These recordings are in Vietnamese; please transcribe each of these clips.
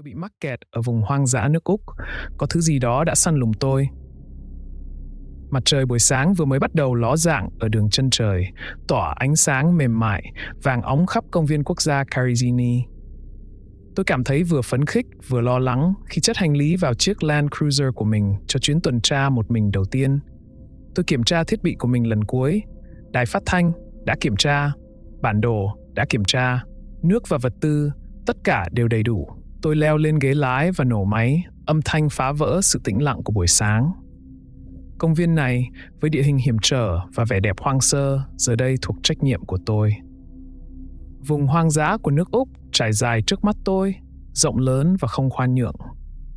Tôi bị mắc kẹt ở vùng hoang dã nước Úc. Có thứ gì đó đã săn lùng tôi. Mặt trời buổi sáng vừa mới bắt đầu ló dạng ở đường chân trời, tỏa ánh sáng mềm mại, vàng óng khắp công viên quốc gia Karizini. Tôi cảm thấy vừa phấn khích vừa lo lắng khi chất hành lý vào chiếc Land Cruiser của mình cho chuyến tuần tra một mình đầu tiên. Tôi kiểm tra thiết bị của mình lần cuối. Đài phát thanh đã kiểm tra, bản đồ đã kiểm tra, nước và vật tư, tất cả đều đầy đủ. Tôi leo lên ghế lái và nổ máy, âm thanh phá vỡ sự tĩnh lặng của buổi sáng. Công viên này, với địa hình hiểm trở và vẻ đẹp hoang sơ, giờ đây thuộc trách nhiệm của tôi. Vùng hoang dã của nước Úc trải dài trước mắt tôi, rộng lớn và không khoan nhượng.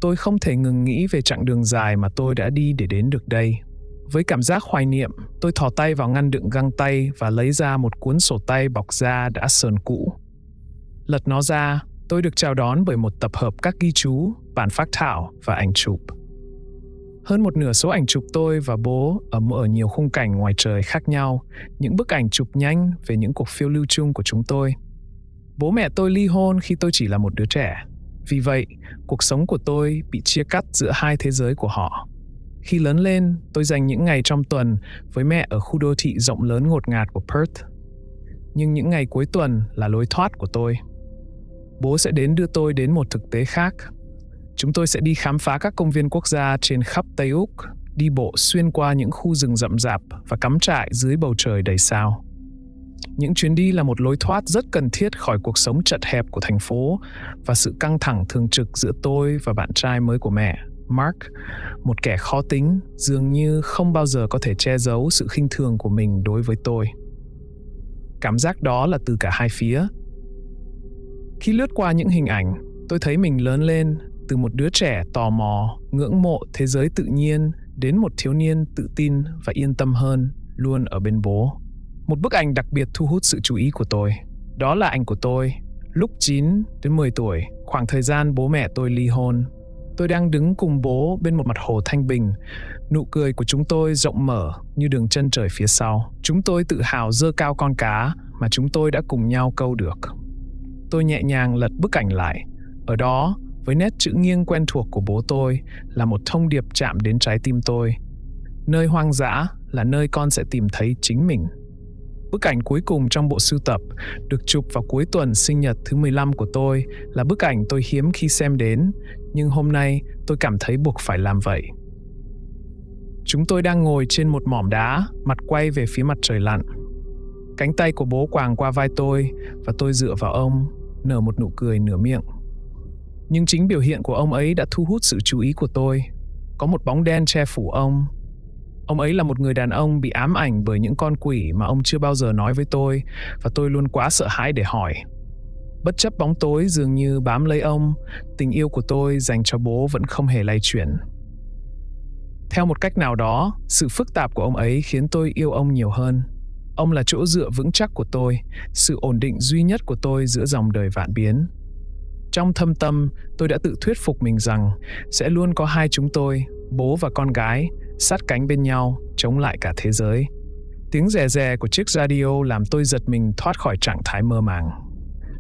Tôi không thể ngừng nghĩ về chặng đường dài mà tôi đã đi để đến được đây. Với cảm giác hoài niệm, tôi thò tay vào ngăn đựng găng tay và lấy ra một cuốn sổ tay bọc da đã sờn cũ. Lật nó ra, tôi được chào đón bởi một tập hợp các ghi chú, bản phác thảo và ảnh chụp. Hơn một nửa số ảnh chụp tôi và bố ở nhiều khung cảnh ngoài trời khác nhau, những bức ảnh chụp nhanh về những cuộc phiêu lưu chung của chúng tôi. Bố mẹ tôi ly hôn khi tôi chỉ là một đứa trẻ. Vì vậy, cuộc sống của tôi bị chia cắt giữa hai thế giới của họ. Khi lớn lên, tôi dành những ngày trong tuần với mẹ ở khu đô thị rộng lớn ngột ngạt của Perth. Nhưng những ngày cuối tuần là lối thoát của tôi. Bố sẽ đưa tôi đến một thực tế khác. Chúng tôi sẽ đi khám phá các công viên quốc gia trên khắp Tây Úc, đi bộ xuyên qua những khu rừng rậm rạp và cắm trại dưới bầu trời đầy sao. Những chuyến đi là một lối thoát rất cần thiết khỏi cuộc sống chật hẹp của thành phố và sự căng thẳng thường trực giữa tôi và bạn trai mới của mẹ, Mark, một kẻ khó tính, dường như không bao giờ có thể che giấu sự khinh thường của mình đối với tôi. Cảm giác đó là từ cả hai phía. Khi lướt qua những hình ảnh, tôi thấy mình lớn lên từ một đứa trẻ tò mò, ngưỡng mộ thế giới tự nhiên đến một thiếu niên tự tin và yên tâm hơn, luôn ở bên bố. Một bức ảnh đặc biệt thu hút sự chú ý của tôi. Đó là ảnh của tôi, lúc 9 đến 10 tuổi, khoảng thời gian bố mẹ tôi ly hôn. Tôi đang đứng cùng bố bên một mặt hồ thanh bình. Nụ cười của chúng tôi rộng mở như đường chân trời phía sau. Chúng tôi tự hào giơ cao con cá mà chúng tôi đã cùng nhau câu được. Tôi nhẹ nhàng lật bức ảnh lại. Ở đó, với nét chữ nghiêng quen thuộc của bố tôi, là một thông điệp chạm đến trái tim tôi. Nơi hoang dã là nơi con sẽ tìm thấy chính mình. Bức ảnh cuối cùng trong bộ sưu tập, được chụp vào cuối tuần sinh nhật thứ 15 của tôi, là bức ảnh tôi hiếm khi xem đến, nhưng hôm nay tôi cảm thấy buộc phải làm vậy. Chúng tôi đang ngồi trên một mỏm đá, mặt quay về phía mặt trời lặn. Cánh tay của bố quàng qua vai tôi và tôi dựa vào ông, nở một nụ cười nửa miệng. Nhưng chính biểu hiện của ông ấy đã thu hút sự chú ý của tôi. Có một bóng đen che phủ ông. Ông ấy là một người đàn ông bị ám ảnh bởi những con quỷ mà ông chưa bao giờ nói với tôi, và tôi luôn quá sợ hãi để hỏi. Bất chấp bóng tối dường như bám lấy ông, tình yêu của tôi dành cho bố vẫn không hề lay chuyển. Theo một cách nào đó, sự phức tạp của ông ấy khiến tôi yêu ông nhiều hơn. Ông là chỗ dựa vững chắc của tôi, sự ổn định duy nhất của tôi giữa dòng đời vạn biến. Trong thâm tâm, tôi đã tự thuyết phục mình rằng sẽ luôn có hai chúng tôi, bố và con gái, sát cánh bên nhau, chống lại cả thế giới. Tiếng rè rè của chiếc radio làm tôi giật mình thoát khỏi trạng thái mơ màng.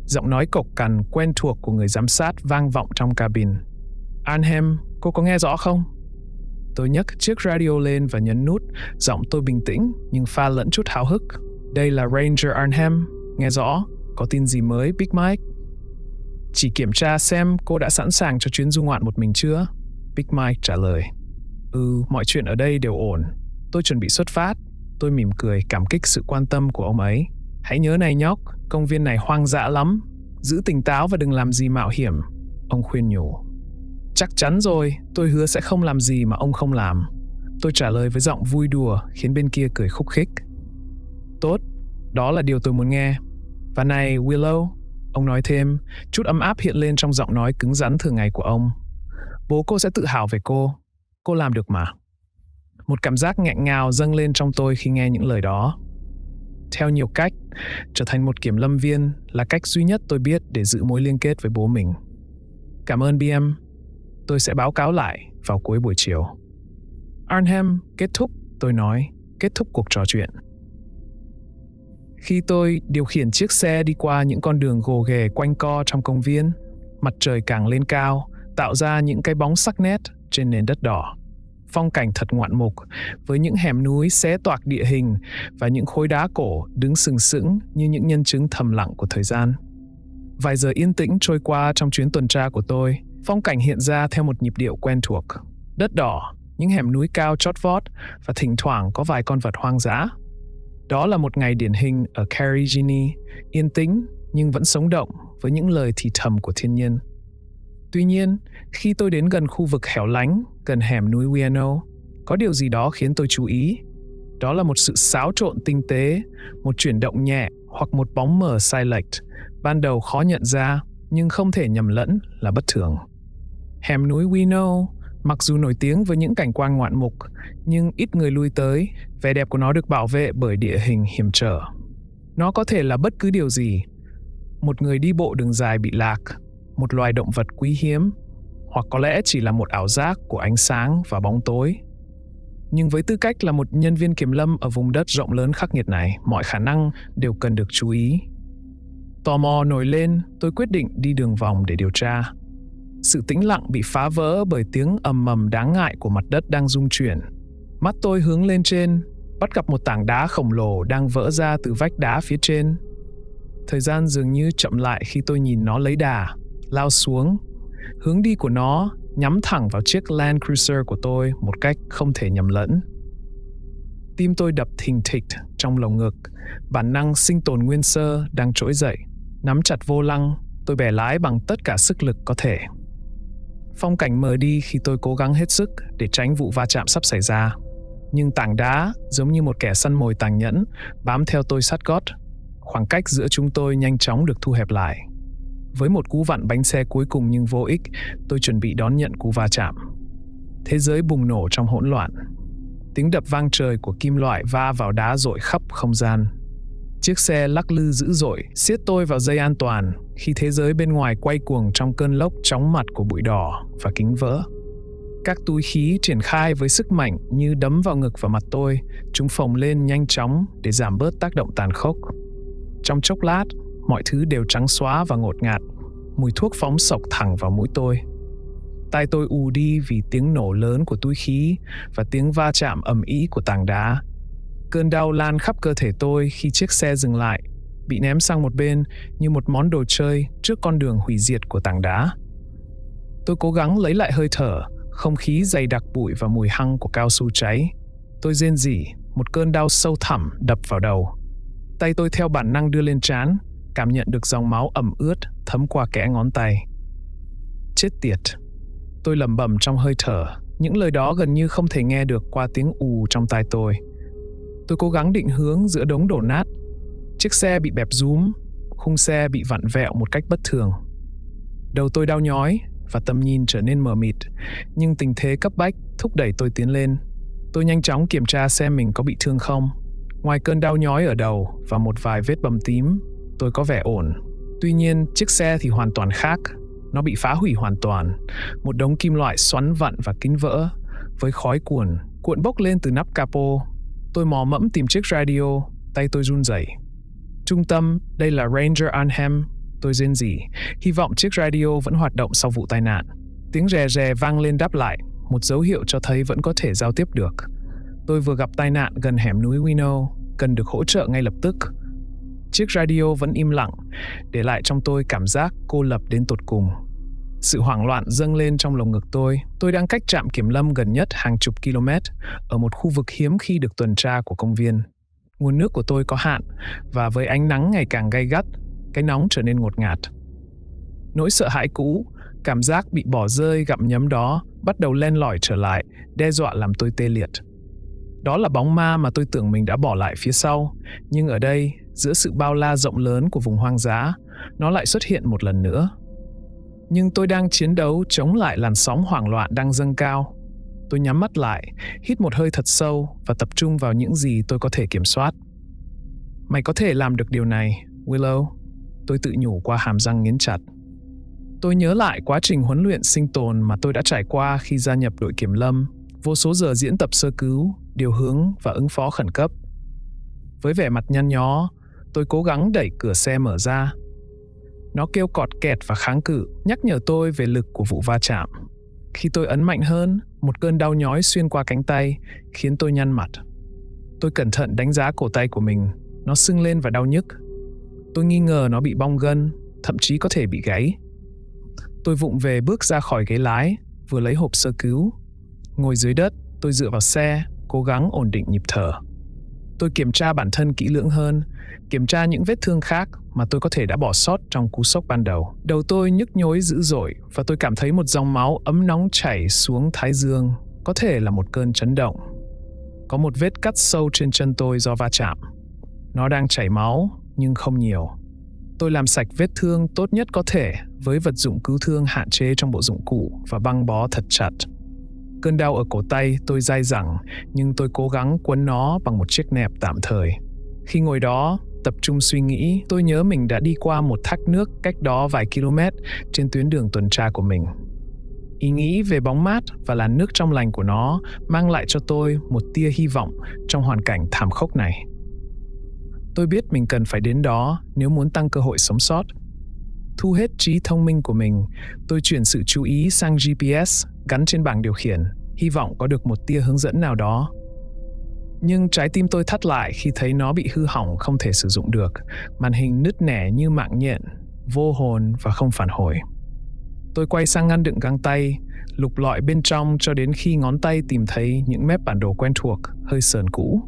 Giọng nói cộc cằn quen thuộc của người giám sát vang vọng trong cabin. Arnhem, cô có nghe rõ không? Tôi nhấc chiếc radio lên và nhấn nút, giọng tôi bình tĩnh nhưng pha lẫn chút háo hức. Đây là Ranger Arnhem, nghe rõ, có tin gì mới Big Mike? Chỉ kiểm tra xem cô đã sẵn sàng cho chuyến du ngoạn một mình chưa? Big Mike trả lời. Mọi chuyện ở đây đều ổn. Tôi chuẩn bị xuất phát. Tôi mỉm cười cảm kích sự quan tâm của ông ấy. Hãy nhớ này nhóc, công viên này hoang dã lắm. Giữ tỉnh táo và đừng làm gì mạo hiểm. Ông khuyên nhủ. Chắc chắn rồi, tôi hứa sẽ không làm gì mà ông không làm. Tôi trả lời với giọng vui đùa khiến bên kia cười khúc khích. Tốt, đó là điều tôi muốn nghe. Và này Willow, ông nói thêm, chút ấm áp hiện lên trong giọng nói cứng rắn thường ngày của ông. Bố cô sẽ tự hào về cô. Cô làm được mà. Một cảm giác nghẹn ngào dâng lên trong tôi khi nghe những lời đó. Theo nhiều cách, trở thành một kiểm lâm viên là cách duy nhất tôi biết để giữ mối liên kết với bố mình. Cảm ơn BM. Tôi sẽ báo cáo lại vào cuối buổi chiều. Arnhem, kết thúc, tôi nói, kết thúc cuộc trò chuyện. Khi tôi điều khiển chiếc xe đi qua những con đường gồ ghề quanh co trong công viên, Mặt trời càng lên cao, tạo ra những cái bóng sắc nét trên nền đất đỏ. Phong cảnh thật ngoạn mục, với những hẻm núi xé toạc địa hình và những khối đá cổ đứng sừng sững như những nhân chứng thầm lặng của thời gian. Vài giờ yên tĩnh trôi qua trong chuyến tuần tra của tôi, phong cảnh hiện ra theo một nhịp điệu quen thuộc. Đất đỏ, những hẻm núi cao chót vót và thỉnh thoảng có vài con vật hoang dã. Đó là một ngày điển hình ở Carigini, yên tĩnh nhưng vẫn sống động với những lời thì thầm của thiên nhiên. Tuy nhiên, khi tôi đến gần khu vực hẻo lánh, gần hẻm núi Ueno, có điều gì đó khiến tôi chú ý. Đó là một sự xáo trộn tinh tế, một chuyển động nhẹ hoặc một bóng mờ sai lệch, ban đầu khó nhận ra nhưng không thể nhầm lẫn là bất thường. Hẻm núi Ueno, mặc dù nổi tiếng với những cảnh quan ngoạn mục, nhưng ít người lui tới, vẻ đẹp của nó được bảo vệ bởi địa hình hiểm trở. Nó có thể là bất cứ điều gì. Một người đi bộ đường dài bị lạc, một loài động vật quý hiếm, hoặc có lẽ chỉ là một ảo giác của ánh sáng và bóng tối. Nhưng với tư cách là một nhân viên kiểm lâm ở vùng đất rộng lớn khắc nghiệt này, mọi khả năng đều cần được chú ý. Tò mò nổi lên, tôi quyết định đi đường vòng để điều tra. Sự tĩnh lặng bị phá vỡ bởi tiếng ầm ầm đáng ngại của mặt đất đang rung chuyển. Mắt tôi hướng lên trên, bắt gặp một tảng đá khổng lồ đang vỡ ra từ vách đá phía trên. Thời gian dường như chậm lại khi tôi nhìn nó lấy đà, lao xuống. Hướng đi của nó nhắm thẳng vào chiếc Land Cruiser của tôi một cách không thể nhầm lẫn. Tim tôi đập thình thịch trong lồng ngực, bản năng sinh tồn nguyên sơ đang trỗi dậy. Nắm chặt vô lăng, tôi bẻ lái bằng tất cả sức lực có thể. Phong cảnh mờ đi khi tôi cố gắng hết sức để tránh vụ va chạm sắp xảy ra. Nhưng tảng đá, giống như một kẻ săn mồi tàn nhẫn, bám theo tôi sát gót. Khoảng cách giữa chúng tôi nhanh chóng được thu hẹp lại. Với một cú vặn bánh xe cuối cùng nhưng vô ích, tôi chuẩn bị đón nhận cú va chạm. Thế giới bùng nổ trong hỗn loạn. Tiếng đập vang trời của kim loại va vào đá rội khắp không gian. Chiếc xe lắc lư dữ dội, siết tôi vào dây an toàn khi thế giới bên ngoài quay cuồng trong cơn lốc chóng mặt của bụi đỏ và kính vỡ. Các túi khí triển khai với sức mạnh như đấm vào ngực và mặt tôi, chúng phồng lên nhanh chóng để giảm bớt tác động tàn khốc. Trong chốc lát, mọi thứ đều trắng xóa và ngột ngạt, mùi thuốc phóng xộc thẳng vào mũi tôi. Tai tôi ù đi vì tiếng nổ lớn của túi khí và tiếng va chạm ầm ĩ của tảng đá. Cơn đau lan khắp cơ thể tôi khi chiếc xe dừng lại, bị ném sang một bên như một món đồ chơi trước con đường hủy diệt của tảng đá. Tôi cố gắng lấy lại hơi thở, không khí dày đặc bụi và mùi hăng của cao su cháy. Tôi rên rỉ, một cơn đau sâu thẳm đập vào đầu. Tay tôi theo bản năng đưa lên trán, cảm nhận được dòng máu ẩm ướt thấm qua kẽ ngón tay. Chết tiệt! Tôi lẩm bẩm trong hơi thở, những lời đó gần như không thể nghe được qua tiếng ù trong tai tôi. Tôi cố gắng định hướng giữa đống đổ nát. Chiếc xe bị bẹp rúm, khung xe bị vặn vẹo một cách bất thường. Đầu tôi đau nhói và tầm nhìn trở nên mờ mịt, nhưng tình thế cấp bách thúc đẩy tôi tiến lên. Tôi nhanh chóng kiểm tra xem mình có bị thương không. Ngoài cơn đau nhói ở đầu và một vài vết bầm tím, tôi có vẻ ổn. Tuy nhiên, chiếc xe thì hoàn toàn khác. Nó bị phá hủy hoàn toàn. Một đống kim loại xoắn vặn và kính vỡ, với khói cuộn bốc lên từ nắp capo. Tôi mò mẫm tìm chiếc radio, tay tôi run rẩy. Trung tâm, đây là Ranger Arnhem, tôi rên rỉ, hy vọng chiếc radio vẫn hoạt động sau vụ tai nạn. Tiếng rè rè vang lên đáp lại, một dấu hiệu cho thấy vẫn có thể giao tiếp được. Tôi vừa gặp tai nạn gần hẻm núi Ueno, cần được hỗ trợ ngay lập tức. Chiếc radio vẫn im lặng, để lại trong tôi cảm giác cô lập đến tột cùng. Sự hoảng loạn dâng lên trong lồng ngực tôi. Tôi đang cách trạm kiểm lâm gần nhất hàng chục km, ở một khu vực hiếm khi được tuần tra của công viên. Nguồn nước của tôi có hạn, và với ánh nắng ngày càng gay gắt, cái nóng trở nên ngột ngạt. Nỗi sợ hãi cũ, cảm giác bị bỏ rơi gặm nhấm đó bắt đầu len lỏi trở lại, đe dọa làm tôi tê liệt. Đó là bóng ma mà tôi tưởng mình đã bỏ lại phía sau, nhưng ở đây, giữa sự bao la rộng lớn của vùng hoang dã, nó lại xuất hiện một lần nữa. Nhưng tôi đang chiến đấu chống lại làn sóng hoảng loạn đang dâng cao. Tôi nhắm mắt lại, hít một hơi thật sâu và tập trung vào những gì tôi có thể kiểm soát. Mày có thể làm được điều này, Willow. Tôi tự nhủ qua hàm răng nghiến chặt. Tôi nhớ lại quá trình huấn luyện sinh tồn mà tôi đã trải qua khi gia nhập đội kiểm lâm, vô số giờ diễn tập sơ cứu, điều hướng và ứng phó khẩn cấp. Với vẻ mặt nhăn nhó, tôi cố gắng đẩy cửa xe mở ra. Nó kêu cọt kẹt và kháng cự, nhắc nhở tôi về lực của vụ va chạm. Khi tôi ấn mạnh hơn, một cơn đau nhói xuyên qua cánh tay, khiến tôi nhăn mặt. Tôi cẩn thận đánh giá cổ tay của mình, nó sưng lên và đau nhức. Tôi nghi ngờ nó bị bong gân, thậm chí có thể bị gãy. Tôi vụng về bước ra khỏi ghế lái, vừa lấy hộp sơ cứu. Ngồi dưới đất, tôi dựa vào xe, cố gắng ổn định nhịp thở. Tôi kiểm tra bản thân kỹ lưỡng hơn, kiểm tra những vết thương khác mà tôi có thể đã bỏ sót trong cú sốc ban đầu. Đầu tôi nhức nhối dữ dội và tôi cảm thấy một dòng máu ấm nóng chảy xuống thái dương, có thể là một cơn chấn động. Có một vết cắt sâu trên chân tôi do va chạm. Nó đang chảy máu, nhưng không nhiều. Tôi làm sạch vết thương tốt nhất có thể với vật dụng cứu thương hạn chế trong bộ dụng cụ và băng bó thật chặt. Cơn đau ở cổ tay tôi dai dẳng, nhưng tôi cố gắng quấn nó bằng một chiếc nẹp tạm thời. Khi ngồi đó, tập trung suy nghĩ, tôi nhớ mình đã đi qua một thác nước cách đó vài km trên tuyến đường tuần tra của mình. Ý nghĩ về bóng mát và làn nước trong lành của nó mang lại cho tôi một tia hy vọng trong hoàn cảnh thảm khốc này. Tôi biết mình cần phải đến đó nếu muốn tăng cơ hội sống sót. Thu hết trí thông minh của mình, tôi chuyển sự chú ý sang GPS gắn trên bảng điều khiển, hy vọng có được một tia hướng dẫn nào đó. Nhưng trái tim tôi thắt lại khi thấy nó bị hư hỏng không thể sử dụng được, màn hình nứt nẻ như mạng nhện, vô hồn và không phản hồi. Tôi quay sang ngăn đựng găng tay, lục lọi bên trong cho đến khi ngón tay tìm thấy những mép bản đồ quen thuộc, hơi sờn cũ.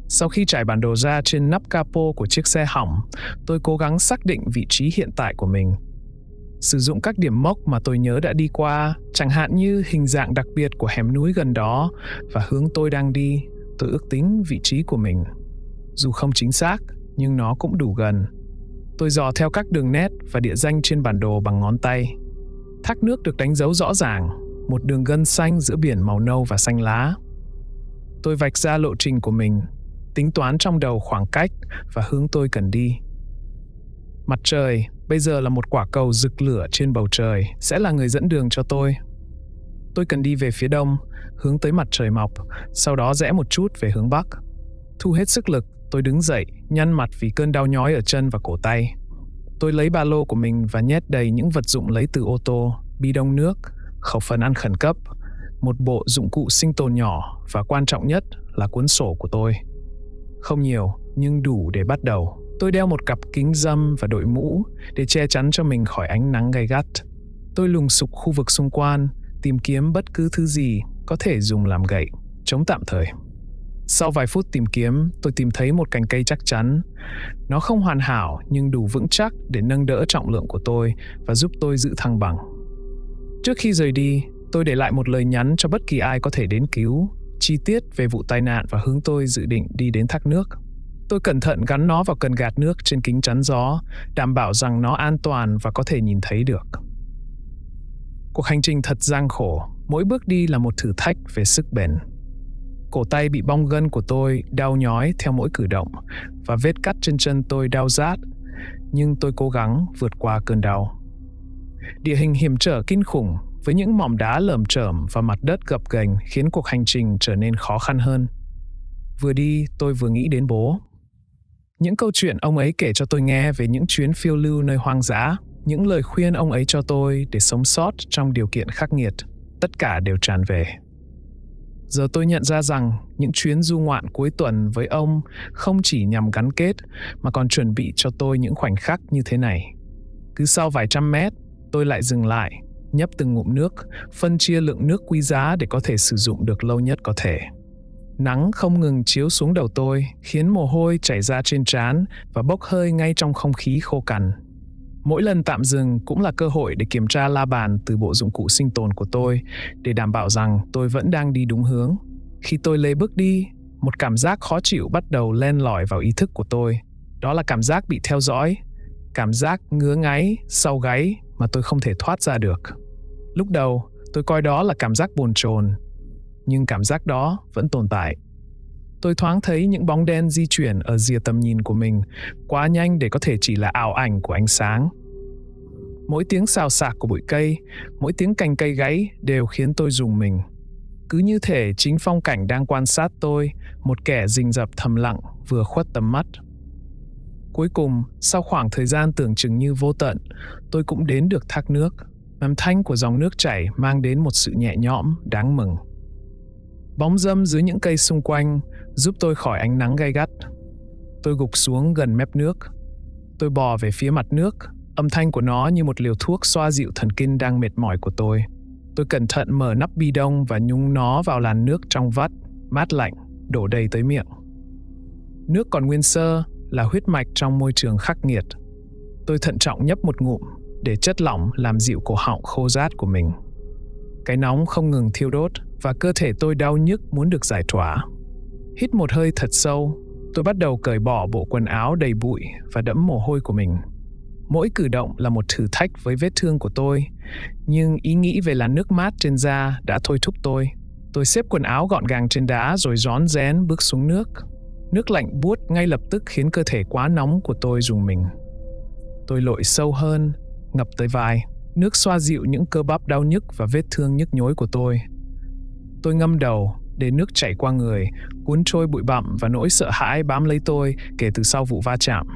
Sau khi trải bản đồ ra trên nắp capo của chiếc xe hỏng, tôi cố gắng xác định vị trí hiện tại của mình. Sử dụng các điểm mốc mà tôi nhớ đã đi qua, chẳng hạn như hình dạng đặc biệt của hẻm núi gần đó và hướng tôi đang đi, tôi ước tính vị trí của mình. Dù không chính xác, nhưng nó cũng đủ gần. Tôi dò theo các đường nét và địa danh trên bản đồ bằng ngón tay. Thác nước được đánh dấu rõ ràng, một đường gân xanh giữa biển màu nâu và xanh lá. Tôi vạch ra lộ trình của mình, tính toán trong đầu khoảng cách và hướng tôi cần đi. Mặt trời, bây giờ là một quả cầu rực lửa trên bầu trời, sẽ là người dẫn đường cho tôi. Tôi cần đi về phía đông, hướng tới mặt trời mọc, sau đó rẽ một chút về hướng bắc. Thu hết sức lực, tôi đứng dậy, nhăn mặt vì cơn đau nhói ở chân và cổ tay. Tôi lấy ba lô của mình và nhét đầy những vật dụng lấy từ ô tô, bi đông nước, khẩu phần ăn khẩn cấp, một bộ dụng cụ sinh tồn nhỏ và quan trọng nhất là cuốn sổ của tôi. Không nhiều, nhưng đủ để bắt đầu. Tôi đeo một cặp kính râm và đội mũ để che chắn cho mình khỏi ánh nắng gay gắt. Tôi lùng sục khu vực xung quanh, tìm kiếm bất cứ thứ gì có thể dùng làm gậy, chống tạm thời. Sau vài phút tìm kiếm, tôi tìm thấy một cành cây chắc chắn. Nó không hoàn hảo nhưng đủ vững chắc để nâng đỡ trọng lượng của tôi và giúp tôi giữ thăng bằng. Trước khi rời đi, tôi để lại một lời nhắn cho bất kỳ ai có thể đến cứu, chi tiết về vụ tai nạn và hướng tôi dự định đi đến thác nước. Tôi cẩn thận gắn nó vào cần gạt nước trên kính chắn gió, đảm bảo rằng nó an toàn và có thể nhìn thấy được. Cuộc hành trình thật gian khổ, mỗi bước đi là một thử thách về sức bền. Cổ tay bị bong gân của tôi đau nhói theo mỗi cử động và vết cắt trên chân tôi đau rát, nhưng tôi cố gắng vượt qua cơn đau. Địa hình hiểm trở kinh khủng với những mỏm đá lởm chởm và mặt đất gập ghềnh khiến cuộc hành trình trở nên khó khăn hơn. Vừa đi, tôi vừa nghĩ đến bố. Những câu chuyện ông ấy kể cho tôi nghe về những chuyến phiêu lưu nơi hoang dã, những lời khuyên ông ấy cho tôi để sống sót trong điều kiện khắc nghiệt, tất cả đều tràn về. Giờ tôi nhận ra rằng những chuyến du ngoạn cuối tuần với ông không chỉ nhằm gắn kết mà còn chuẩn bị cho tôi những khoảnh khắc như thế này. Cứ sau vài trăm mét, tôi lại dừng lại, nhấp từng ngụm nước, phân chia lượng nước quý giá để có thể sử dụng được lâu nhất có thể. Nắng không ngừng chiếu xuống đầu tôi, khiến mồ hôi chảy ra trên trán và bốc hơi ngay trong không khí khô cằn. Mỗi lần tạm dừng cũng là cơ hội để kiểm tra la bàn từ bộ dụng cụ sinh tồn của tôi để đảm bảo rằng tôi vẫn đang đi đúng hướng. Khi tôi lê bước đi, một cảm giác khó chịu bắt đầu len lỏi vào ý thức của tôi. Đó là cảm giác bị theo dõi, cảm giác ngứa ngáy sau gáy mà tôi không thể thoát ra được. Lúc đầu, tôi coi đó là cảm giác bồn chồn, nhưng cảm giác đó vẫn tồn tại. Tôi thoáng thấy những bóng đen di chuyển ở rìa tầm nhìn của mình, quá nhanh để có thể chỉ là ảo ảnh của ánh sáng. Mỗi tiếng xào xạc của bụi cây, mỗi tiếng cành cây gãy đều khiến tôi rùng mình. Cứ như thể chính phong cảnh đang quan sát tôi, một kẻ rình rập thầm lặng vừa khuất tầm mắt. Cuối cùng, sau khoảng thời gian tưởng chừng như vô tận, tôi cũng đến được thác nước. Âm thanh của dòng nước chảy mang đến một sự nhẹ nhõm, đáng mừng. Bóng râm dưới những cây xung quanh giúp tôi khỏi ánh nắng gay gắt. Tôi gục xuống gần mép nước. Tôi bò về phía mặt nước, âm thanh của nó như một liều thuốc xoa dịu thần kinh đang mệt mỏi của tôi. Tôi cẩn thận mở nắp bi đông và nhúng nó vào làn nước trong vắt, mát lạnh, đổ đầy tới miệng. Nước còn nguyên sơ, là huyết mạch trong môi trường khắc nghiệt. Tôi thận trọng nhấp một ngụm để chất lỏng làm dịu cổ họng khô rát của mình. Cái nóng không ngừng thiêu đốt và cơ thể tôi đau nhức muốn được giải tỏa. Hít một hơi thật sâu, tôi bắt đầu cởi bỏ bộ quần áo đầy bụi và đẫm mồ hôi của mình. Mỗi cử động là một thử thách với vết thương của tôi, nhưng ý nghĩ về làn nước mát trên da đã thôi thúc tôi. Tôi xếp quần áo gọn gàng trên đá rồi rón rén bước xuống nước. Nước lạnh buốt ngay lập tức khiến cơ thể quá nóng của tôi rùng mình. Tôi lội sâu hơn, ngập tới vai. Nước xoa dịu những cơ bắp đau nhức và vết thương nhức nhối của tôi. Tôi ngâm đầu để nước chảy qua người, cuốn trôi bụi bặm và nỗi sợ hãi bám lấy tôi kể từ sau vụ va chạm.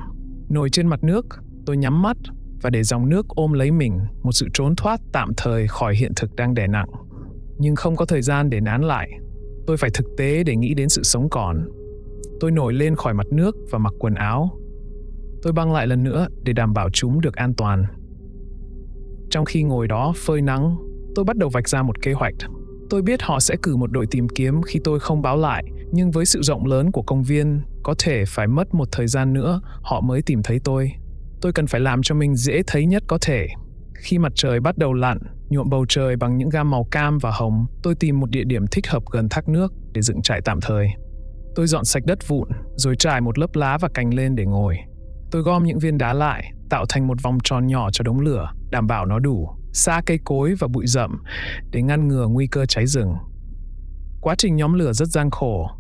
Nổi trên mặt nước, tôi nhắm mắt và để dòng nước ôm lấy mình, một sự trốn thoát tạm thời khỏi hiện thực đang đè nặng. Nhưng không có thời gian để nán lại. Tôi phải thực tế để nghĩ đến sự sống còn. Tôi nổi lên khỏi mặt nước và mặc quần áo. Tôi băng lại lần nữa để đảm bảo chúng được an toàn. Trong khi ngồi đó phơi nắng, tôi bắt đầu vạch ra một kế hoạch. Tôi biết họ sẽ cử một đội tìm kiếm khi tôi không báo lại, nhưng với sự rộng lớn của công viên, có thể phải mất một thời gian nữa họ mới tìm thấy tôi. Tôi cần phải làm cho mình dễ thấy nhất có thể. Khi mặt trời bắt đầu lặn, nhuộm bầu trời bằng những gam màu cam và hồng, tôi tìm một địa điểm thích hợp gần thác nước để dựng trại tạm thời. Tôi dọn sạch đất vụn, rồi trải một lớp lá và cành lên để ngồi. Tôi gom những viên đá lại, tạo thành một vòng tròn nhỏ cho đống lửa, đảm bảo nó đủ, xa cây cối và bụi rậm để ngăn ngừa nguy cơ cháy rừng. Quá trình nhóm lửa rất gian khổ,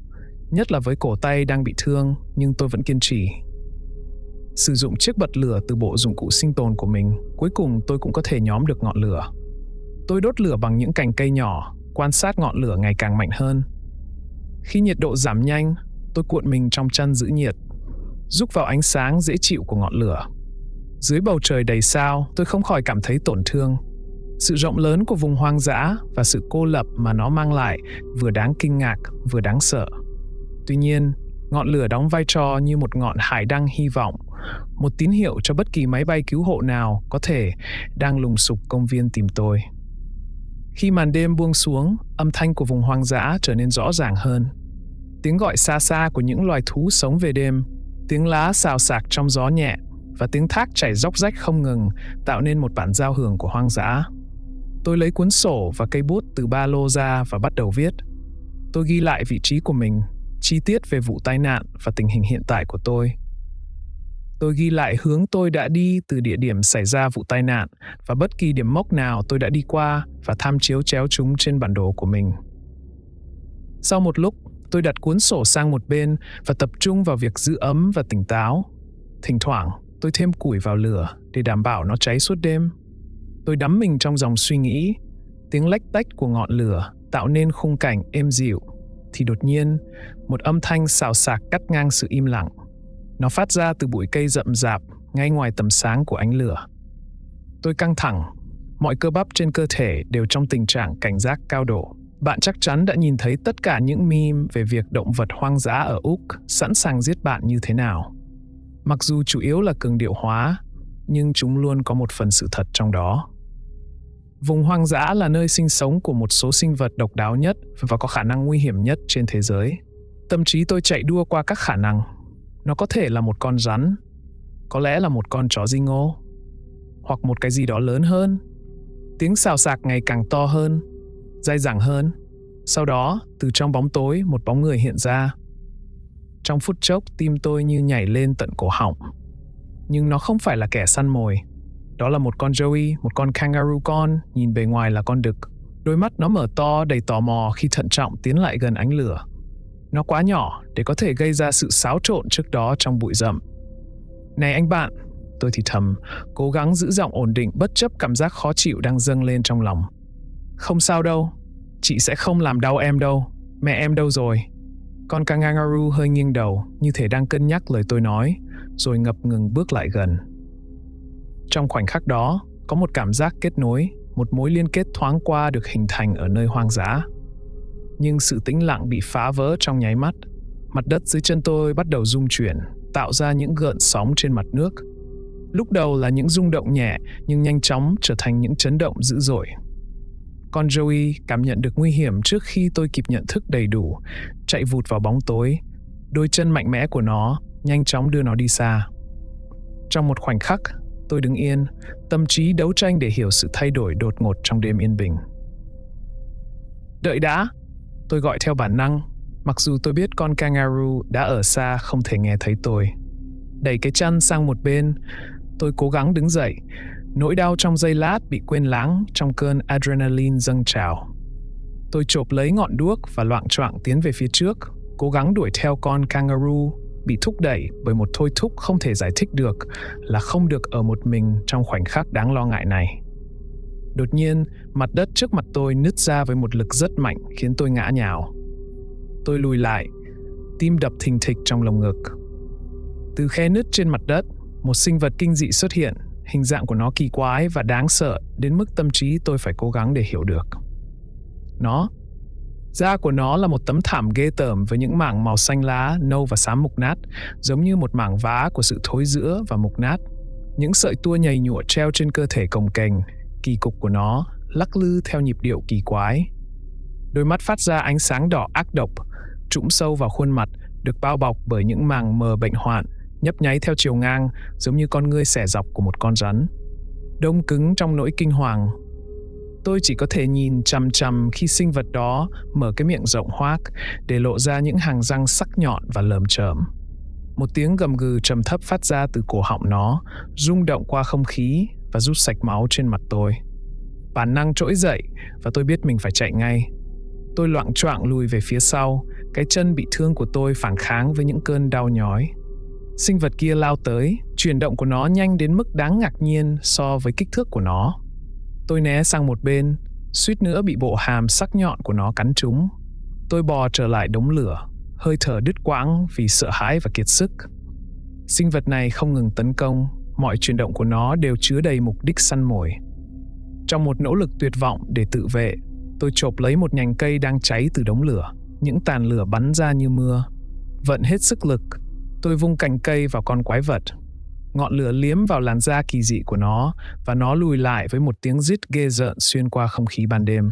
nhất là với cổ tay đang bị thương, nhưng tôi vẫn kiên trì. Sử dụng chiếc bật lửa từ bộ dụng cụ sinh tồn của mình, cuối cùng tôi cũng có thể nhóm được ngọn lửa. Tôi đốt lửa bằng những cành cây nhỏ, quan sát ngọn lửa ngày càng mạnh hơn. Khi nhiệt độ giảm nhanh, tôi cuộn mình trong chăn giữ nhiệt, rúc vào ánh sáng dễ chịu của ngọn lửa. Dưới bầu trời đầy sao, tôi không khỏi cảm thấy tổn thương. Sự rộng lớn của vùng hoang dã và sự cô lập mà nó mang lại vừa đáng kinh ngạc, vừa đáng sợ. Tuy nhiên, ngọn lửa đóng vai trò như một ngọn hải đăng hy vọng, một tín hiệu cho bất kỳ máy bay cứu hộ nào có thể đang lùng sục công viên tìm tôi. Khi màn đêm buông xuống, âm thanh của vùng hoang dã trở nên rõ ràng hơn. Tiếng gọi xa xa của những loài thú sống về đêm, tiếng lá xào xạc trong gió nhẹ và tiếng thác chảy róc rách không ngừng tạo nên một bản giao hưởng của hoang dã. Tôi lấy cuốn sổ và cây bút từ ba lô ra và bắt đầu viết. Tôi ghi lại vị trí của mình, chi tiết về vụ tai nạn và tình hình hiện tại của tôi. Tôi ghi lại hướng tôi đã đi từ địa điểm xảy ra vụ tai nạn và bất kỳ điểm mốc nào tôi đã đi qua và tham chiếu chéo chúng trên bản đồ của mình. Sau một lúc, tôi đặt cuốn sổ sang một bên và tập trung vào việc giữ ấm và tỉnh táo. Thỉnh thoảng, tôi thêm củi vào lửa để đảm bảo nó cháy suốt đêm. Tôi đắm mình trong dòng suy nghĩ, tiếng lách tách của ngọn lửa tạo nên khung cảnh êm dịu. Thì đột nhiên, một âm thanh xào xạc cắt ngang sự im lặng. Nó phát ra từ bụi cây rậm rạp ngay ngoài tầm sáng của ánh lửa. Tôi căng thẳng, mọi cơ bắp trên cơ thể đều trong tình trạng cảnh giác cao độ. Bạn chắc chắn đã nhìn thấy tất cả những meme về việc động vật hoang dã ở Úc sẵn sàng giết bạn như thế nào. Mặc dù chủ yếu là cường điệu hóa, nhưng chúng luôn có một phần sự thật trong đó. Vùng hoang dã là nơi sinh sống của một số sinh vật độc đáo nhất và có khả năng nguy hiểm nhất trên thế giới. Tâm trí tôi chạy đua qua các khả năng. Nó có thể là một con rắn, có lẽ là một con chó dinh ô, hoặc một cái gì đó lớn hơn. Tiếng xào xạc ngày càng to hơn, dai dẳng hơn. Sau đó, từ trong bóng tối, một bóng người hiện ra. Trong phút chốc, tim tôi như nhảy lên tận cổ họng. Nhưng nó không phải là kẻ săn mồi. Đó là một con joey, một con kangaroo con, nhìn bề ngoài là con đực. Đôi mắt nó mở to đầy tò mò khi thận trọng tiến lại gần ánh lửa. Nó quá nhỏ để có thể gây ra sự xáo trộn trước đó trong bụi rậm. Này anh bạn, tôi thì thầm, cố gắng giữ giọng ổn định bất chấp cảm giác khó chịu đang dâng lên trong lòng. Không sao đâu, chị sẽ không làm đau em đâu, mẹ em đâu rồi? Con kangaroo hơi nghiêng đầu, như thể đang cân nhắc lời tôi nói, rồi ngập ngừng bước lại gần. Trong khoảnh khắc đó, có một cảm giác kết nối, một mối liên kết thoáng qua được hình thành ở nơi hoang dã. Nhưng sự tĩnh lặng bị phá vỡ trong nháy mắt. Mặt đất dưới chân tôi bắt đầu rung chuyển, tạo ra những gợn sóng trên mặt nước. Lúc đầu là những rung động nhẹ, nhưng nhanh chóng trở thành những chấn động dữ dội. Con Joey cảm nhận được nguy hiểm trước khi tôi kịp nhận thức đầy đủ, chạy vụt vào bóng tối. Đôi chân mạnh mẽ của nó nhanh chóng đưa nó đi xa. Trong một khoảnh khắc, tôi đứng yên, tâm trí đấu tranh để hiểu sự thay đổi đột ngột trong đêm yên bình. Đợi đã! Tôi gọi theo bản năng, mặc dù tôi biết con kangaroo đã ở xa không thể nghe thấy tôi. Đẩy cái chăn sang một bên, tôi cố gắng đứng dậy. Nỗi đau trong giây lát bị quên lãng trong cơn adrenaline dâng trào. Tôi chộp lấy ngọn đuốc và loạng choạng tiến về phía trước, cố gắng đuổi theo con kangaroo, bị thúc đẩy bởi một thôi thúc không thể giải thích được là không được ở một mình trong khoảnh khắc đáng lo ngại này. Đột nhiên, mặt đất trước mặt tôi nứt ra với một lực rất mạnh khiến tôi ngã nhào. Tôi lùi lại, tim đập thình thịch trong lồng ngực. Từ khe nứt trên mặt đất, một sinh vật kinh dị xuất hiện. Hình dạng của nó kỳ quái và đáng sợ đến mức tâm trí tôi phải cố gắng để hiểu được. Da của nó là một tấm thảm ghê tởm với những mảng màu xanh lá, nâu và xám mục nát, giống như một mảng vá của sự thối rữa và mục nát. Những sợi tua nhầy nhụa treo trên cơ thể cồng kềnh, kỳ cục của nó lắc lư theo nhịp điệu kỳ quái. Đôi mắt phát ra ánh sáng đỏ ác độc, trũng sâu vào khuôn mặt, được bao bọc bởi những màng mờ bệnh hoạn, nhấp nháy theo chiều ngang, giống như con ngươi xẻ dọc của một con rắn. Đông cứng trong nỗi kinh hoàng. Tôi chỉ có thể nhìn chằm chằm khi sinh vật đó mở cái miệng rộng hoác để lộ ra những hàng răng sắc nhọn và lởm chởm. Một tiếng gầm gừ trầm thấp phát ra từ cổ họng nó, rung động qua không khí và rút sạch máu trên mặt tôi. Bản năng trỗi dậy và tôi biết mình phải chạy ngay. Tôi loạng choạng lùi về phía sau, cái chân bị thương của tôi phản kháng với những cơn đau nhói. Sinh vật kia lao tới, chuyển động của nó nhanh đến mức đáng ngạc nhiên so với kích thước của nó. Tôi né sang một bên, suýt nữa bị bộ hàm sắc nhọn của nó cắn trúng. Tôi bò trở lại đống lửa, hơi thở đứt quãng vì sợ hãi và kiệt sức. Sinh vật này không ngừng tấn công, mọi chuyển động của nó đều chứa đầy mục đích săn mồi. Trong một nỗ lực tuyệt vọng để tự vệ, tôi chộp lấy một nhành cây đang cháy từ đống lửa. Những tàn lửa bắn ra như mưa. Vận hết sức lực, tôi vung cành cây vào con quái vật. Ngọn lửa liếm vào làn da kỳ dị của nó và nó lùi lại với một tiếng rít ghê rợn xuyên qua không khí ban đêm.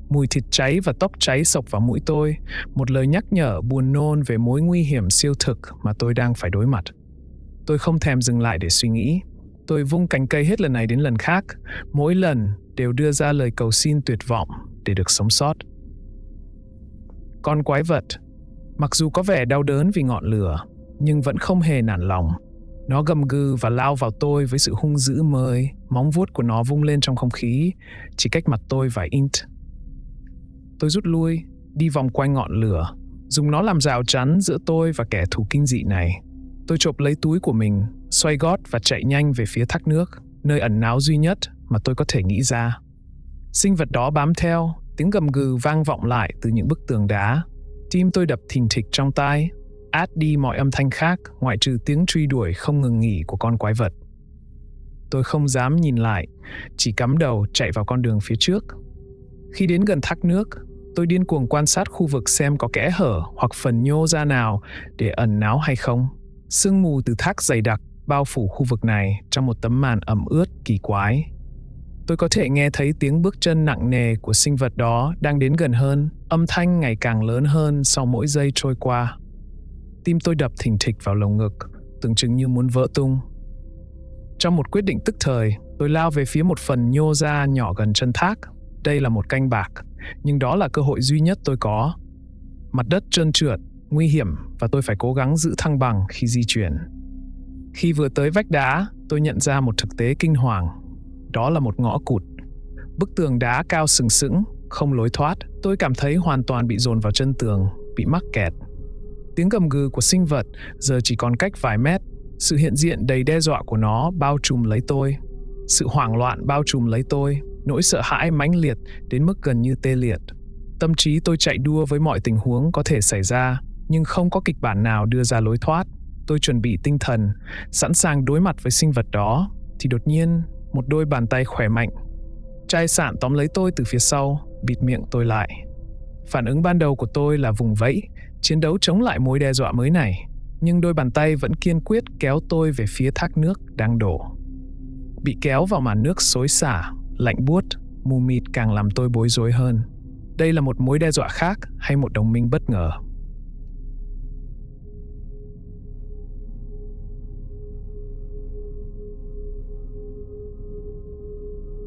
Mùi thịt cháy và tóc cháy xộc vào mũi tôi, một lời nhắc nhở buồn nôn về mối nguy hiểm siêu thực mà tôi đang phải đối mặt. Tôi không thèm dừng lại để suy nghĩ. Tôi vung cành cây hết lần này đến lần khác, mỗi lần đều đưa ra lời cầu xin tuyệt vọng để được sống sót. Con quái vật, mặc dù có vẻ đau đớn vì ngọn lửa, nhưng vẫn không hề nản lòng. Nó gầm gừ và lao vào tôi với sự hung dữ mới, móng vuốt của nó vung lên trong không khí, chỉ cách mặt tôi vài inch. Tôi rút lui, đi vòng quanh ngọn lửa, dùng nó làm rào chắn giữa tôi và kẻ thù kinh dị này. Tôi chộp lấy túi của mình, xoay gót và chạy nhanh về phía thác nước, nơi ẩn náu duy nhất mà tôi có thể nghĩ ra. Sinh vật đó bám theo, tiếng gầm gừ vang vọng lại từ những bức tường đá. Tim tôi đập thình thịch trong tai, át đi mọi âm thanh khác ngoại trừ tiếng truy đuổi không ngừng nghỉ của con quái vật. Tôi không dám nhìn lại, chỉ cắm đầu chạy vào con đường phía trước. Khi đến gần thác nước, tôi điên cuồng quan sát khu vực xem có kẽ hở hoặc phần nhô ra nào để ẩn náu hay không. Sương mù từ thác dày đặc bao phủ khu vực này trong một tấm màn ẩm ướt kỳ quái. Tôi có thể nghe thấy tiếng bước chân nặng nề của sinh vật đó đang đến gần hơn, âm thanh ngày càng lớn hơn sau mỗi giây trôi qua. Tim tôi đập thình thịch vào lồng ngực, tưởng chừng như muốn vỡ tung. Trong một quyết định tức thời, tôi lao về phía một phần nhô ra nhỏ gần chân thác. Đây là một canh bạc, nhưng đó là cơ hội duy nhất tôi có. Mặt đất trơn trượt, nguy hiểm và tôi phải cố gắng giữ thăng bằng khi di chuyển. Khi vừa tới vách đá, tôi nhận ra một thực tế kinh hoàng. Đó là một ngõ cụt. Bức tường đá cao sừng sững, không lối thoát. Tôi cảm thấy hoàn toàn bị dồn vào chân tường, bị mắc kẹt. Tiếng gầm gừ của sinh vật giờ chỉ còn cách vài mét. Sự hiện diện đầy đe dọa của nó bao trùm lấy tôi. Sự hoảng loạn bao trùm lấy tôi. Nỗi sợ hãi mãnh liệt đến mức gần như tê liệt. Tâm trí tôi chạy đua với mọi tình huống có thể xảy ra. nhưng không có kịch bản nào đưa ra lối thoát. Tôi chuẩn bị tinh thần, sẵn sàng đối mặt với sinh vật đó, thì đột nhiên một đôi bàn tay khỏe mạnh, chai sạn tóm lấy tôi từ phía sau, bịt miệng tôi lại. Phản ứng ban đầu của tôi là vùng vẫy, chiến đấu chống lại mối đe dọa mới này, nhưng đôi bàn tay vẫn kiên quyết kéo tôi về phía thác nước đang đổ. Bị kéo vào màn nước xối xả, lạnh buốt, mù mịt càng làm tôi bối rối hơn. Đây là một mối đe dọa khác hay một đồng minh bất ngờ?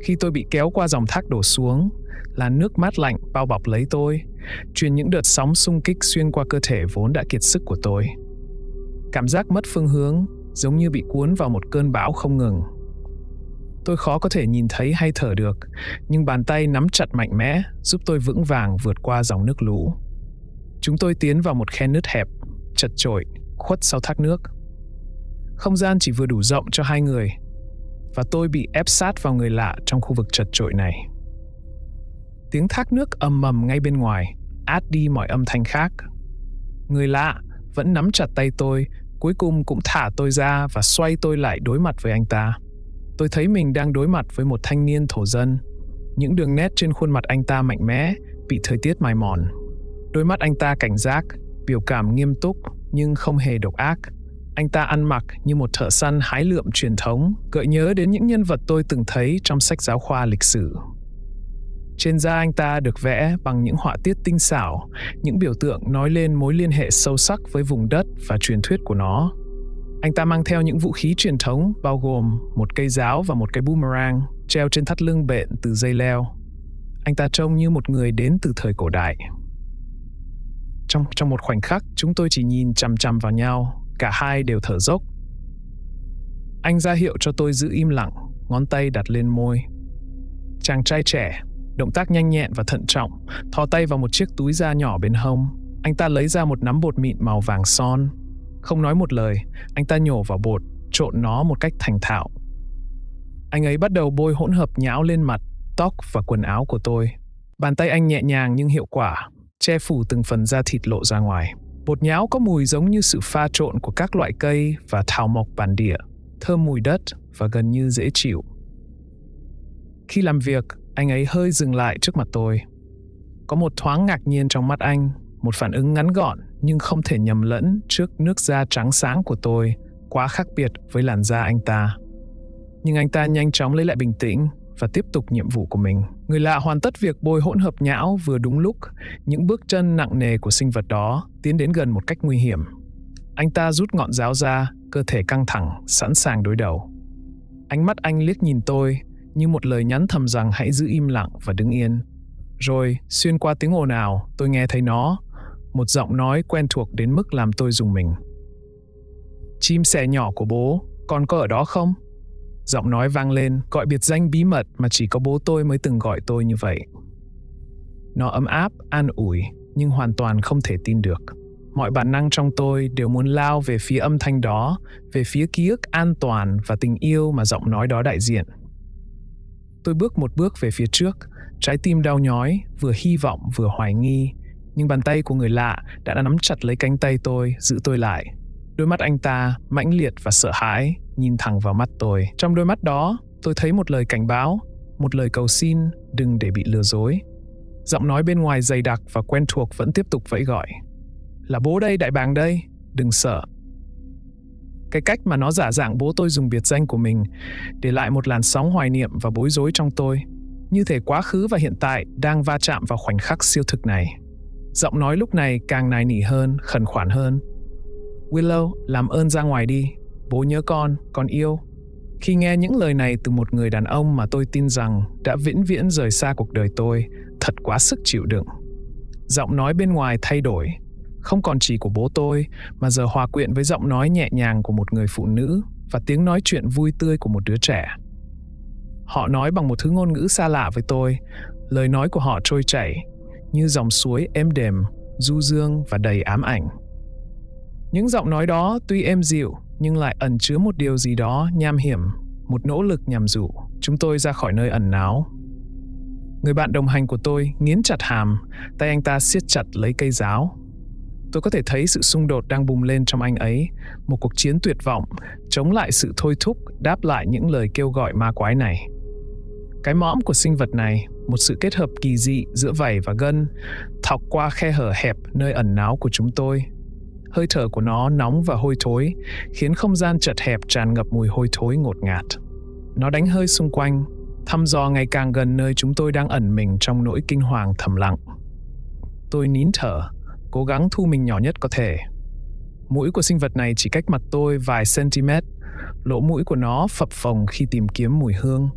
Khi tôi bị kéo qua dòng thác đổ xuống, làn nước mát lạnh bao bọc lấy tôi, truyền những đợt sóng xung kích xuyên qua cơ thể vốn đã kiệt sức của tôi. Cảm giác mất phương hướng, giống như bị cuốn vào một cơn bão không ngừng. Tôi khó có thể nhìn thấy hay thở được, nhưng bàn tay nắm chặt mạnh mẽ giúp tôi vững vàng vượt qua dòng nước lũ. Chúng tôi tiến vào một khe nứt hẹp, chật chội, khuất sau thác nước. Không gian chỉ vừa đủ rộng cho hai người, và tôi bị ép sát vào người lạ trong khu vực chật chội này. Tiếng thác nước ầm ầm ngay bên ngoài, át đi mọi âm thanh khác. Người lạ vẫn nắm chặt tay tôi, cuối cùng cũng thả tôi ra và xoay tôi lại đối mặt với anh ta. Tôi thấy mình đang đối mặt với một thanh niên thổ dân. Những đường nét trên khuôn mặt anh ta mạnh mẽ, bị thời tiết mài mòn. Đôi mắt anh ta cảnh giác, biểu cảm nghiêm túc nhưng không hề độc ác. Anh ta ăn mặc như một thợ săn hái lượm truyền thống, gợi nhớ đến những nhân vật tôi từng thấy trong sách giáo khoa lịch sử. Trên da anh ta được vẽ bằng những họa tiết tinh xảo, những biểu tượng nói lên mối liên hệ sâu sắc với vùng đất và truyền thuyết của nó. Anh ta mang theo những vũ khí truyền thống bao gồm một cây giáo và một cái boomerang treo trên thắt lưng bện từ dây leo. Anh ta trông như một người đến từ thời cổ đại. Trong một khoảnh khắc, chúng tôi chỉ nhìn chằm chằm vào nhau, cả hai đều thở dốc. Anh ra hiệu cho tôi giữ im lặng, ngón tay đặt lên môi. Chàng trai trẻ, động tác nhanh nhẹn và thận trọng, thò tay vào một chiếc túi da nhỏ bên hông. Anh ta lấy ra một nắm bột mịn màu vàng son. Không nói một lời, anh ta nhổ vào bột, trộn nó một cách thành thạo. Anh ấy bắt đầu bôi hỗn hợp nhão lên mặt, tóc và quần áo của tôi. Bàn tay anh nhẹ nhàng nhưng hiệu quả, che phủ từng phần da thịt lộ ra ngoài. Bột nhão có mùi giống như sự pha trộn của các loại cây và thảo mộc bản địa, thơm mùi đất và gần như dễ chịu. Khi làm việc, anh ấy hơi dừng lại trước mặt tôi. Có một thoáng ngạc nhiên trong mắt anh, một phản ứng ngắn gọn nhưng không thể nhầm lẫn trước nước da trắng sáng của tôi, quá khác biệt với làn da anh ta. Nhưng anh ta nhanh chóng lấy lại bình tĩnh và tiếp tục nhiệm vụ của mình. Người lạ hoàn tất việc bôi hỗn hợp nhão vừa đúng lúc, những bước chân nặng nề của sinh vật đó tiến đến gần một cách nguy hiểm. Anh ta rút ngọn giáo ra, cơ thể căng thẳng, sẵn sàng đối đầu. Ánh mắt anh liếc nhìn tôi, như một lời nhắn thầm rằng hãy giữ im lặng và đứng yên. Rồi, xuyên qua tiếng ồn ào, tôi nghe thấy nó, một giọng nói quen thuộc đến mức làm tôi rùng mình. Chim sẻ nhỏ của bố, con có ở đó không? Giọng nói vang lên, gọi biệt danh bí mật mà chỉ có bố tôi mới từng gọi tôi như vậy. Nó ấm áp, an ủi, nhưng hoàn toàn không thể tin được. Mọi bản năng trong tôi đều muốn lao về phía âm thanh đó, về phía ký ức an toàn và tình yêu mà giọng nói đó đại diện. Tôi bước một bước về phía trước, trái tim đau nhói, vừa hy vọng vừa hoài nghi, nhưng bàn tay của người lạ đã nắm chặt lấy cánh tay tôi, giữ tôi lại. Đôi mắt anh ta, mãnh liệt và sợ hãi, nhìn thẳng vào mắt tôi. Trong đôi mắt đó, tôi thấy một lời cảnh báo, một lời cầu xin, đừng để bị lừa dối. Giọng nói bên ngoài dày đặc và quen thuộc vẫn tiếp tục vẫy gọi. Là bố đây, đại bàng đây, đừng sợ. Cái cách mà nó giả dạng bố tôi dùng biệt danh của mình để lại một làn sóng hoài niệm và bối rối trong tôi. Như thể quá khứ và hiện tại đang va chạm vào khoảnh khắc siêu thực này. Giọng nói lúc này càng nài nỉ hơn, khẩn khoản hơn. Willow, làm ơn ra ngoài đi. Bố nhớ con yêu. Khi nghe những lời này từ một người đàn ông mà tôi tin rằng đã vĩnh viễn rời xa cuộc đời tôi, thật quá sức chịu đựng. Giọng nói bên ngoài thay đổi, không còn chỉ của bố tôi, mà giờ hòa quyện với giọng nói nhẹ nhàng của một người phụ nữ và tiếng nói chuyện vui tươi của một đứa trẻ. Họ nói bằng một thứ ngôn ngữ xa lạ với tôi, lời nói của họ trôi chảy, như dòng suối êm đềm, du dương và đầy ám ảnh. Những giọng nói đó tuy êm dịu, nhưng lại ẩn chứa một điều gì đó nham hiểm, một nỗ lực nhằm dụ chúng tôi ra khỏi nơi ẩn náu. Người bạn đồng hành của tôi nghiến chặt hàm, tay anh ta siết chặt lấy cây giáo. Tôi có thể thấy sự xung đột đang bùng lên trong anh ấy, một cuộc chiến tuyệt vọng, chống lại sự thôi thúc, đáp lại những lời kêu gọi ma quái này. Cái mõm của sinh vật này, một sự kết hợp kỳ dị giữa vảy và gân, thọc qua khe hở hẹp nơi ẩn náu của chúng tôi. Hơi thở của nó nóng và hôi thối, khiến không gian chật hẹp tràn ngập mùi hôi thối ngột ngạt. Nó đánh hơi xung quanh, thăm dò ngày càng gần nơi chúng tôi đang ẩn mình trong nỗi kinh hoàng thầm lặng. Tôi nín thở, cố gắng thu mình nhỏ nhất có thể. Mũi của sinh vật này chỉ cách mặt tôi vài cm, lỗ mũi của nó phập phồng khi tìm kiếm mùi hương.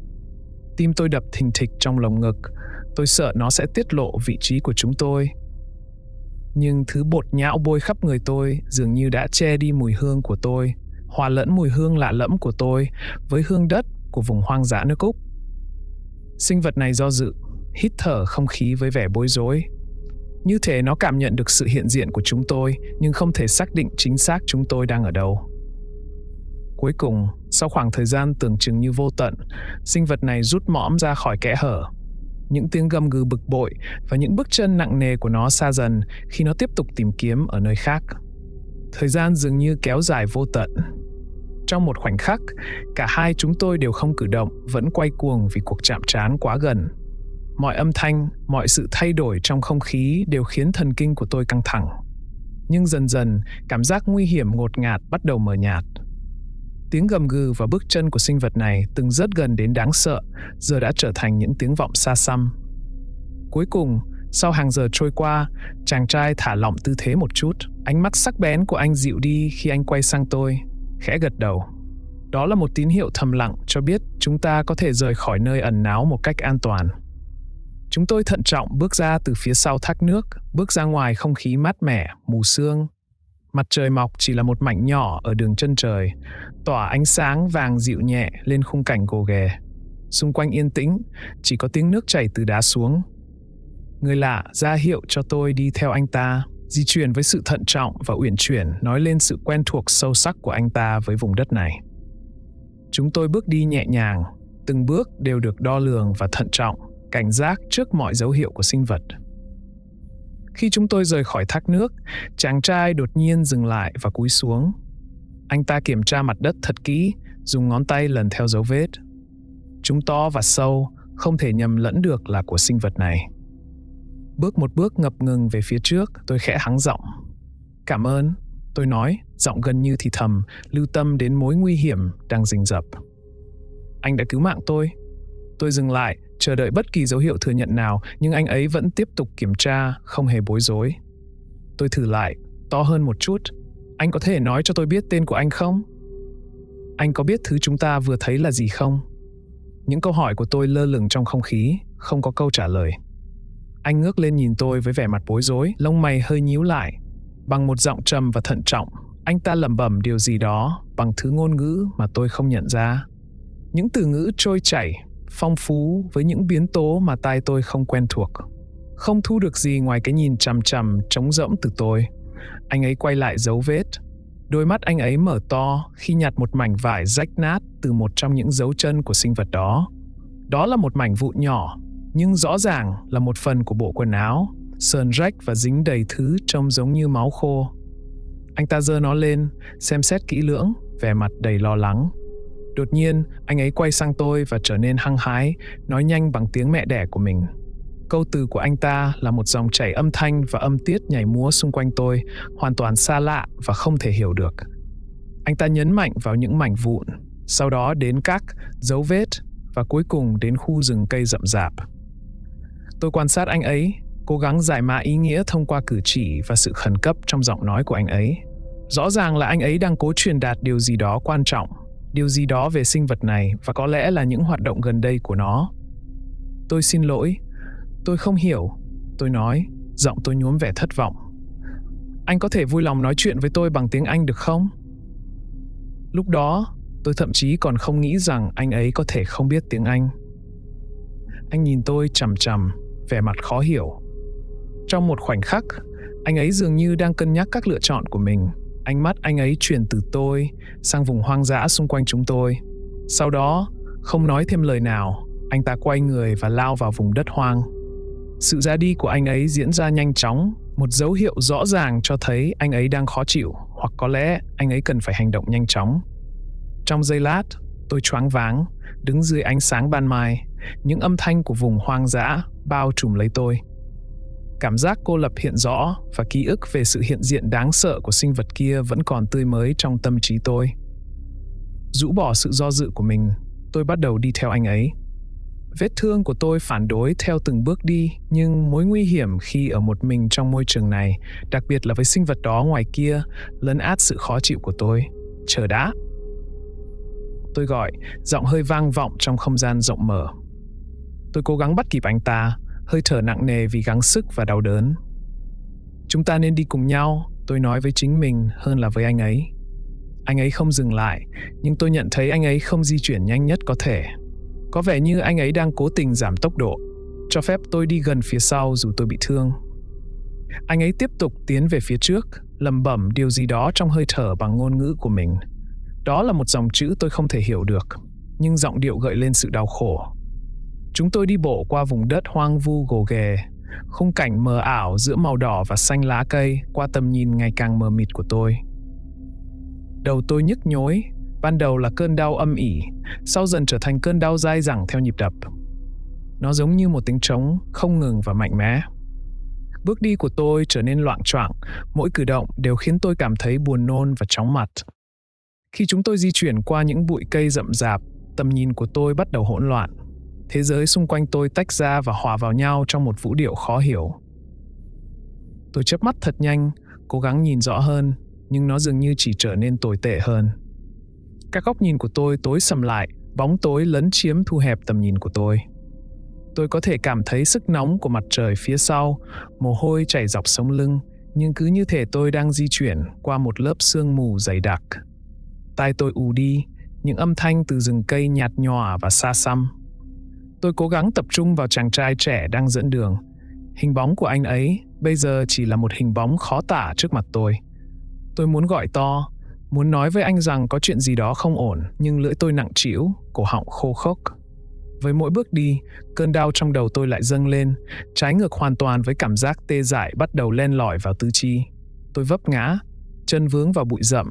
Tim tôi đập thình thịch trong lồng ngực, tôi sợ nó sẽ tiết lộ vị trí của chúng tôi. Nhưng thứ bột nhão bôi khắp người tôi dường như đã che đi mùi hương của tôi, hòa lẫn mùi hương lạ lẫm của tôi với hương đất của vùng hoang dã nước Úc. Sinh vật này do dự, hít thở không khí với vẻ bối rối. Như thể nó cảm nhận được sự hiện diện của chúng tôi, nhưng không thể xác định chính xác chúng tôi đang ở đâu. Cuối cùng, sau khoảng thời gian tưởng chừng như vô tận, sinh vật này rút mõm ra khỏi kẽ hở. Những tiếng gầm gừ bực bội và những bước chân nặng nề của nó xa dần khi nó tiếp tục tìm kiếm ở nơi khác. Thời gian dường như kéo dài vô tận. Trong một khoảnh khắc, cả hai chúng tôi đều không cử động, vẫn quay cuồng vì cuộc chạm trán quá gần. Mọi âm thanh, mọi sự thay đổi trong không khí đều khiến thần kinh của tôi căng thẳng. Nhưng dần dần, cảm giác nguy hiểm ngột ngạt bắt đầu mờ nhạt. Tiếng gầm gừ và bước chân của sinh vật này từng rất gần đến đáng sợ, giờ đã trở thành những tiếng vọng xa xăm. Cuối cùng, sau hàng giờ trôi qua, chàng trai thả lỏng tư thế một chút. Ánh mắt sắc bén của anh dịu đi khi anh quay sang tôi, khẽ gật đầu. Đó là một tín hiệu thầm lặng cho biết chúng ta có thể rời khỏi nơi ẩn náu một cách an toàn. Chúng tôi thận trọng bước ra từ phía sau thác nước, bước ra ngoài không khí mát mẻ, mù sương. Mặt trời mọc chỉ là một mảnh nhỏ ở đường chân trời, tỏa ánh sáng vàng dịu nhẹ lên khung cảnh gồ ghề. Xung quanh yên tĩnh, chỉ có tiếng nước chảy từ đá xuống. Người lạ ra hiệu cho tôi đi theo anh ta, di chuyển với sự thận trọng và uyển chuyển, nói lên sự quen thuộc sâu sắc của anh ta với vùng đất này. Chúng tôi bước đi nhẹ nhàng, từng bước đều được đo lường và thận trọng, cảnh giác trước mọi dấu hiệu của sinh vật. Khi chúng tôi rời khỏi thác nước, chàng trai đột nhiên dừng lại và cúi xuống. Anh ta kiểm tra mặt đất thật kỹ, dùng ngón tay lần theo dấu vết. Chúng to và sâu, không thể nhầm lẫn được là của sinh vật này. Bước một bước ngập ngừng về phía trước, tôi khẽ hắng giọng. Cảm ơn, tôi nói, giọng gần như thì thầm, lưu tâm đến mối nguy hiểm đang rình rập. Anh đã cứu mạng tôi. Tôi dừng lại, chờ đợi bất kỳ dấu hiệu thừa nhận nào, nhưng anh ấy vẫn tiếp tục kiểm tra, không hề bối rối. Tôi thử lại, to hơn một chút. Anh có thể nói cho tôi biết tên của anh không? Anh có biết thứ chúng ta vừa thấy là gì không? Những câu hỏi của tôi lơ lửng trong không khí, không có câu trả lời. Anh ngước lên nhìn tôi với vẻ mặt bối rối, lông mày hơi nhíu lại. Bằng một giọng trầm và thận trọng, anh ta lẩm bẩm điều gì đó bằng thứ ngôn ngữ mà tôi không nhận ra. Những từ ngữ trôi chảy, phong phú với những biến tố mà tai tôi không quen thuộc. Không thu được gì ngoài cái nhìn chằm chằm, trống rỗng từ tôi. Anh ấy quay lại dấu vết. Đôi mắt anh ấy mở to khi nhặt một mảnh vải rách nát từ một trong những dấu chân của sinh vật đó. Đó là một mảnh vụn nhỏ, nhưng rõ ràng là một phần của bộ quần áo, sờn rách và dính đầy thứ trông giống như máu khô. Anh ta giơ nó lên, xem xét kỹ lưỡng, vẻ mặt đầy lo lắng. Đột nhiên, anh ấy quay sang tôi và trở nên hăng hái, nói nhanh bằng tiếng mẹ đẻ của mình. Câu từ của anh ta là một dòng chảy âm thanh và âm tiết nhảy múa xung quanh tôi, hoàn toàn xa lạ và không thể hiểu được. Anh ta nhấn mạnh vào những mảnh vụn, sau đó đến các dấu vết và cuối cùng đến khu rừng cây rậm rạp. Tôi quan sát anh ấy, cố gắng giải mã ý nghĩa thông qua cử chỉ và sự khẩn cấp trong giọng nói của anh ấy. Rõ ràng là anh ấy đang cố truyền đạt điều gì đó quan trọng, điều gì đó về sinh vật này và có lẽ là những hoạt động gần đây của nó. Tôi xin lỗi, tôi không hiểu, tôi nói, giọng tôi nhuốm vẻ thất vọng. Anh có thể vui lòng nói chuyện với tôi bằng tiếng Anh được không? Lúc đó, tôi thậm chí còn không nghĩ rằng anh ấy có thể không biết tiếng Anh. Anh nhìn tôi chằm chằm, vẻ mặt khó hiểu. Trong một khoảnh khắc, anh ấy dường như đang cân nhắc các lựa chọn của mình. Ánh mắt anh ấy chuyển từ tôi sang vùng hoang dã xung quanh chúng tôi. Sau đó, không nói thêm lời nào, anh ta quay người và lao vào vùng đất hoang. Sự ra đi của anh ấy diễn ra nhanh chóng, Một dấu hiệu rõ ràng cho thấy anh ấy đang khó chịu, hoặc có lẽ anh ấy cần phải hành động nhanh chóng. Trong giây lát, tôi choáng váng, đứng dưới ánh sáng ban mai, những âm thanh của vùng hoang dã bao trùm lấy tôi. Cảm giác cô lập hiện rõ và ký ức về sự hiện diện đáng sợ của sinh vật kia vẫn còn tươi mới trong tâm trí tôi. Rũ bỏ sự do dự của mình, tôi bắt đầu đi theo anh ấy. Vết thương của tôi phản đối theo từng bước đi, nhưng mối nguy hiểm khi ở một mình trong môi trường này, đặc biệt là với sinh vật đó ngoài kia, lấn át sự khó chịu của tôi. Chờ đã. Tôi gọi, giọng hơi vang vọng trong không gian rộng mở. Tôi cố gắng bắt kịp anh ta, hơi thở nặng nề vì gắng sức và đau đớn. Chúng ta nên đi cùng nhau, tôi nói với chính mình hơn là với anh ấy. Anh ấy không dừng lại, nhưng tôi nhận thấy anh ấy không di chuyển nhanh nhất có thể. Có vẻ như anh ấy đang cố tình giảm tốc độ, cho phép tôi đi gần phía sau dù tôi bị thương. Anh ấy tiếp tục tiến về phía trước, lẩm bẩm điều gì đó trong hơi thở bằng ngôn ngữ của mình. Đó là một dòng chữ tôi không thể hiểu được, nhưng giọng điệu gợi lên sự đau khổ. Chúng tôi đi bộ qua vùng đất hoang vu gồ ghề, khung cảnh mờ ảo giữa màu đỏ và xanh lá cây qua tầm nhìn ngày càng mờ mịt của tôi. Đầu tôi nhức nhối, ban đầu là cơn đau âm ỉ, sau dần trở thành cơn đau dai dẳng theo nhịp đập. Nó giống như một tiếng trống không ngừng và mạnh mẽ. Bước đi của tôi trở nên loạng choạng, mỗi cử động đều khiến tôi cảm thấy buồn nôn và chóng mặt. Khi chúng tôi di chuyển qua những bụi cây rậm rạp, tầm nhìn của tôi bắt đầu hỗn loạn. Thế giới xung quanh tôi tách ra và hòa vào nhau trong một vũ điệu khó hiểu. Tôi chớp mắt thật nhanh, cố gắng nhìn rõ hơn, nhưng nó dường như chỉ trở nên tồi tệ hơn. Các góc nhìn của tôi tối sầm lại, bóng tối lấn chiếm thu hẹp tầm nhìn của tôi. Tôi có thể cảm thấy sức nóng của mặt trời phía sau, mồ hôi chảy dọc sống lưng, nhưng cứ như thể tôi đang di chuyển qua một lớp sương mù dày đặc. Tai tôi ù đi, những âm thanh từ rừng cây nhạt nhòa và xa xăm. Tôi cố gắng tập trung vào chàng trai trẻ đang dẫn đường. Hình bóng của anh ấy bây giờ chỉ là một hình bóng khó tả trước mặt tôi. Tôi muốn gọi to, muốn nói với anh rằng có chuyện gì đó không ổn, nhưng lưỡi tôi nặng trĩu, cổ họng khô khốc. Với mỗi bước đi, cơn đau trong đầu tôi lại dâng lên, trái ngược hoàn toàn với cảm giác tê dại bắt đầu len lỏi vào tứ chi. Tôi vấp ngã, chân vướng vào bụi rậm,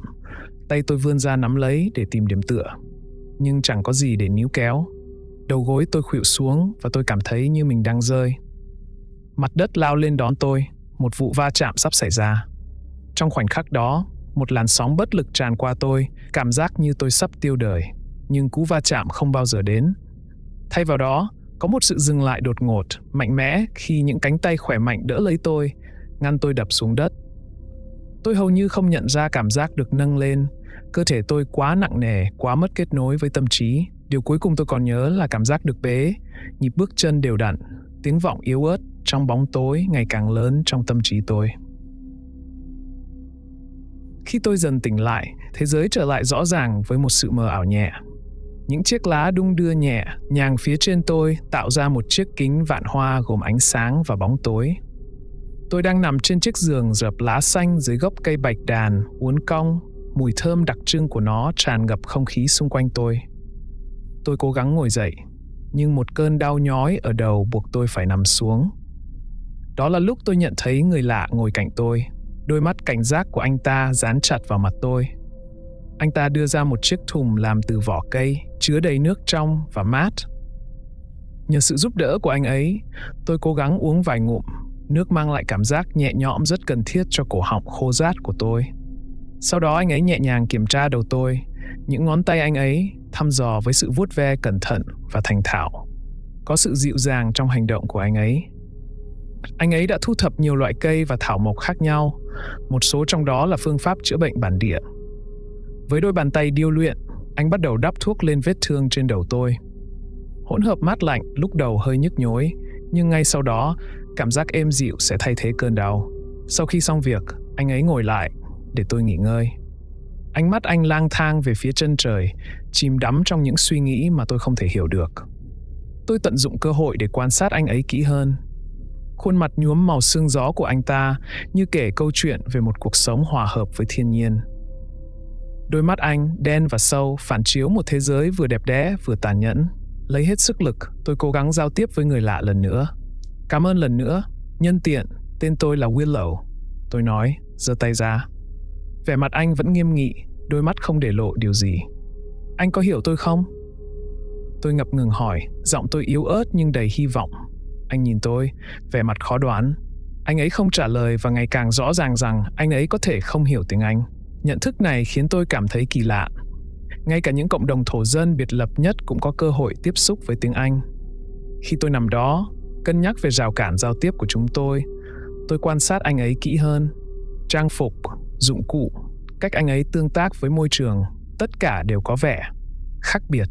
tay tôi vươn ra nắm lấy để tìm điểm tựa. Nhưng chẳng có gì để níu kéo. Đầu gối tôi khuỵu xuống và tôi cảm thấy như mình đang rơi. Mặt đất lao lên đón tôi, một vụ va chạm sắp xảy ra. Trong khoảnh khắc đó, một làn sóng bất lực tràn qua tôi, cảm giác như tôi sắp tiêu đời. Nhưng cú va chạm không bao giờ đến. Thay vào đó, có một sự dừng lại đột ngột, mạnh mẽ khi những cánh tay khỏe mạnh đỡ lấy tôi, ngăn tôi đập xuống đất. Tôi hầu như không nhận ra cảm giác được nâng lên. Cơ thể tôi quá nặng nề, quá mất kết nối với tâm trí. Điều cuối cùng tôi còn nhớ là cảm giác được bế, nhịp bước chân đều đặn, tiếng vọng yếu ớt trong bóng tối ngày càng lớn trong tâm trí tôi. Khi tôi dần tỉnh lại, thế giới trở lại rõ ràng với một sự mờ ảo nhẹ. Những chiếc lá đung đưa nhẹ, nhàng phía trên tôi tạo ra một chiếc kính vạn hoa gồm ánh sáng và bóng tối. Tôi đang nằm trên chiếc giường rợp lá xanh dưới gốc cây bạch đàn, uốn cong, mùi thơm đặc trưng của nó tràn ngập không khí xung quanh tôi. Tôi cố gắng ngồi dậy, nhưng một cơn đau nhói ở đầu buộc tôi phải nằm xuống. Đó là lúc tôi nhận thấy người lạ ngồi cạnh tôi. Đôi mắt cảnh giác của anh ta dán chặt vào mặt tôi. Anh ta đưa ra một chiếc thùng làm từ vỏ cây, chứa đầy nước trong và mát. Nhờ sự giúp đỡ của anh ấy, tôi cố gắng uống vài ngụm. Nước mang lại cảm giác nhẹ nhõm rất cần thiết cho cổ họng khô rát của tôi. Sau đó anh ấy nhẹ nhàng kiểm tra đầu tôi. Những ngón tay anh ấy thăm dò với sự vuốt ve cẩn thận và thành thạo. Có sự dịu dàng trong hành động của anh ấy. Anh ấy đã thu thập nhiều loại cây và thảo mộc khác nhau, một số trong đó là phương pháp chữa bệnh bản địa. Với đôi bàn tay điêu luyện, anh bắt đầu đắp thuốc lên vết thương trên đầu tôi. Hỗn hợp mát lạnh lúc đầu hơi nhức nhối, nhưng ngay sau đó, cảm giác êm dịu sẽ thay thế cơn đau. Sau khi xong việc, anh ấy ngồi lại để tôi nghỉ ngơi. Ánh mắt anh lang thang về phía chân trời, chìm đắm trong những suy nghĩ mà tôi không thể hiểu được. Tôi tận dụng cơ hội để quan sát anh ấy kỹ hơn. Khuôn mặt nhuốm màu sương gió của anh ta như kể câu chuyện về một cuộc sống hòa hợp với thiên nhiên. Đôi mắt anh, đen và sâu, phản chiếu một thế giới vừa đẹp đẽ vừa tàn nhẫn. Lấy hết sức lực, tôi cố gắng giao tiếp với người lạ lần nữa. Cảm ơn lần nữa, nhân tiện, Tên tôi là Willow, tôi nói, giơ tay ra. Vẻ mặt anh vẫn nghiêm nghị, đôi mắt không để lộ điều gì. Anh có hiểu tôi không? Tôi ngập ngừng hỏi, giọng tôi yếu ớt nhưng đầy hy vọng. Anh nhìn tôi, vẻ mặt khó đoán. Anh ấy không trả lời và ngày càng rõ ràng rằng anh ấy có thể không hiểu tiếng Anh. Nhận thức này khiến tôi cảm thấy kỳ lạ. Ngay cả những cộng đồng thổ dân biệt lập nhất cũng có cơ hội tiếp xúc với tiếng Anh. Khi tôi nằm đó, cân nhắc về rào cản giao tiếp của chúng tôi quan sát anh ấy kỹ hơn. Trang phục, dụng cụ, cách anh ấy tương tác với môi trường, tất cả đều có vẻ khác biệt.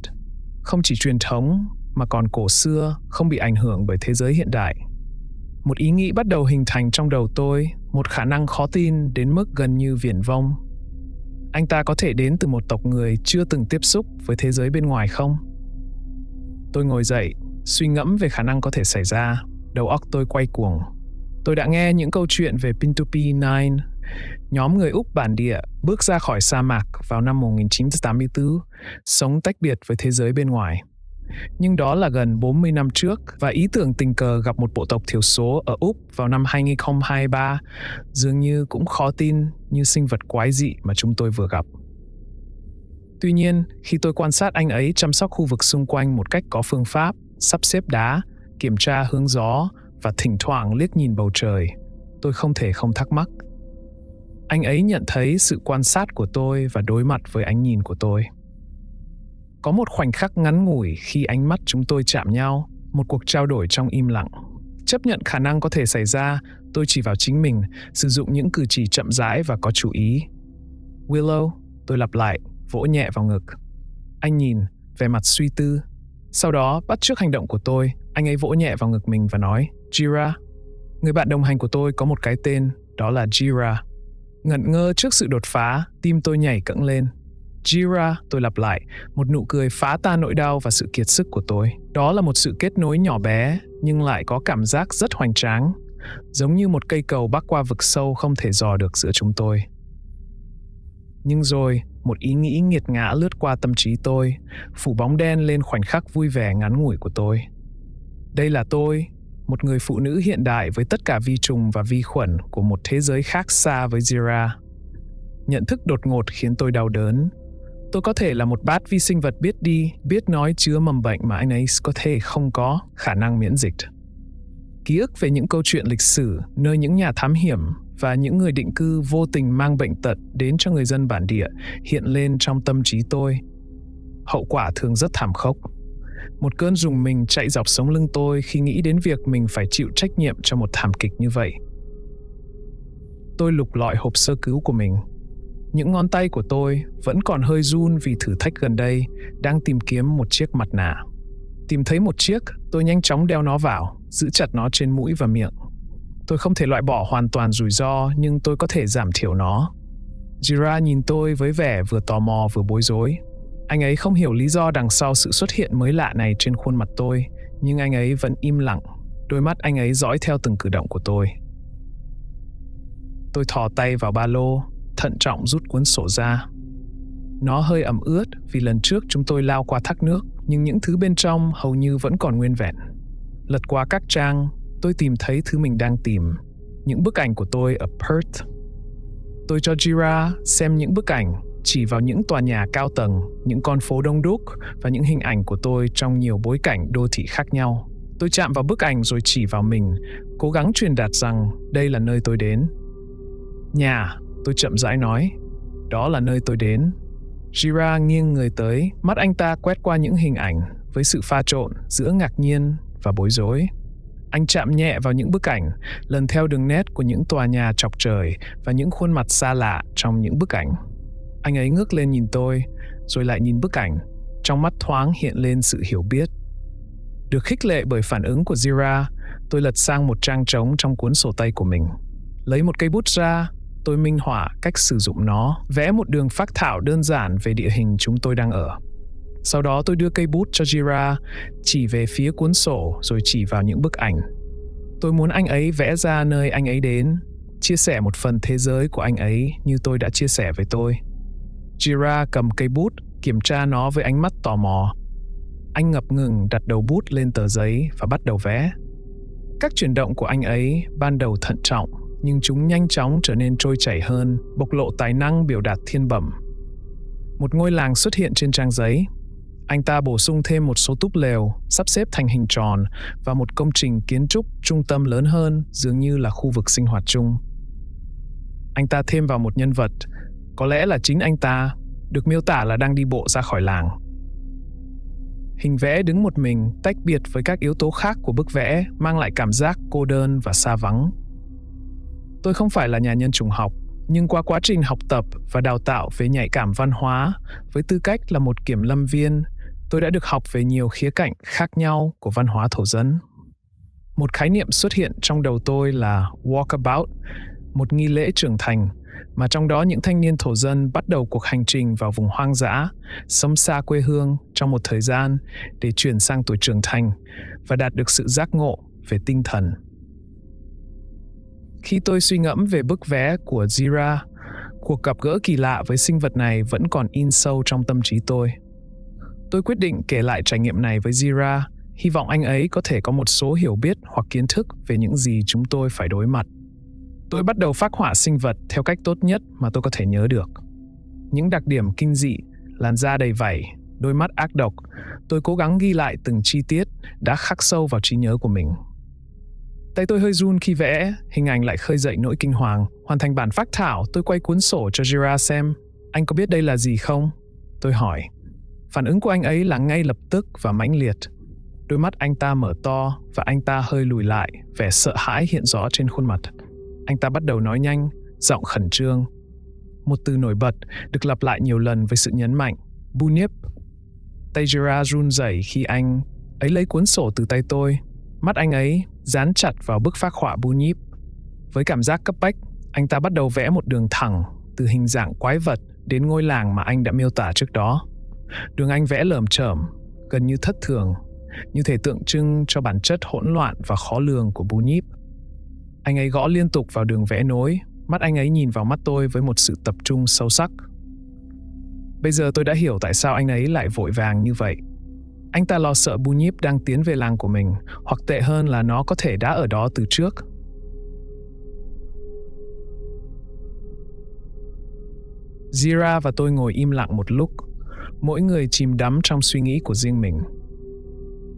Không chỉ truyền thống mà còn cổ xưa, không bị ảnh hưởng bởi thế giới hiện đại. Một ý nghĩ bắt đầu hình thành trong đầu tôi, một khả năng khó tin đến mức gần như viển vông. Anh ta có thể đến từ một tộc người chưa từng tiếp xúc với thế giới bên ngoài không? Tôi ngồi dậy, suy ngẫm về khả năng có thể xảy ra. Đầu óc tôi quay cuồng. Tôi đã nghe những câu chuyện về Pintupi 9, nhóm người Úc bản địa bước ra khỏi sa mạc vào năm 1984, sống tách biệt với thế giới bên ngoài. Nhưng đó là gần 40 năm trước và ý tưởng tình cờ gặp một bộ tộc thiểu số ở Úc vào năm 2023 dường như cũng khó tin như sinh vật quái dị mà chúng tôi vừa gặp. Tuy nhiên, khi tôi quan sát anh ấy chăm sóc khu vực xung quanh một cách có phương pháp, sắp xếp đá, kiểm tra hướng gió và thỉnh thoảng liếc nhìn bầu trời, tôi không thể không thắc mắc. Anh ấy nhận thấy sự quan sát của tôi và đối mặt với ánh nhìn của tôi. Có một khoảnh khắc ngắn ngủi khi ánh mắt chúng tôi chạm nhau, một cuộc trao đổi trong im lặng. Chấp nhận khả năng có thể xảy ra, tôi chỉ vào chính mình, sử dụng những cử chỉ chậm rãi và có chú ý. Willow, tôi lặp lại, vỗ nhẹ vào ngực. Anh nhìn, vẻ mặt suy tư. Sau đó, bắt chước hành động của tôi, anh ấy vỗ nhẹ vào ngực mình và nói, Jira. Người bạn đồng hành của tôi có một cái tên, đó là Jira. Ngẩn ngơ trước sự đột phá, tim tôi nhảy cẫng lên. Jira, tôi lặp lại, một nụ cười phá tan nỗi đau và sự kiệt sức của tôi. Đó là một sự kết nối nhỏ bé, nhưng lại có cảm giác rất hoành tráng, giống như một cây cầu bắc qua vực sâu không thể dò được giữa chúng tôi. Nhưng rồi, một ý nghĩ nghiệt ngã lướt qua tâm trí tôi, phủ bóng đen lên khoảnh khắc vui vẻ ngắn ngủi của tôi. Đây là tôi, một người phụ nữ hiện đại với tất cả vi trùng và vi khuẩn của một thế giới khác xa với Jira. Nhận thức đột ngột khiến tôi đau đớn. Tôi có thể là một bát vi sinh vật biết đi, biết nói chứa mầm bệnh mà anh ấy có thể không có khả năng miễn dịch. Ký ức về những câu chuyện lịch sử, nơi những nhà thám hiểm và những người định cư vô tình mang bệnh tật đến cho người dân bản địa hiện lên trong tâm trí tôi. Hậu quả thường rất thảm khốc. Một cơn rùng mình chạy dọc sống lưng tôi khi nghĩ đến việc mình phải chịu trách nhiệm cho một thảm kịch như vậy. Tôi lục lọi hộp sơ cứu của mình. Những ngón tay của tôi vẫn còn hơi run vì thử thách gần đây, đang tìm kiếm một chiếc mặt nạ. Tìm thấy một chiếc, tôi nhanh chóng đeo nó vào, giữ chặt nó trên mũi và miệng. Tôi không thể loại bỏ hoàn toàn rủi ro, nhưng tôi có thể giảm thiểu nó. Jira nhìn tôi với vẻ vừa tò mò vừa bối rối. Anh ấy không hiểu lý do đằng sau sự xuất hiện mới lạ này trên khuôn mặt tôi, nhưng anh ấy vẫn im lặng. Đôi mắt anh ấy dõi theo từng cử động của tôi. Tôi thò tay vào ba lô, thận trọng rút cuốn sổ ra. Nó hơi ẩm ướt vì lần trước chúng tôi lao qua thác nước, nhưng những thứ bên trong hầu như vẫn còn nguyên vẹn. Lật qua các trang, tôi tìm thấy thứ mình đang tìm, những bức ảnh của tôi ở Perth. Tôi cho Jira xem những bức ảnh, chỉ vào những tòa nhà cao tầng, những con phố đông đúc và những hình ảnh của tôi trong nhiều bối cảnh đô thị khác nhau. Tôi chạm vào bức ảnh rồi chỉ vào mình, cố gắng truyền đạt rằng đây là nơi tôi đến. Nhà, tôi chậm rãi nói, đó là nơi tôi đến. Jira nghiêng người tới, mắt anh ta quét qua những hình ảnh với sự pha trộn giữa ngạc nhiên và bối rối. Anh chạm nhẹ vào những bức ảnh, lần theo đường nét của những tòa nhà chọc trời và những khuôn mặt xa lạ trong những bức ảnh. Anh ấy ngước lên nhìn tôi, rồi lại nhìn bức ảnh, trong mắt thoáng hiện lên sự hiểu biết. Được khích lệ bởi phản ứng của Jira, tôi lật sang một trang trống trong cuốn sổ tay của mình. Lấy một cây bút ra, tôi minh họa cách sử dụng nó, vẽ một đường phác thảo đơn giản về địa hình chúng tôi đang ở. Sau đó tôi đưa cây bút cho Jira, chỉ về phía cuốn sổ rồi chỉ vào những bức ảnh. Tôi muốn anh ấy vẽ ra nơi anh ấy đến, chia sẻ một phần thế giới của anh ấy như tôi đã chia sẻ với tôi. Jira cầm cây bút, kiểm tra nó với ánh mắt tò mò. Anh ngập ngừng đặt đầu bút lên tờ giấy và bắt đầu vẽ. Các chuyển động của anh ấy ban đầu thận trọng, nhưng chúng nhanh chóng trở nên trôi chảy hơn, bộc lộ tài năng biểu đạt thiên bẩm. Một ngôi làng xuất hiện trên trang giấy. Anh ta bổ sung thêm một số túp lều, sắp xếp thành hình tròn và một công trình kiến trúc trung tâm lớn hơn, dường như là khu vực sinh hoạt chung. Anh ta thêm vào một nhân vật, có lẽ là chính anh ta, được miêu tả là đang đi bộ ra khỏi làng. Hình vẽ đứng một mình, tách biệt với các yếu tố khác của bức vẽ, mang lại cảm giác cô đơn và xa vắng. Tôi không phải là nhà nhân chủng học, nhưng qua quá trình học tập và đào tạo về nhạy cảm văn hóa, với tư cách là một kiểm lâm viên, tôi đã được học về nhiều khía cạnh khác nhau của văn hóa thổ dân. Một khái niệm xuất hiện trong đầu tôi là walkabout, một nghi lễ trưởng thành, mà trong đó những thanh niên thổ dân bắt đầu cuộc hành trình vào vùng hoang dã, sống xa quê hương trong một thời gian để chuyển sang tuổi trưởng thành và đạt được sự giác ngộ về tinh thần. Khi tôi suy ngẫm về bức vẽ của Zira, cuộc gặp gỡ kỳ lạ với sinh vật này vẫn còn in sâu trong tâm trí tôi. Tôi quyết định kể lại trải nghiệm này với Zira, hy vọng anh ấy có thể có một số hiểu biết hoặc kiến thức về những gì chúng tôi phải đối mặt. Tôi bắt đầu phác họa sinh vật theo cách tốt nhất mà tôi có thể nhớ được. Những đặc điểm kinh dị, làn da đầy vảy, đôi mắt ác độc, tôi cố gắng ghi lại từng chi tiết đã khắc sâu vào trí nhớ của mình. Tay tôi hơi run khi vẽ, hình ảnh lại khơi dậy nỗi kinh hoàng. Hoàn thành bản phác thảo, tôi quay cuốn sổ cho Zira xem. Anh có biết đây là gì không? Tôi hỏi. Phản ứng của anh ấy là ngay lập tức và mãnh liệt. Đôi mắt anh ta mở to và anh ta hơi lùi lại, vẻ sợ hãi hiện rõ trên khuôn mặt. Anh ta bắt đầu nói nhanh, giọng khẩn trương. Một từ nổi bật được lặp lại nhiều lần với sự nhấn mạnh, Bunyip. Tay Zira run rẩy khi anh ấy lấy cuốn sổ từ tay tôi. Mắt anh ấy dán chặt vào bức phác họa Bunyip. Với cảm giác cấp bách, anh ta bắt đầu vẽ một đường thẳng từ hình dạng quái vật đến ngôi làng mà anh đã miêu tả trước đó. Đường anh vẽ lởm chởm, gần như thất thường, như thể tượng trưng cho bản chất hỗn loạn và khó lường của Bunyip. Anh ấy gõ liên tục vào đường vẽ nối, mắt anh ấy nhìn vào mắt tôi với một sự tập trung sâu sắc. Bây giờ tôi đã hiểu tại sao anh ấy lại vội vàng như vậy. Anh ta lo sợ Bunyip đang tiến về làng của mình, hoặc tệ hơn là nó có thể đã ở đó từ trước. Zira và tôi ngồi im lặng một lúc, mỗi người chìm đắm trong suy nghĩ của riêng mình.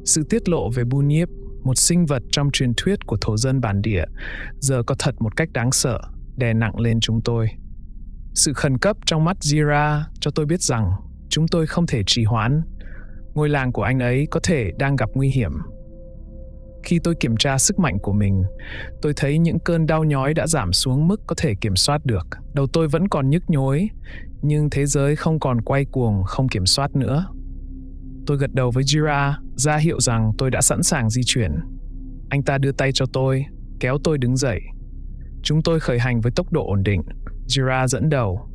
Sự tiết lộ về Bunyip, một sinh vật trong truyền thuyết của thổ dân bản địa, giờ có thật một cách đáng sợ, đè nặng lên chúng tôi. Sự khẩn cấp trong mắt Zira cho tôi biết rằng chúng tôi không thể trì hoãn. Ngôi làng của anh ấy có thể đang gặp nguy hiểm. Khi tôi kiểm tra sức mạnh của mình, tôi thấy những cơn đau nhói đã giảm xuống mức có thể kiểm soát được. Đầu tôi vẫn còn nhức nhối, nhưng thế giới không còn quay cuồng không kiểm soát nữa. Tôi gật đầu với Zira, ra hiệu rằng tôi đã sẵn sàng di chuyển. Anh ta đưa tay cho tôi, kéo tôi đứng dậy. Chúng tôi khởi hành với tốc độ ổn định. Zira dẫn đầu.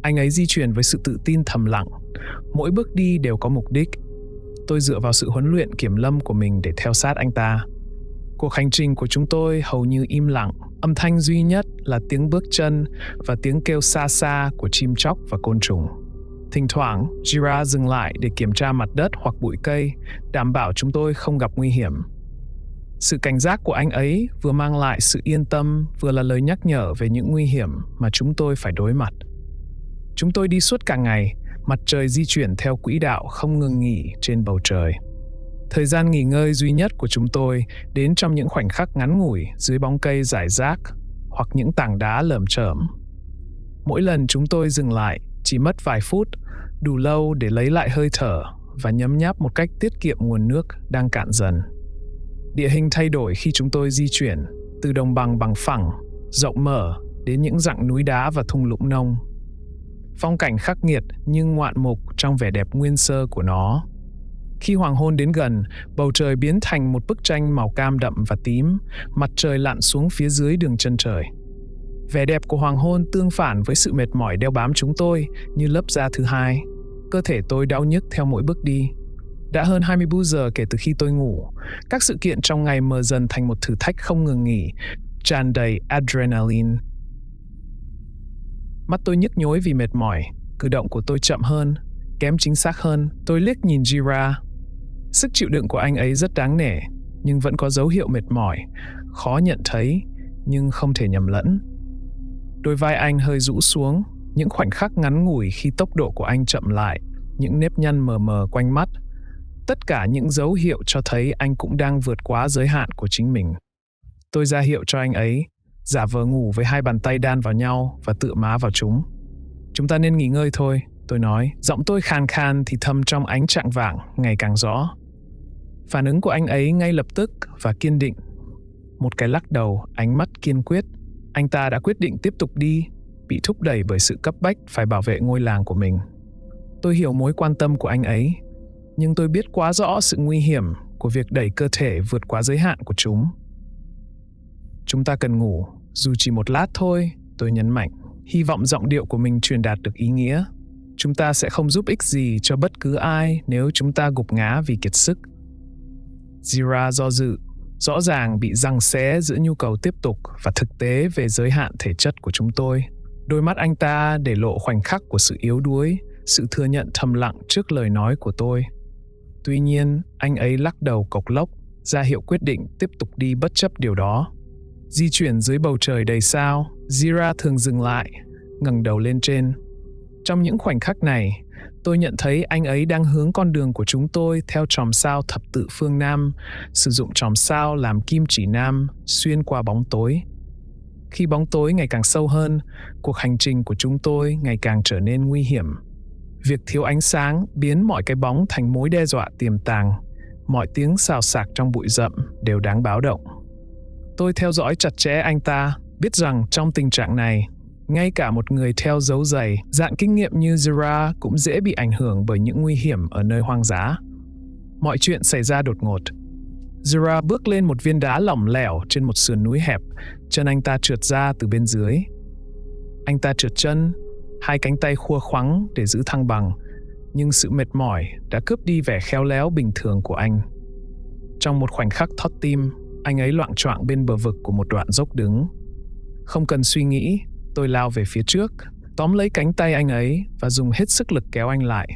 Anh ấy di chuyển với sự tự tin thầm lặng. Mỗi bước đi đều có mục đích. Tôi dựa vào sự huấn luyện kiểm lâm của mình để theo sát anh ta. Cuộc hành trình của chúng tôi hầu như im lặng. Âm thanh duy nhất là tiếng bước chân và tiếng kêu xa xa của chim chóc và côn trùng. Thỉnh thoảng, Zira dừng lại để kiểm tra mặt đất hoặc bụi cây, đảm bảo chúng tôi không gặp nguy hiểm. Sự cảnh giác của anh ấy vừa mang lại sự yên tâm, vừa là lời nhắc nhở về những nguy hiểm mà chúng tôi phải đối mặt. Chúng tôi đi suốt cả ngày, mặt trời di chuyển theo quỹ đạo không ngừng nghỉ trên bầu trời. Thời gian nghỉ ngơi duy nhất của chúng tôi đến trong những khoảnh khắc ngắn ngủi dưới bóng cây rải rác hoặc những tảng đá lởm chởm. Mỗi lần chúng tôi dừng lại, chỉ mất vài phút, đủ lâu để lấy lại hơi thở và nhấm nháp một cách tiết kiệm nguồn nước đang cạn dần. Địa hình thay đổi khi chúng tôi di chuyển, từ đồng bằng bằng phẳng, rộng mở đến những dặng núi đá và thung lũng nông. Phong cảnh khắc nghiệt nhưng ngoạn mục trong vẻ đẹp nguyên sơ của nó. Khi hoàng hôn đến gần, bầu trời biến thành một bức tranh màu cam đậm và tím, mặt trời lặn xuống phía dưới đường chân trời. Vẻ đẹp của hoàng hôn tương phản với sự mệt mỏi đeo bám chúng tôi như lớp da thứ hai. Cơ thể tôi đau nhức theo mỗi bước đi. Đã hơn 24 giờ kể từ khi tôi ngủ. Các sự kiện trong ngày mờ dần thành một thử thách không ngừng nghỉ, tràn đầy adrenaline. Mắt tôi nhức nhối vì mệt mỏi, cử động của tôi chậm hơn, kém chính xác hơn. Tôi liếc nhìn Zira. Sức chịu đựng của anh ấy rất đáng nể. nhưng vẫn có dấu hiệu mệt mỏi, khó nhận thấy nhưng không thể nhầm lẫn. Đôi vai anh hơi rũ xuống, những khoảnh khắc ngắn ngủi khi tốc độ của anh chậm lại, những nếp nhăn mờ mờ quanh mắt. Tất cả những dấu hiệu cho thấy anh cũng đang vượt quá giới hạn của chính mình. Tôi ra hiệu cho anh ấy, giả vờ ngủ với hai bàn tay đan vào nhau và tựa má vào chúng. Chúng ta nên nghỉ ngơi thôi, tôi nói. Giọng tôi khàn khàn thì thầm trong ánh chạng vạng ngày càng rõ. Phản ứng của anh ấy ngay lập tức và kiên định. Một cái lắc đầu, ánh mắt kiên quyết. Anh ta đã quyết định tiếp tục đi, bị thúc đẩy bởi sự cấp bách phải bảo vệ ngôi làng của mình. Tôi hiểu mối quan tâm của anh ấy, nhưng tôi biết quá rõ sự nguy hiểm của việc đẩy cơ thể vượt quá giới hạn của chúng. Chúng ta cần ngủ, dù chỉ một lát thôi, tôi nhấn mạnh. Hy vọng giọng điệu của mình truyền đạt được ý nghĩa. Chúng ta sẽ không giúp ích gì cho bất cứ ai nếu chúng ta gục ngã vì kiệt sức. Zira do dự, rõ ràng bị giằng xé giữa nhu cầu tiếp tục và thực tế về giới hạn thể chất của chúng tôi. Đôi mắt anh ta để lộ khoảnh khắc của sự yếu đuối, sự thừa nhận thầm lặng trước lời nói của tôi. Tuy nhiên, anh ấy lắc đầu cộc lốc, ra hiệu quyết định tiếp tục đi bất chấp điều đó. Di chuyển dưới bầu trời đầy sao, Zira thường dừng lại, ngẩng đầu lên trên. Trong những khoảnh khắc này, tôi nhận thấy anh ấy đang hướng con đường của chúng tôi theo chòm sao thập tự phương Nam, sử dụng chòm sao làm kim chỉ nam xuyên qua bóng tối. Khi bóng tối ngày càng sâu hơn, cuộc hành trình của chúng tôi ngày càng trở nên nguy hiểm. Việc thiếu ánh sáng biến mọi cái bóng thành mối đe dọa tiềm tàng. Mọi tiếng xào xạc trong bụi rậm đều đáng báo động. Tôi theo dõi chặt chẽ anh ta, biết rằng trong tình trạng này, ngay cả một người theo dấu giày, dạng kinh nghiệm như Zira cũng dễ bị ảnh hưởng bởi những nguy hiểm ở nơi hoang dã. Mọi chuyện xảy ra đột ngột. Zira bước lên một viên đá lỏng lẻo trên một sườn núi hẹp, chân anh ta trượt ra từ bên dưới. Anh ta trượt chân, hai cánh tay khua khoắng để giữ thăng bằng, nhưng sự mệt mỏi đã cướp đi vẻ khéo léo bình thường của anh. Trong một khoảnh khắc thót tim, anh ấy loạng choạng bên bờ vực của một đoạn dốc đứng. Không cần suy nghĩ, tôi lao về phía trước, tóm lấy cánh tay anh ấy và dùng hết sức lực kéo anh lại.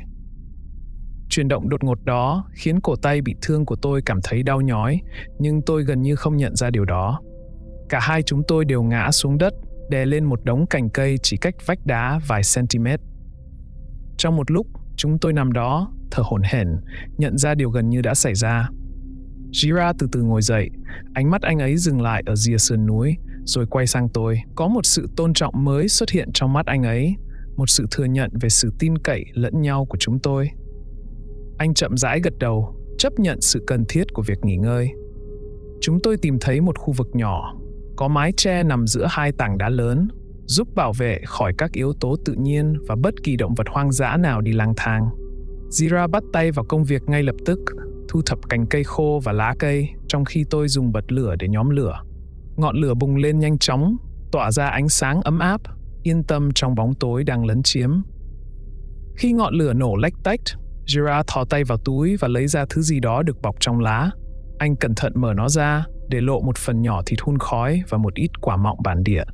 Chuyển động đột ngột đó khiến cổ tay bị thương của tôi cảm thấy đau nhói, nhưng tôi gần như không nhận ra điều đó. Cả hai chúng tôi đều ngã xuống đất, đè lên một đống cành cây chỉ cách vách đá vài cm. Trong một lúc, chúng tôi nằm đó, thở hổn hển, nhận ra điều gần như đã xảy ra. Zira từ từ ngồi dậy, ánh mắt anh ấy dừng lại ở rìa sườn núi, rồi quay sang tôi. Có một sự tôn trọng mới xuất hiện trong mắt anh ấy, một sự thừa nhận về sự tin cậy lẫn nhau của chúng tôi. Anh chậm rãi gật đầu, chấp nhận sự cần thiết của việc nghỉ ngơi. Chúng tôi tìm thấy một khu vực nhỏ, có mái che nằm giữa hai tảng đá lớn, giúp bảo vệ khỏi các yếu tố tự nhiên và bất kỳ động vật hoang dã nào đi lang thang. Zira bắt tay vào công việc ngay lập tức, thu thập cành cây khô và lá cây, trong khi tôi dùng bật lửa để nhóm lửa. Ngọn lửa bùng lên nhanh chóng, tỏa ra ánh sáng ấm áp, yên tâm trong bóng tối đang lấn chiếm. Khi ngọn lửa nổ lách tách, Zira thò tay vào túi và lấy ra thứ gì đó được bọc trong lá. Anh cẩn thận mở nó ra, để lộ một phần nhỏ thịt hun khói và một ít quả mọng bản địa.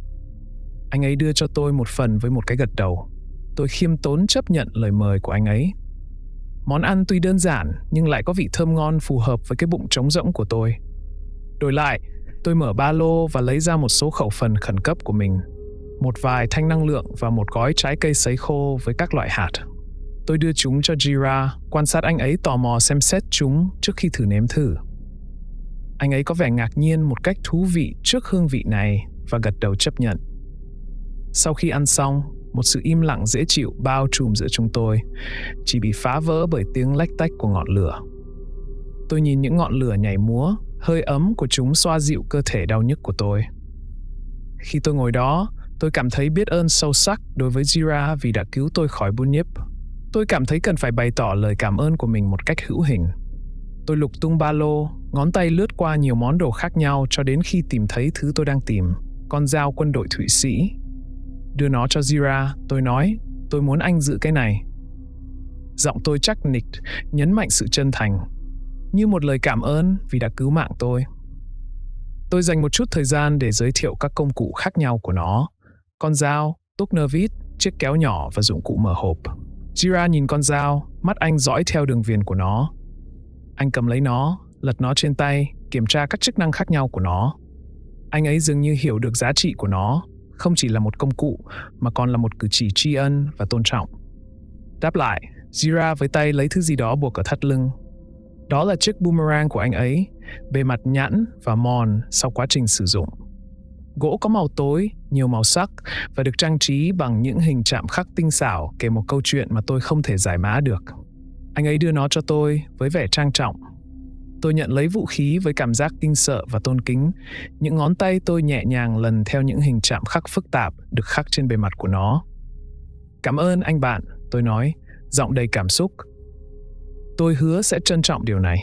Anh ấy đưa cho tôi một phần với một cái gật đầu. Tôi khiêm tốn chấp nhận lời mời của anh ấy. Món ăn tuy đơn giản nhưng lại có vị thơm ngon phù hợp với cái bụng trống rỗng của tôi. Đổi lại, tôi mở ba lô và lấy ra một số khẩu phần khẩn cấp của mình. Một vài thanh năng lượng và một gói trái cây sấy khô với các loại hạt. Tôi đưa chúng cho Zira, quan sát anh ấy tò mò xem xét chúng trước khi thử nếm thử. Anh ấy có vẻ ngạc nhiên một cách thú vị trước hương vị này và gật đầu chấp nhận. Sau khi ăn xong, một sự im lặng dễ chịu bao trùm giữa chúng tôi, chỉ bị phá vỡ bởi tiếng lách tách của ngọn lửa. Tôi nhìn những ngọn lửa nhảy múa, hơi ấm của chúng xoa dịu cơ thể đau nhức của tôi. Khi tôi ngồi đó, tôi cảm thấy biết ơn sâu sắc đối với Zira vì đã cứu tôi khỏi bunyip. Tôi cảm thấy cần phải bày tỏ lời cảm ơn của mình một cách hữu hình. Tôi lục tung ba lô, ngón tay lướt qua nhiều món đồ khác nhau cho đến khi tìm thấy thứ tôi đang tìm, con dao quân đội Thụy Sĩ. Đưa nó cho Zira, tôi nói, tôi muốn anh giữ cái này. Giọng tôi chắc nịch, nhấn mạnh sự chân thành, như một lời cảm ơn vì đã cứu mạng tôi. Tôi dành một chút thời gian để giới thiệu các công cụ khác nhau của nó. Con dao, tuốc nơ vít, chiếc kéo nhỏ và dụng cụ mở hộp. Zira nhìn con dao, mắt anh dõi theo đường viền của nó. Anh cầm lấy nó, lật nó trên tay, kiểm tra các chức năng khác nhau của nó. Anh ấy dường như hiểu được giá trị của nó, không chỉ là một công cụ mà còn là một cử chỉ tri ân và tôn trọng. Đáp lại, Jira với tay lấy thứ gì đó buộc ở thắt lưng. Đó là chiếc boomerang của anh ấy, bề mặt nhẵn và mòn sau quá trình sử dụng. Gỗ có màu tối, nhiều màu sắc và được trang trí bằng những hình chạm khắc tinh xảo kể một câu chuyện mà tôi không thể giải mã được. Anh ấy đưa nó cho tôi với vẻ trang trọng. Tôi nhận lấy vũ khí với cảm giác kinh sợ và tôn kính. Những ngón tay tôi nhẹ nhàng lần theo những hình chạm khắc phức tạp được khắc trên bề mặt của nó. Cảm ơn anh bạn, tôi nói, giọng đầy cảm xúc. Tôi hứa sẽ trân trọng điều này.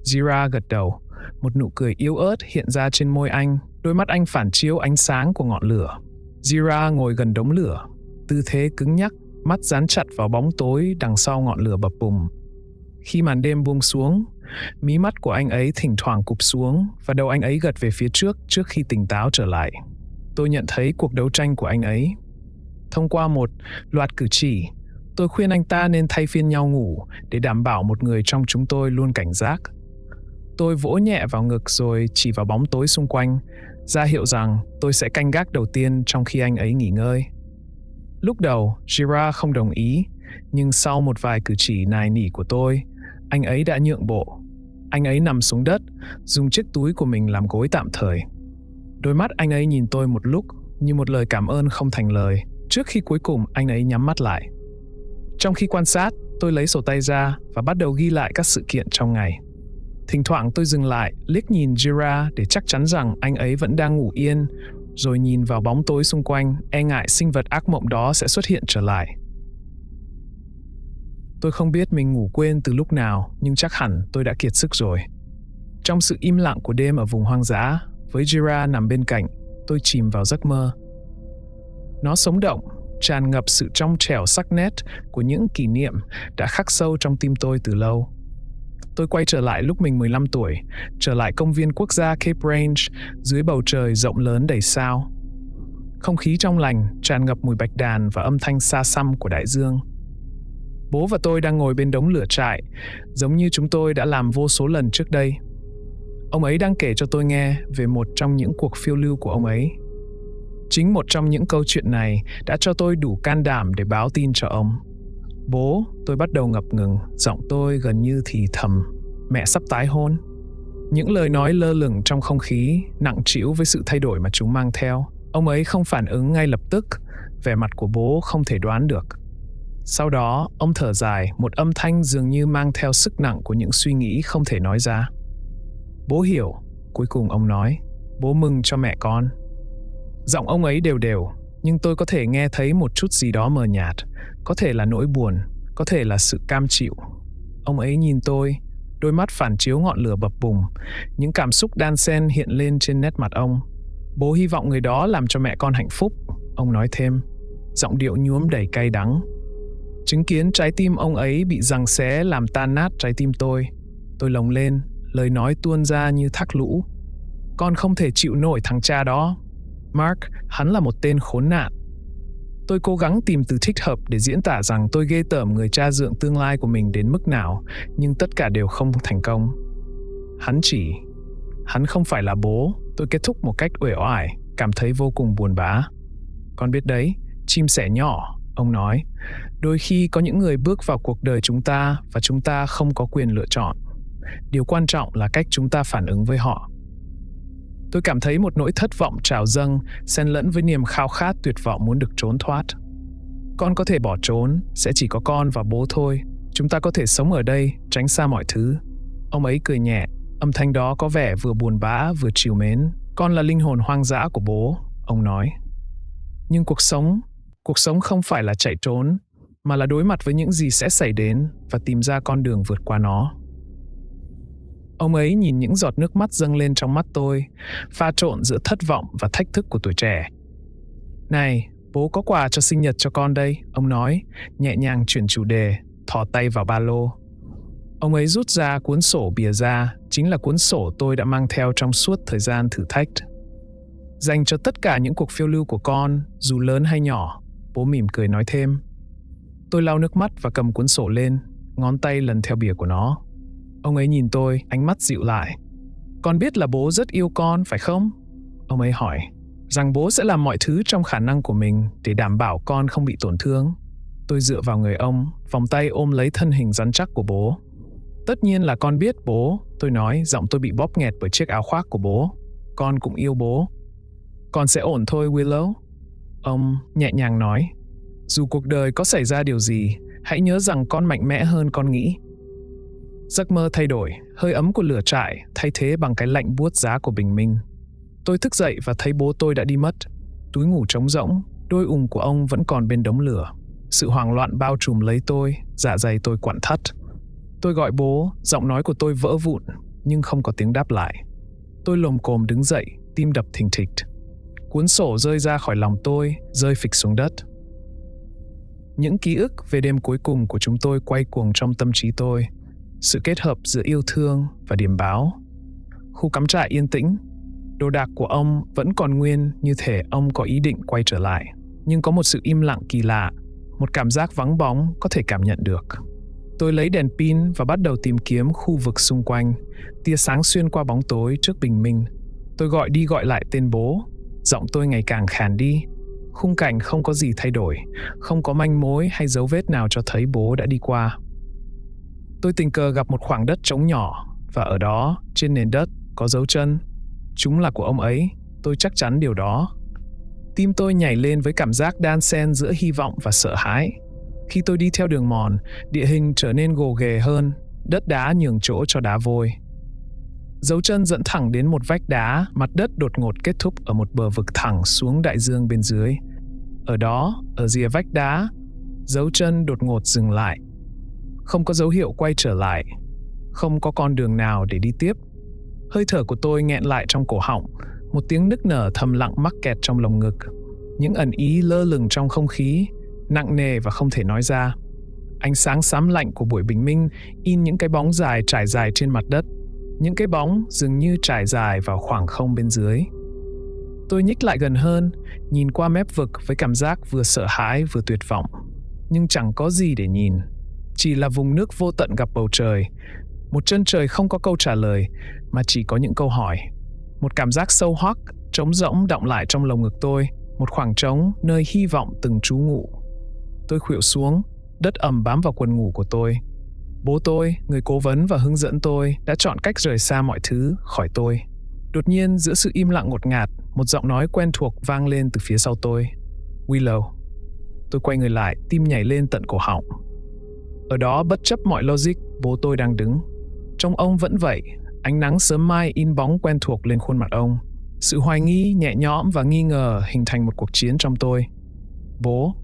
Jira gật đầu, một nụ cười yếu ớt hiện ra trên môi anh, đôi mắt anh phản chiếu ánh sáng của ngọn lửa. Jira ngồi gần đống lửa, tư thế cứng nhắc, mắt dán chặt vào bóng tối đằng sau ngọn lửa bập bùng. Khi màn đêm buông xuống, mí mắt của anh ấy thỉnh thoảng cụp xuống và đầu anh ấy gật về phía trước khi tỉnh táo trở lại. Tôi nhận thấy cuộc đấu tranh của anh ấy. Thông qua một loạt cử chỉ, tôi khuyên anh ta nên thay phiên nhau ngủ để đảm bảo một người trong chúng tôi luôn cảnh giác. Tôi vỗ nhẹ vào ngực rồi chỉ vào bóng tối xung quanh, ra hiệu rằng tôi sẽ canh gác đầu tiên trong khi anh ấy nghỉ ngơi. Lúc đầu, Jira không đồng ý, nhưng sau một vài cử chỉ nài nỉ của tôi, anh ấy đã nhượng bộ. Anh ấy nằm xuống đất, dùng chiếc túi của mình làm gối tạm thời. Đôi mắt anh ấy nhìn tôi một lúc như một lời cảm ơn không thành lời, trước khi cuối cùng anh ấy nhắm mắt lại. Trong khi quan sát, tôi lấy sổ tay ra và bắt đầu ghi lại các sự kiện trong ngày. Thỉnh thoảng tôi dừng lại, liếc nhìn Jira để chắc chắn rằng anh ấy vẫn đang ngủ yên, rồi nhìn vào bóng tối xung quanh, e ngại sinh vật ác mộng đó sẽ xuất hiện trở lại. Tôi không biết mình ngủ quên từ lúc nào, nhưng chắc hẳn tôi đã kiệt sức rồi. Trong sự im lặng của đêm ở vùng hoang dã, với Jira nằm bên cạnh, tôi chìm vào giấc mơ. Nó sống động, tràn ngập sự trong trẻo sắc nét của những kỷ niệm đã khắc sâu trong tim tôi từ lâu. Tôi quay trở lại lúc mình 15 tuổi, trở lại công viên quốc gia Cape Range dưới bầu trời rộng lớn đầy sao. Không khí trong lành, tràn ngập mùi bạch đàn và âm thanh xa xăm của đại dương. Bố và tôi đang ngồi bên đống lửa trại, giống như chúng tôi đã làm vô số lần trước đây. Ông ấy đang kể cho tôi nghe về một trong những cuộc phiêu lưu của ông ấy. Chính một trong những câu chuyện này đã cho tôi đủ can đảm để báo tin cho ông. Bố, tôi bắt đầu ngập ngừng, giọng tôi gần như thì thầm. Mẹ sắp tái hôn. Những lời nói lơ lửng trong không khí, nặng trĩu với sự thay đổi mà chúng mang theo. Ông ấy không phản ứng ngay lập tức, vẻ mặt của bố không thể đoán được. Sau đó, ông thở dài, một âm thanh dường như mang theo sức nặng của những suy nghĩ không thể nói ra. Bố hiểu, cuối cùng ông nói, bố mừng cho mẹ con. Giọng ông ấy đều đều, nhưng tôi có thể nghe thấy một chút gì đó mờ nhạt, có thể là nỗi buồn, có thể là sự cam chịu. Ông ấy nhìn tôi, đôi mắt phản chiếu ngọn lửa bập bùng, những cảm xúc đan xen hiện lên trên nét mặt ông. Bố hy vọng người đó làm cho mẹ con hạnh phúc, ông nói thêm, giọng điệu nhuốm đầy cay đắng. Chứng kiến trái tim ông ấy bị giằng xé làm tan nát trái tim tôi lồng lên, lời nói tuôn ra như thác lũ. Con không thể chịu nổi thằng cha đó. Mark, hắn là một tên khốn nạn. Tôi cố gắng tìm từ thích hợp để diễn tả rằng tôi ghê tởm người cha dượng tương lai của mình đến mức nào, nhưng tất cả đều không thành công. Hắn không phải là bố, tôi kết thúc một cách uể oải, cảm thấy vô cùng buồn bã. Con biết đấy, chim sẻ nhỏ, ông nói, đôi khi có những người bước vào cuộc đời chúng ta và chúng ta không có quyền lựa chọn. Điều quan trọng là cách chúng ta phản ứng với họ. Tôi cảm thấy một nỗi thất vọng trào dâng, xen lẫn với niềm khao khát tuyệt vọng muốn được trốn thoát. Con có thể bỏ trốn, sẽ chỉ có con và bố thôi. Chúng ta có thể sống ở đây, tránh xa mọi thứ. Ông ấy cười nhẹ, âm thanh đó có vẻ vừa buồn bã vừa trìu mến. Con là linh hồn hoang dã của bố, ông nói. Nhưng cuộc sống không phải là chạy trốn, mà là đối mặt với những gì sẽ xảy đến và tìm ra con đường vượt qua nó. Ông ấy nhìn những giọt nước mắt dâng lên trong mắt tôi, pha trộn giữa thất vọng và thách thức của tuổi trẻ. Này, bố có quà cho sinh nhật cho con đây, ông nói, nhẹ nhàng chuyển chủ đề, thò tay vào ba lô. Ông ấy rút ra cuốn sổ bìa ra, chính là cuốn sổ tôi đã mang theo trong suốt thời gian thử thách. Dành cho tất cả những cuộc phiêu lưu của con, dù lớn hay nhỏ, bố mỉm cười nói thêm. Tôi lau nước mắt và cầm cuốn sổ lên, ngón tay lần theo bìa của nó. Ông ấy nhìn tôi, ánh mắt dịu lại. Con biết là bố rất yêu con, phải không? Ông ấy hỏi, rằng bố sẽ làm mọi thứ trong khả năng của mình để đảm bảo con không bị tổn thương. Tôi dựa vào người ông, vòng tay ôm lấy thân hình rắn chắc của bố. Tất nhiên là con biết bố, tôi nói, giọng tôi bị bóp nghẹt bởi chiếc áo khoác của bố. Con cũng yêu bố. Con sẽ ổn thôi, Willow. Ông nhẹ nhàng nói, dù cuộc đời có xảy ra điều gì, hãy nhớ rằng con mạnh mẽ hơn con nghĩ. Giấc mơ thay đổi, hơi ấm của lửa trại thay thế bằng cái lạnh buốt giá của bình minh. Tôi thức dậy và thấy bố tôi đã đi mất. Túi ngủ trống rỗng, đôi ủng của ông vẫn còn bên đống lửa. Sự hoảng loạn bao trùm lấy tôi, dạ dày tôi quặn thắt. Tôi gọi bố, giọng nói của tôi vỡ vụn, nhưng không có tiếng đáp lại. Tôi lồm cồm đứng dậy, tim đập thình thịch. Cuốn sổ rơi ra khỏi lòng tôi, rơi phịch xuống đất. Những ký ức về đêm cuối cùng của chúng tôi quay cuồng trong tâm trí tôi. Sự kết hợp giữa yêu thương và điểm báo. Khu cắm trại yên tĩnh. Đồ đạc của ông vẫn còn nguyên, như thể ông có ý định quay trở lại. Nhưng có một sự im lặng kỳ lạ, một cảm giác vắng bóng có thể cảm nhận được. Tôi lấy đèn pin và bắt đầu tìm kiếm khu vực xung quanh. Tia sáng xuyên qua bóng tối trước bình minh. Tôi gọi đi gọi lại tên bố. Giọng tôi ngày càng khàn đi. Khung cảnh không có gì thay đổi, không có manh mối hay dấu vết nào cho thấy bố đã đi qua. Tôi tình cờ gặp một khoảng đất trống nhỏ, và ở đó, trên nền đất, có dấu chân. Chúng là của ông ấy, tôi chắc chắn điều đó. Tim tôi nhảy lên với cảm giác đan xen giữa hy vọng và sợ hãi. Khi tôi đi theo đường mòn, địa hình trở nên gồ ghề hơn, đất đá nhường chỗ cho đá vôi. Dấu chân dẫn thẳng đến một vách đá, mặt đất đột ngột kết thúc ở một bờ vực thẳng xuống đại dương bên dưới. Ở đó, ở rìa vách đá, dấu chân đột ngột dừng lại. Không có dấu hiệu quay trở lại, không có con đường nào để đi tiếp. Hơi thở của tôi nghẹn lại trong cổ họng, một tiếng nức nở thầm lặng mắc kẹt trong lồng ngực. Những ẩn ý lơ lửng trong không khí, nặng nề và không thể nói ra. Ánh sáng xám lạnh của buổi bình minh in những cái bóng dài trải dài trên mặt đất. Những cái bóng dường như trải dài vào khoảng không bên dưới. Tôi nhích lại gần hơn, nhìn qua mép vực với cảm giác vừa sợ hãi vừa tuyệt vọng. Nhưng chẳng có gì để nhìn. Chỉ là vùng nước vô tận gặp bầu trời. Một chân trời không có câu trả lời, mà chỉ có những câu hỏi. Một cảm giác sâu hoắc, trống rỗng đọng lại trong lồng ngực tôi. Một khoảng trống nơi hy vọng từng trú ngụ. Tôi khuỵu xuống, đất ẩm bám vào quần ngủ của tôi. Bố tôi, người cố vấn và hướng dẫn tôi, đã chọn cách rời xa mọi thứ khỏi tôi. Đột nhiên, giữa sự im lặng ngột ngạt, một giọng nói quen thuộc vang lên từ phía sau tôi. Willow. Tôi quay người lại, tim nhảy lên tận cổ họng. Ở đó, bất chấp mọi logic, bố tôi đang đứng. Trông ông vẫn vậy, ánh nắng sớm mai in bóng quen thuộc lên khuôn mặt ông. Sự hoài nghi, nhẹ nhõm và nghi ngờ hình thành một cuộc chiến trong tôi. Bố.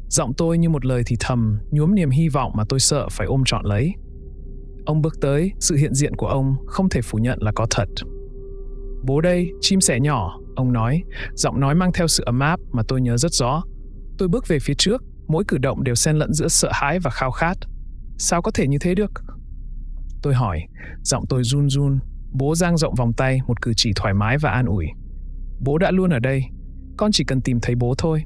Giọng tôi như một lời thì thầm, nhuốm niềm hy vọng mà tôi sợ phải ôm trọn lấy. Ông bước tới, sự hiện diện của ông không thể phủ nhận là có thật. Bố đây, chim sẻ nhỏ, ông nói, giọng nói mang theo sự ấm áp mà tôi nhớ rất rõ. Tôi bước về phía trước, mỗi cử động đều xen lẫn giữa sợ hãi và khao khát. Sao có thể như thế được? Tôi hỏi, giọng tôi run run. Bố dang rộng vòng tay, một cử chỉ thoải mái và an ủi. Bố đã luôn ở đây, con chỉ cần tìm thấy bố thôi.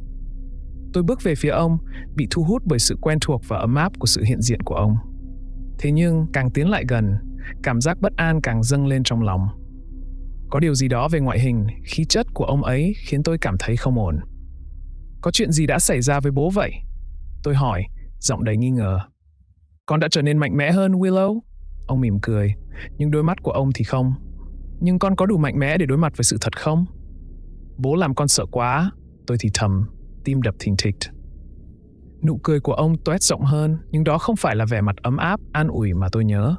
Tôi bước về phía ông, bị thu hút bởi sự quen thuộc và ấm áp của sự hiện diện của ông. Thế nhưng, càng tiến lại gần, cảm giác bất an càng dâng lên trong lòng. Có điều gì đó về ngoại hình, khí chất của ông ấy khiến tôi cảm thấy không ổn. Có chuyện gì đã xảy ra với bố vậy? Tôi hỏi, giọng đầy nghi ngờ. Con đã trở nên mạnh mẽ hơn, Willow. Ông mỉm cười, nhưng đôi mắt của ông thì không. Nhưng con có đủ mạnh mẽ để đối mặt với sự thật không? Bố làm con sợ quá, tôi thì thầm, tim đập thình thịch. Nụ cười của ông toét rộng hơn, nhưng đó không phải là vẻ mặt ấm áp, an ủi mà tôi nhớ.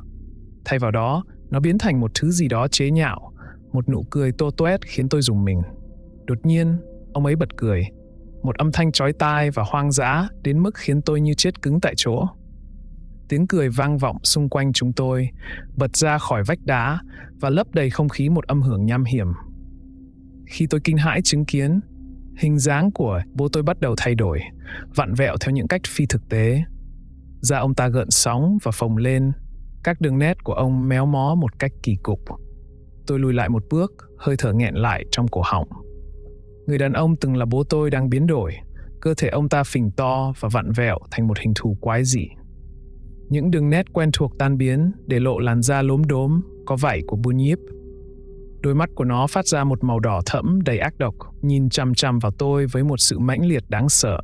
Thay vào đó, nó biến thành một thứ gì đó chế nhạo, một nụ cười tô toét khiến tôi rùng mình. Đột nhiên, ông ấy bật cười. Một âm thanh chói tai và hoang dã đến mức khiến tôi như chết cứng tại chỗ. Tiếng cười vang vọng xung quanh chúng tôi, bật ra khỏi vách đá và lấp đầy không khí một âm hưởng nham hiểm. Khi tôi kinh hãi chứng kiến, hình dáng của bố tôi bắt đầu thay đổi, vặn vẹo theo những cách phi thực tế. Da ông ta gợn sóng và phồng lên, các đường nét của ông méo mó một cách kỳ cục. Tôi lùi lại một bước, hơi thở nghẹn lại trong cổ họng. Người đàn ông từng là bố tôi đang biến đổi, cơ thể ông ta phình to và vặn vẹo thành một hình thù quái dị. Những đường nét quen thuộc tan biến để lộ làn da lốm đốm, có vảy của bunyip. Đôi mắt của nó phát ra một màu đỏ thẫm đầy ác độc, nhìn chằm chằm vào tôi với một sự mãnh liệt đáng sợ.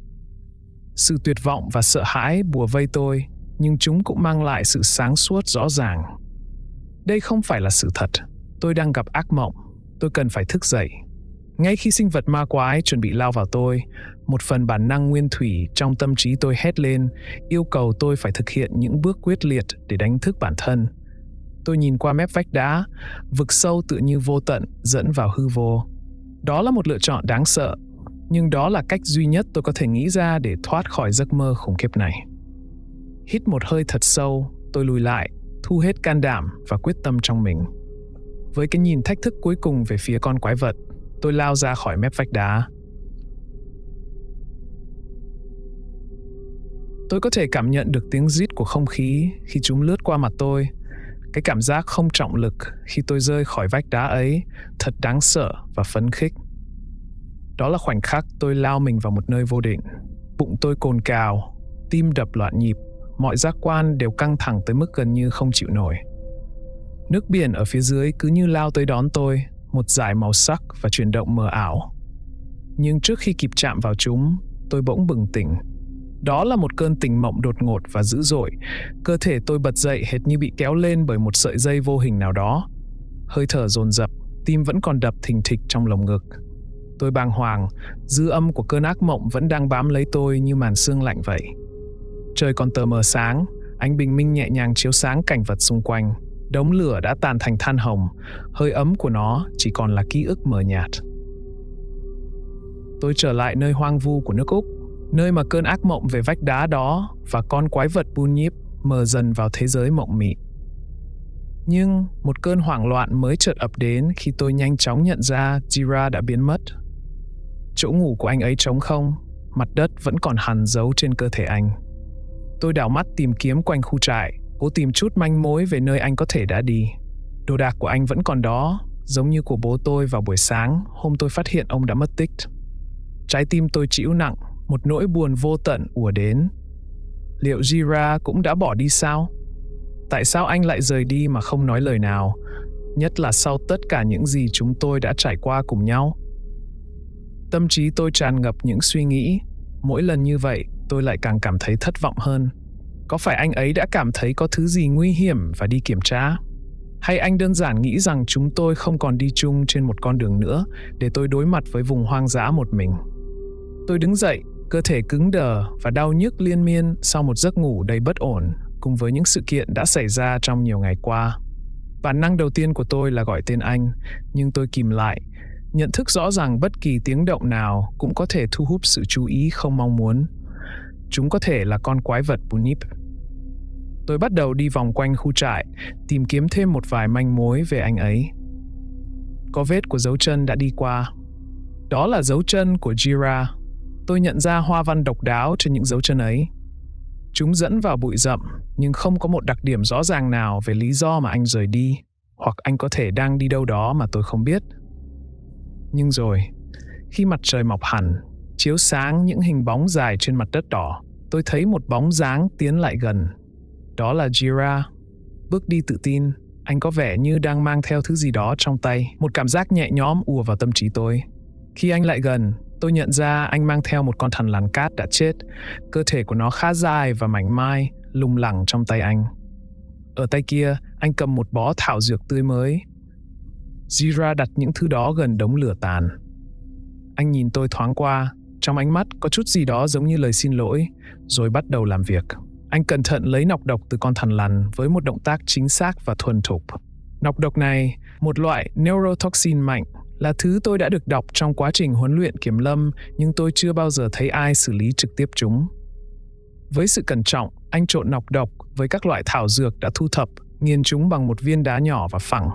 Sự tuyệt vọng và sợ hãi bủa vây tôi, nhưng chúng cũng mang lại sự sáng suốt rõ ràng. Đây không phải là sự thật. Tôi đang gặp ác mộng. Tôi cần phải thức dậy. Ngay khi sinh vật ma quái chuẩn bị lao vào tôi, một phần bản năng nguyên thủy trong tâm trí tôi hét lên, yêu cầu tôi phải thực hiện những bước quyết liệt để đánh thức bản thân. Tôi nhìn qua mép vách đá, vực sâu tựa như vô tận dẫn vào hư vô. Đó là một lựa chọn đáng sợ, nhưng đó là cách duy nhất tôi có thể nghĩ ra để thoát khỏi giấc mơ khủng khiếp này. Hít một hơi thật sâu, tôi lùi lại, thu hết can đảm và quyết tâm trong mình. Với cái nhìn thách thức cuối cùng về phía con quái vật, tôi lao ra khỏi mép vách đá. Tôi có thể cảm nhận được tiếng rít của không khí khi chúng lướt qua mặt tôi. Cái cảm giác không trọng lực khi tôi rơi khỏi vách đá ấy thật đáng sợ và phấn khích. Đó là khoảnh khắc tôi lao mình vào một nơi vô định. Bụng tôi cồn cào, tim đập loạn nhịp, mọi giác quan đều căng thẳng tới mức gần như không chịu nổi. Nước biển ở phía dưới cứ như lao tới đón tôi, một dải màu sắc và chuyển động mờ ảo. Nhưng trước khi kịp chạm vào chúng, tôi bỗng bừng tỉnh. Đó là một cơn tỉnh mộng đột ngột và dữ dội. Cơ thể tôi bật dậy hệt như bị kéo lên bởi một sợi dây vô hình nào đó. Hơi thở dồn dập, tim vẫn còn đập thình thịch trong lồng ngực. Tôi bàng hoàng, dư âm của cơn ác mộng vẫn đang bám lấy tôi như màn sương lạnh vậy. Trời còn tờ mờ sáng, ánh bình minh nhẹ nhàng chiếu sáng cảnh vật xung quanh. Đống lửa đã tàn thành than hồng, hơi ấm của nó chỉ còn là ký ức mờ nhạt. Tôi trở lại nơi hoang vu của nước Úc, nơi mà cơn ác mộng về vách đá đó và con quái vật Bunyip mờ dần vào thế giới mộng mị. Nhưng một cơn hoảng loạn mới chợt ập đến khi tôi nhanh chóng nhận ra Jira đã biến mất. Chỗ ngủ của anh ấy trống không, mặt đất vẫn còn hằn dấu trên cơ thể anh. Tôi đảo mắt tìm kiếm quanh khu trại, cố tìm chút manh mối về nơi anh có thể đã đi. Đồ đạc của anh vẫn còn đó, giống như của bố tôi vào buổi sáng hôm tôi phát hiện ông đã mất tích. Trái tim tôi trĩu nặng, một nỗi buồn vô tận ùa đến. Liệu Jira cũng đã bỏ đi sao? Tại sao anh lại rời đi mà không nói lời nào? Nhất là sau tất cả những gì chúng tôi đã trải qua cùng nhau. Tâm trí tôi tràn ngập những suy nghĩ. Mỗi lần như vậy, tôi lại càng cảm thấy thất vọng hơn. Có phải anh ấy đã cảm thấy có thứ gì nguy hiểm và đi kiểm tra? Hay anh đơn giản nghĩ rằng chúng tôi không còn đi chung trên một con đường nữa để tôi đối mặt với vùng hoang dã một mình? Tôi đứng dậy, cơ thể cứng đờ và đau nhức liên miên sau một giấc ngủ đầy bất ổn cùng với những sự kiện đã xảy ra trong nhiều ngày qua. Bản năng đầu tiên của tôi là gọi tên anh, nhưng tôi kìm lại, nhận thức rõ ràng bất kỳ tiếng động nào cũng có thể thu hút sự chú ý không mong muốn. Chúng có thể là con quái vật Bunyip. Tôi bắt đầu đi vòng quanh khu trại, tìm kiếm thêm một vài manh mối về anh ấy. Có vết của dấu chân đã đi qua. Đó là dấu chân của Jira. Tôi nhận ra hoa văn độc đáo trên những dấu chân ấy. Chúng dẫn vào bụi rậm, nhưng không có một đặc điểm rõ ràng nào về lý do mà anh rời đi, hoặc anh có thể đang đi đâu đó mà tôi không biết. Nhưng rồi, khi mặt trời mọc hẳn, chiếu sáng những hình bóng dài trên mặt đất đỏ, tôi thấy một bóng dáng tiến lại gần. Đó là Jira. Bước đi tự tin, anh có vẻ như đang mang theo thứ gì đó trong tay. Một cảm giác nhẹ nhõm ùa vào tâm trí tôi. Khi anh lại gần, tôi nhận ra anh mang theo một con thằn lằn cát đã chết. Cơ thể của nó khá dài và mảnh mai, lủng lẳng trong tay anh. Ở tay kia, anh cầm một bó thảo dược tươi mới. Jira đặt những thứ đó gần đống lửa tàn. Anh nhìn tôi thoáng qua, trong ánh mắt có chút gì đó giống như lời xin lỗi, rồi bắt đầu làm việc. Anh cẩn thận lấy nọc độc từ con thằn lằn với một động tác chính xác và thuần thục. Nọc độc này, một loại neurotoxin mạnh, là thứ tôi đã được đọc trong quá trình huấn luyện kiểm lâm, nhưng tôi chưa bao giờ thấy ai xử lý trực tiếp chúng. Với sự cẩn trọng, anh trộn nọc độc với các loại thảo dược đã thu thập, nghiền chúng bằng một viên đá nhỏ và phẳng.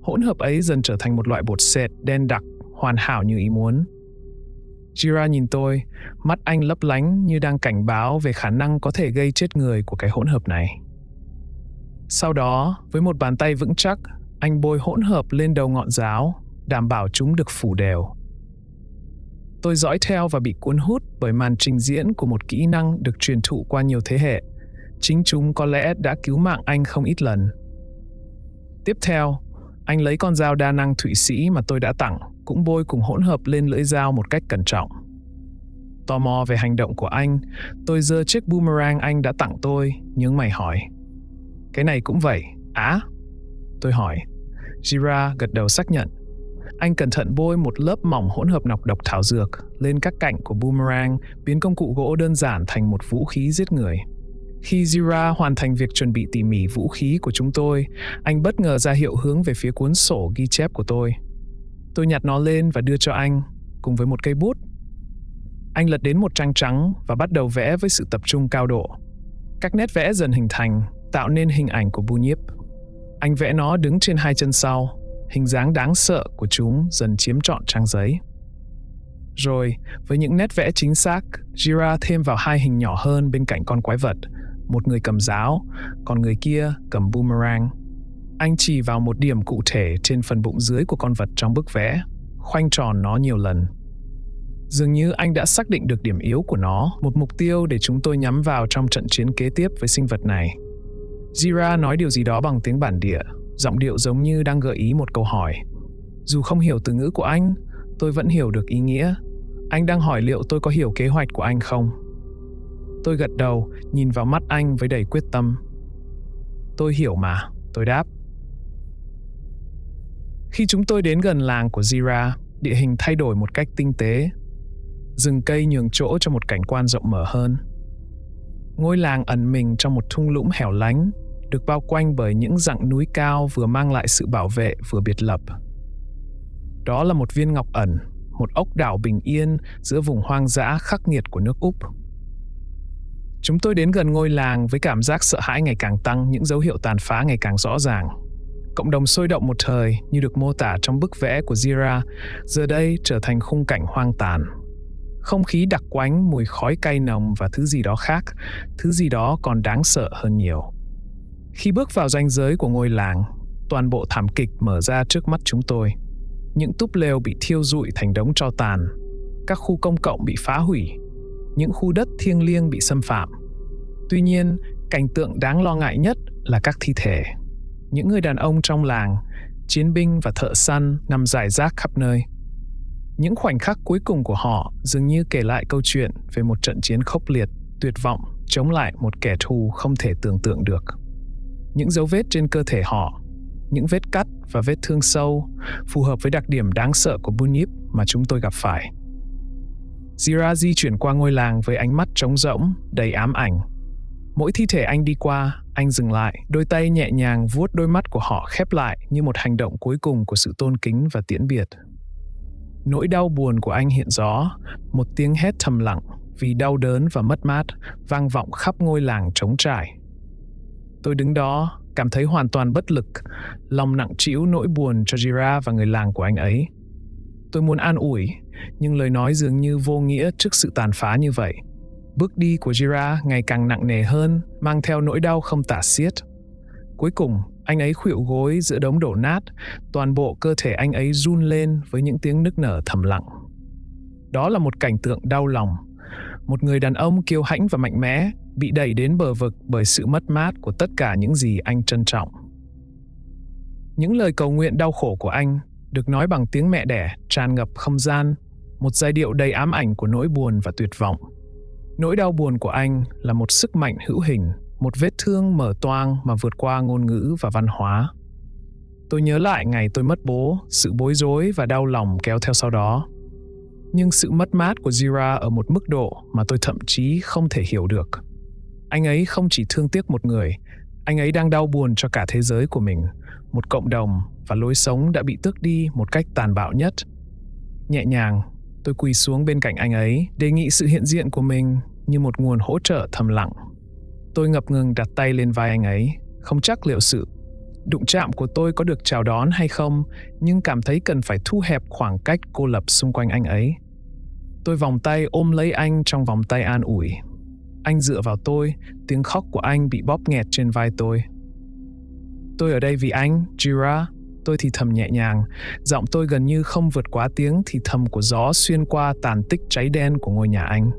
Hỗn hợp ấy dần trở thành một loại bột sệt đen đặc, hoàn hảo như ý muốn. Jira nhìn tôi, mắt anh lấp lánh như đang cảnh báo về khả năng có thể gây chết người của cái hỗn hợp này. Sau đó, với một bàn tay vững chắc, anh bôi hỗn hợp lên đầu ngọn giáo, đảm bảo chúng được phủ đều. Tôi dõi theo và bị cuốn hút bởi màn trình diễn của một kỹ năng được truyền thụ qua nhiều thế hệ. Chính chúng có lẽ đã cứu mạng anh không ít lần. Tiếp theo, Anh lấy con dao đa năng Thụy Sĩ mà tôi đã tặng, cũng bôi cùng hỗn hợp lên lưỡi dao một cách cẩn trọng. Tò mò về hành động của anh, tôi giơ chiếc boomerang anh đã tặng tôi, nhướng mày hỏi. Cái này cũng vậy, á? Tôi hỏi. Jira gật đầu xác nhận. Anh cẩn thận bôi một lớp mỏng hỗn hợp nọc độc thảo dược lên các cạnh của boomerang, biến công cụ gỗ đơn giản thành một vũ khí giết người. Khi Jira hoàn thành việc chuẩn bị tỉ mỉ vũ khí của chúng tôi, anh bất ngờ ra hiệu hướng về phía cuốn sổ ghi chép của tôi. Tôi nhặt nó lên và đưa cho anh, cùng với một cây bút. Anh lật đến một trang trắng và bắt đầu vẽ với sự tập trung cao độ. Các nét vẽ dần hình thành, tạo nên hình ảnh của Bunyip. Anh vẽ nó đứng trên hai chân sau, hình dáng đáng sợ của chúng dần chiếm trọn trang giấy. Rồi, với những nét vẽ chính xác, Jira thêm vào hai hình nhỏ hơn bên cạnh con quái vật. Một người cầm giáo, còn người kia cầm boomerang. Anh chỉ vào một điểm cụ thể trên phần bụng dưới của con vật trong bức vẽ, khoanh tròn nó nhiều lần. Dường như anh đã xác định được điểm yếu của nó, một mục tiêu để chúng tôi nhắm vào trong trận chiến kế tiếp với sinh vật này. Jira nói điều gì đó bằng tiếng bản địa, giọng điệu giống như đang gợi ý một câu hỏi. Dù không hiểu từ ngữ của anh, tôi vẫn hiểu được ý nghĩa. Anh đang hỏi liệu tôi có hiểu kế hoạch của anh không? Tôi gật đầu, nhìn vào mắt anh với đầy quyết tâm. Tôi hiểu mà, tôi đáp. Khi chúng tôi đến gần làng của Jira, địa hình thay đổi một cách tinh tế. Rừng cây nhường chỗ cho một cảnh quan rộng mở hơn. Ngôi làng ẩn mình trong một thung lũng hẻo lánh, được bao quanh bởi những dặng núi cao vừa mang lại sự bảo vệ vừa biệt lập. Đó là một viên ngọc ẩn, một ốc đảo bình yên giữa vùng hoang dã khắc nghiệt của nước Úc. Chúng tôi đến gần ngôi làng với cảm giác sợ hãi ngày càng tăng, những dấu hiệu tàn phá ngày càng rõ ràng. Cộng đồng sôi động một thời như được mô tả trong bức vẽ của Jira, giờ đây trở thành khung cảnh hoang tàn. Không khí đặc quánh, mùi khói cay nồng và thứ gì đó khác, thứ gì đó còn đáng sợ hơn nhiều. Khi bước vào ranh giới của ngôi làng, toàn bộ thảm kịch mở ra trước mắt chúng tôi. Những túp lều bị thiêu rụi thành đống tro tàn, các khu công cộng bị phá hủy, những khu đất thiêng liêng bị xâm phạm. Tuy nhiên, cảnh tượng đáng lo ngại nhất là các thi thể. Những người đàn ông trong làng, chiến binh và thợ săn nằm rải rác khắp nơi. Những khoảnh khắc cuối cùng của họ dường như kể lại câu chuyện về một trận chiến khốc liệt, tuyệt vọng chống lại một kẻ thù không thể tưởng tượng được. Những dấu vết trên cơ thể họ, những vết cắt và vết thương sâu phù hợp với đặc điểm đáng sợ của Bunyip mà chúng tôi gặp phải. Jira di chuyển qua ngôi làng với ánh mắt trống rỗng, đầy ám ảnh. Mỗi thi thể anh đi qua, anh dừng lại, đôi tay nhẹ nhàng vuốt đôi mắt của họ khép lại như một hành động cuối cùng của sự tôn kính và tiễn biệt. Nỗi đau buồn của anh hiện rõ, một tiếng hét thầm lặng vì đau đớn và mất mát vang vọng khắp ngôi làng trống trải. Tôi đứng đó, cảm thấy hoàn toàn bất lực, lòng nặng trĩu nỗi buồn cho Jira và người làng của anh ấy. Tôi muốn an ủi, nhưng lời nói dường như vô nghĩa trước sự tàn phá như vậy. Bước đi của Jira ngày càng nặng nề hơn, mang theo nỗi đau không tả xiết. Cuối cùng, anh ấy khuỵu gối giữa đống đổ nát, toàn bộ cơ thể anh ấy run lên với những tiếng nức nở thầm lặng. Đó là một cảnh tượng đau lòng. Một người đàn ông kiêu hãnh và mạnh mẽ, bị đẩy đến bờ vực bởi sự mất mát của tất cả những gì anh trân trọng. Những lời cầu nguyện đau khổ của anh được nói bằng tiếng mẹ đẻ tràn ngập không gian, một giai điệu đầy ám ảnh của nỗi buồn và tuyệt vọng. Nỗi đau buồn của anh là một sức mạnh hữu hình, một vết thương mở toang mà vượt qua ngôn ngữ và văn hóa. Tôi nhớ lại ngày tôi mất bố, sự bối rối và đau lòng kéo theo sau đó. Nhưng sự mất mát của Jira ở một mức độ mà tôi thậm chí không thể hiểu được. Anh ấy không chỉ thương tiếc một người, anh ấy đang đau buồn cho cả thế giới của mình, một cộng đồng và lối sống đã bị tước đi một cách tàn bạo nhất. Nhẹ nhàng, tôi quỳ xuống bên cạnh anh ấy, đề nghị sự hiện diện của mình như một nguồn hỗ trợ thầm lặng. Tôi ngập ngừng đặt tay lên vai anh ấy, không chắc liệu sự đụng chạm của tôi có được chào đón hay không, nhưng cảm thấy cần phải thu hẹp khoảng cách cô lập xung quanh anh ấy. Tôi vòng tay ôm lấy anh trong vòng tay an ủi. Anh dựa vào tôi, tiếng khóc của anh bị bóp nghẹt trên vai tôi. Tôi ở đây vì anh, Jira, tôi thì thầm nhẹ nhàng, giọng tôi gần như không vượt quá tiếng thì thầm của gió xuyên qua tàn tích cháy đen của ngôi nhà anh.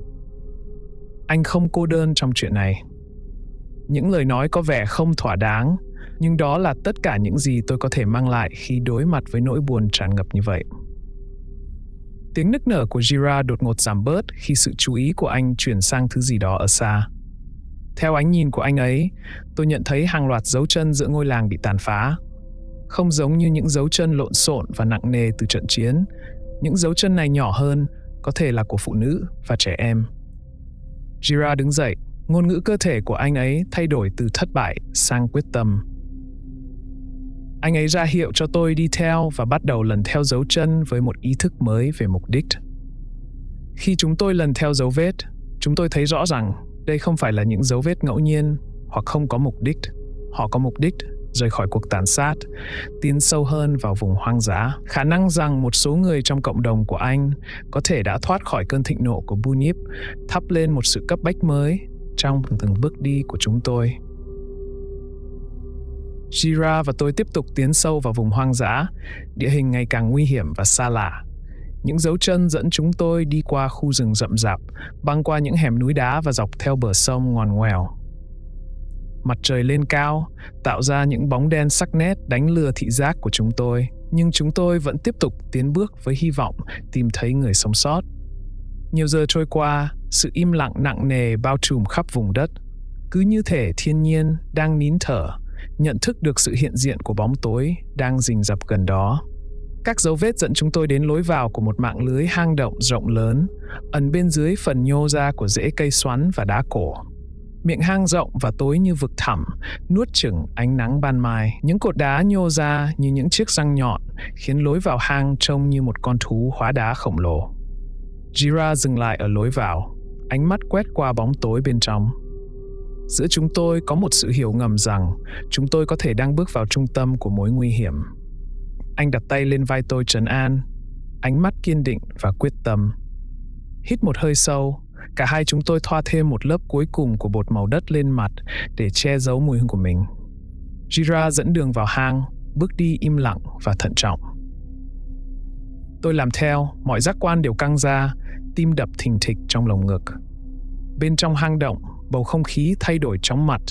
Anh không cô đơn trong chuyện này. Những lời nói có vẻ không thỏa đáng, Nhưng đó là tất cả những gì tôi có thể mang lại khi đối mặt với nỗi buồn tràn ngập như vậy. Tiếng nức nở của Jira đột ngột giảm bớt khi sự chú ý của anh chuyển sang thứ gì đó ở xa. Theo ánh nhìn của anh ấy, tôi nhận thấy hàng loạt dấu chân giữa ngôi làng bị tàn phá. Không giống như những dấu chân lộn xộn và nặng nề từ trận chiến, những dấu chân này nhỏ hơn, có thể là của phụ nữ và trẻ em. Jira đứng dậy, ngôn ngữ cơ thể của anh ấy thay đổi từ thất bại sang quyết tâm. Anh ấy ra hiệu cho tôi đi theo và bắt đầu lần theo dấu chân với một ý thức mới về mục đích. Khi chúng tôi lần theo dấu vết, chúng tôi thấy rõ rằng đây không phải là những dấu vết ngẫu nhiên hoặc không có mục đích. Họ có mục đích rời khỏi cuộc tàn sát, tiến sâu hơn vào vùng hoang dã. Khả năng rằng một số người trong cộng đồng của anh có thể đã thoát khỏi cơn thịnh nộ của Bunyip thắp lên một sự cấp bách mới trong từng bước đi của chúng tôi. Jira và tôi tiếp tục tiến sâu vào vùng hoang dã, địa hình ngày càng nguy hiểm và xa lạ. Những dấu chân dẫn chúng tôi đi qua khu rừng rậm rạp, băng qua những hẻm núi đá và dọc theo bờ sông ngoằn ngoèo. Mặt trời lên cao, tạo ra những bóng đen sắc nét đánh lừa thị giác của chúng tôi, nhưng chúng tôi vẫn tiếp tục tiến bước với hy vọng tìm thấy người sống sót. Nhiều giờ trôi qua, sự im lặng nặng nề bao trùm khắp vùng đất. Cứ như thể thiên nhiên đang nín thở, nhận thức được sự hiện diện của bóng tối đang rình rập gần đó. Các dấu vết dẫn chúng tôi đến lối vào của một mạng lưới hang động rộng lớn, ẩn bên dưới phần nhô ra của rễ cây xoắn và đá cổ. Miệng hang rộng và tối như vực thẳm, nuốt chửng ánh nắng ban mai. Những cột đá nhô ra như những chiếc răng nhọn, khiến lối vào hang trông như một con thú hóa đá khổng lồ. Jira dừng lại ở lối vào, ánh mắt quét qua bóng tối bên trong. Giữa chúng tôi có một sự hiểu ngầm rằng chúng tôi có thể đang bước vào trung tâm của mối nguy hiểm. Anh đặt tay lên vai tôi trấn an, ánh mắt kiên định và quyết tâm. Hít một hơi sâu, cả hai chúng tôi thoa thêm một lớp cuối cùng của bột màu đất lên mặt để che giấu mùi hương của mình. Jira dẫn đường vào hang, bước đi im lặng và thận trọng. Tôi làm theo, mọi giác quan đều căng ra, tim đập thình thịch trong lồng ngực. Bên trong hang động, bầu không khí thay đổi chóng mặt,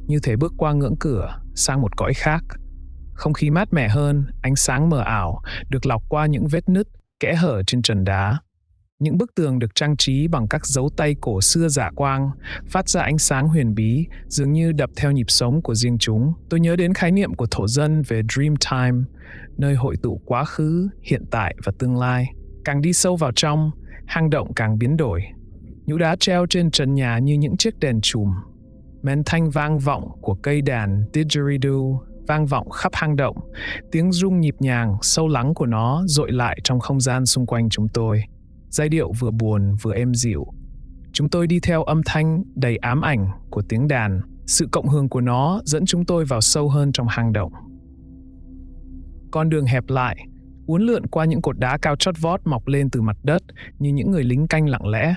như thể bước qua ngưỡng cửa sang một cõi khác. Không khí mát mẻ hơn, ánh sáng mờ ảo được lọc qua những vết nứt, kẽ hở trên trần đá. Những bức tường được trang trí bằng các dấu tay cổ xưa rạ quang, phát ra ánh sáng huyền bí, dường như đập theo nhịp sống của riêng chúng. Tôi nhớ đến khái niệm của thổ dân về Dream Time, nơi hội tụ quá khứ, hiện tại và tương lai. Càng đi sâu vào trong, hang động càng biến đổi. Nhũ đá treo trên trần nhà như những chiếc đèn chùm. Men thanh vang vọng của cây đàn didgeridoo vang vọng khắp hang động. Tiếng rung nhịp nhàng, sâu lắng của nó dội lại trong không gian xung quanh chúng tôi. Giai điệu vừa buồn vừa êm dịu. Chúng tôi đi theo âm thanh đầy ám ảnh của tiếng đàn. Sự cộng hưởng của nó dẫn chúng tôi vào sâu hơn trong hang động. Con đường hẹp lại, uốn lượn qua những cột đá cao chót vót mọc lên từ mặt đất như những người lính canh lặng lẽ.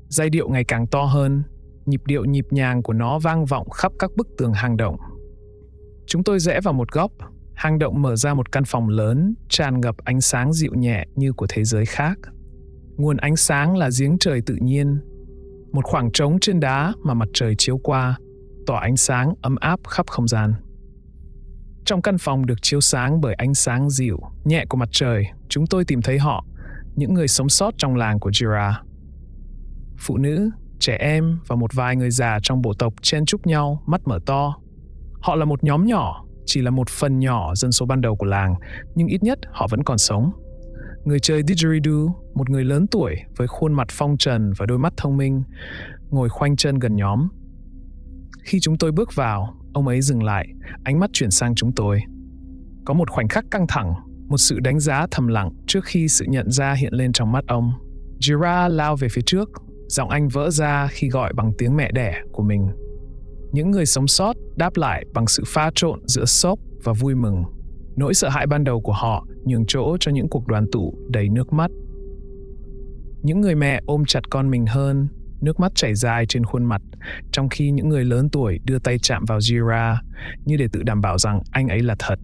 Giai điệu ngày càng to hơn, nhịp điệu nhịp nhàng của nó vang vọng khắp các bức tường hang động. Chúng tôi rẽ vào một góc, hang động mở ra một căn phòng lớn, tràn ngập ánh sáng dịu nhẹ như của thế giới khác. Nguồn ánh sáng là giếng trời tự nhiên, một khoảng trống trên đá mà mặt trời chiếu qua, tỏa ánh sáng ấm áp khắp không gian. Trong căn phòng được chiếu sáng bởi ánh sáng dịu, nhẹ của mặt trời, chúng tôi tìm thấy họ, những người sống sót trong làng của Jira. Phụ nữ, trẻ em và một vài người già trong bộ tộc chen chúc nhau, mắt mở to. Họ là một nhóm nhỏ, chỉ là một phần nhỏ dân số ban đầu của làng, nhưng ít nhất họ vẫn còn sống. Người chơi didgeridoo, một người lớn tuổi với khuôn mặt phong trần và đôi mắt thông minh, ngồi khoanh chân gần nhóm. Khi chúng tôi bước vào, ông ấy dừng lại, ánh mắt chuyển sang chúng tôi. Có một khoảnh khắc căng thẳng, một sự đánh giá thầm lặng trước khi sự nhận ra hiện lên trong mắt ông. Jira lao về phía trước, giọng anh vỡ ra khi gọi bằng tiếng mẹ đẻ của mình. Những người sống sót đáp lại bằng sự pha trộn giữa sốc và vui mừng. Nỗi sợ hãi ban đầu của họ nhường chỗ cho những cuộc đoàn tụ đầy nước mắt. Những người mẹ ôm chặt con mình hơn, nước mắt chảy dài trên khuôn mặt, trong khi những người lớn tuổi đưa tay chạm vào Jira như để tự đảm bảo rằng anh ấy là thật.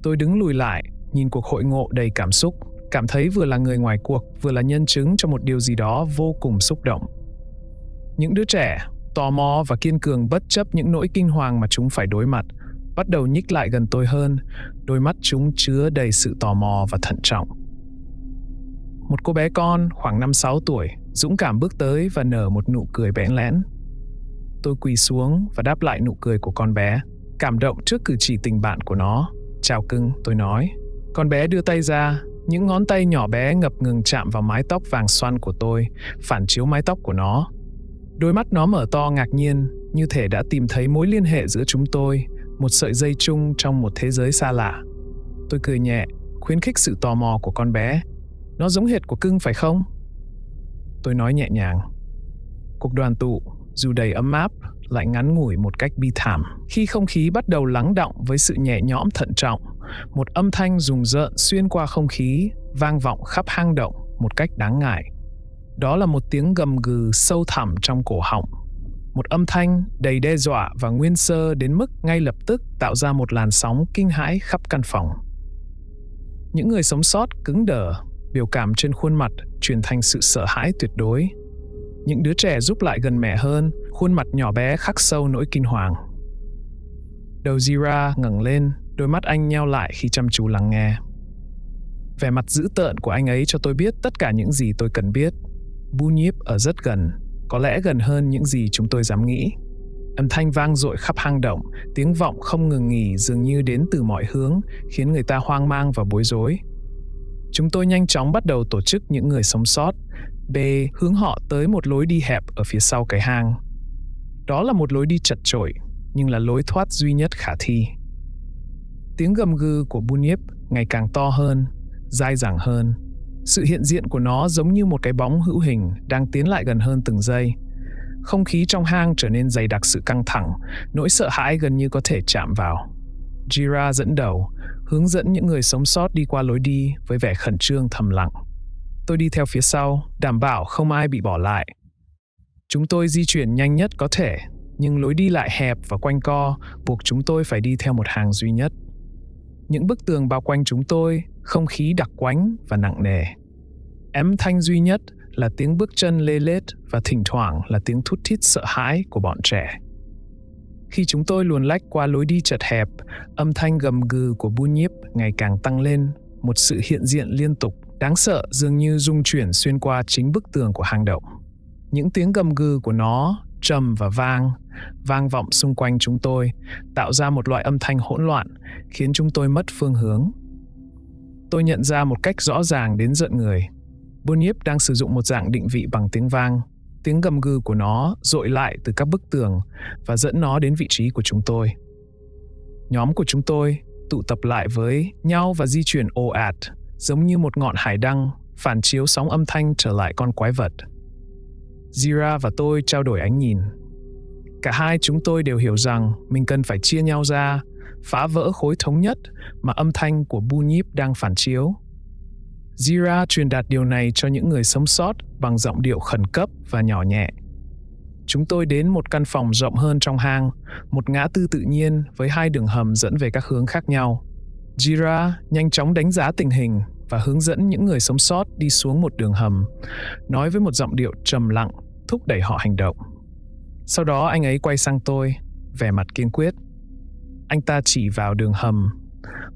Tôi đứng lùi lại, nhìn cuộc hội ngộ đầy cảm xúc, cảm thấy vừa là người ngoài cuộc, vừa là nhân chứng cho một điều gì đó vô cùng xúc động. Những đứa trẻ, tò mò và kiên cường bất chấp những nỗi kinh hoàng mà chúng phải đối mặt. bắt đầu nhích lại gần tôi hơn, đôi mắt chúng chứa đầy sự tò mò và thận trọng. Một cô bé con khoảng 5-6 tuổi, dũng cảm bước tới và nở một nụ cười bẽn lẽn. Tôi quỳ xuống và đáp lại nụ cười của con bé, cảm động trước cử chỉ tình bạn của nó. Chào cưng, tôi nói. Con bé đưa tay ra, những ngón tay nhỏ bé ngập ngừng chạm vào mái tóc vàng xoăn của tôi, phản chiếu mái tóc của nó. Đôi mắt nó mở to ngạc nhiên, như thể đã tìm thấy mối liên hệ giữa chúng tôi, một sợi dây chung trong một thế giới xa lạ. Tôi cười nhẹ, khuyến khích sự tò mò của con bé. Nó giống hệt của cưng phải không? Tôi nói nhẹ nhàng. Cuộc đoàn tụ, dù đầy ấm áp, lại ngắn ngủi một cách bi thảm. Khi không khí bắt đầu lắng đọng với sự nhẹ nhõm thận trọng, một âm thanh rùng rợn xuyên qua không khí, vang vọng khắp hang động một cách đáng ngại. Đó là một tiếng gầm gừ sâu thẳm trong cổ họng. Một âm thanh đầy đe dọa và nguyên sơ đến mức ngay lập tức tạo ra một làn sóng kinh hãi khắp căn phòng. Những người sống sót cứng đờ, biểu cảm trên khuôn mặt chuyển thành sự sợ hãi tuyệt đối. Những đứa trẻ rúc lại gần mẹ hơn, khuôn mặt nhỏ bé khắc sâu nỗi kinh hoàng. Đầu Zira ngẩng lên, đôi mắt anh nheo lại khi chăm chú lắng nghe. Vẻ mặt dữ tợn của anh ấy cho tôi biết tất cả những gì tôi cần biết. Bunyip ở rất gần, có lẽ gần hơn những gì chúng tôi dám nghĩ. Âm thanh vang dội khắp hang động, tiếng vọng không ngừng nghỉ dường như đến từ mọi hướng, khiến người ta hoang mang và bối rối. Chúng tôi nhanh chóng bắt đầu tổ chức những người sống sót, hướng họ tới một lối đi hẹp ở phía sau cái hang. Đó là một lối đi chật chội, nhưng là lối thoát duy nhất khả thi. Tiếng gầm gừ của Bunyip ngày càng to hơn, dai dẳng hơn. Sự hiện diện của nó giống như một cái bóng hữu hình đang tiến lại gần hơn từng giây. Không khí trong hang trở nên dày đặc sự căng thẳng, nỗi sợ hãi gần như có thể chạm vào. Jira dẫn đầu, hướng dẫn những người sống sót đi qua lối đi với vẻ khẩn trương thầm lặng. Tôi đi theo phía sau, đảm bảo không ai bị bỏ lại. Chúng tôi di chuyển nhanh nhất có thể, nhưng lối đi lại hẹp và quanh co, buộc chúng tôi phải đi theo một hàng duy nhất. Những bức tường bao quanh chúng tôi, không khí đặc quánh và nặng nề. Âm thanh duy nhất là tiếng bước chân lê lết và thỉnh thoảng là tiếng thút thít sợ hãi của bọn trẻ. Khi chúng tôi luồn lách qua lối đi chật hẹp, âm thanh gầm gừ của Bunyip ngày càng tăng lên, một sự hiện diện liên tục, đáng sợ dường như rung chuyển xuyên qua chính bức tường của hang động. Những tiếng gầm gừ của nó trầm và vang vọng xung quanh chúng tôi, tạo ra một loại âm thanh hỗn loạn, khiến chúng tôi mất phương hướng. Tôi nhận ra một cách rõ ràng đến rợn người. Bunyip đang sử dụng một dạng định vị bằng tiếng vang. Tiếng gầm gừ của nó dội lại từ các bức tường và dẫn nó đến vị trí của chúng tôi. Nhóm của chúng tôi tụ tập lại với nhau và di chuyển ồ ạt, giống như một ngọn hải đăng, phản chiếu sóng âm thanh trở lại con quái vật. Jira và tôi trao đổi ánh nhìn. Cả hai chúng tôi đều hiểu rằng mình cần phải chia nhau ra, phá vỡ khối thống nhất mà âm thanh của Bunyip đang phản chiếu. Jira truyền đạt điều này cho những người sống sót bằng giọng điệu khẩn cấp và nhỏ nhẹ. Chúng tôi đến một căn phòng rộng hơn trong hang, một ngã tư tự nhiên với hai đường hầm dẫn về các hướng khác nhau. Jira nhanh chóng đánh giá tình hình và hướng dẫn những người sống sót đi xuống một đường hầm, nói với một giọng điệu trầm lặng, thúc đẩy họ hành động. Sau đó anh ấy quay sang tôi, vẻ mặt kiên quyết. Anh ta chỉ vào đường hầm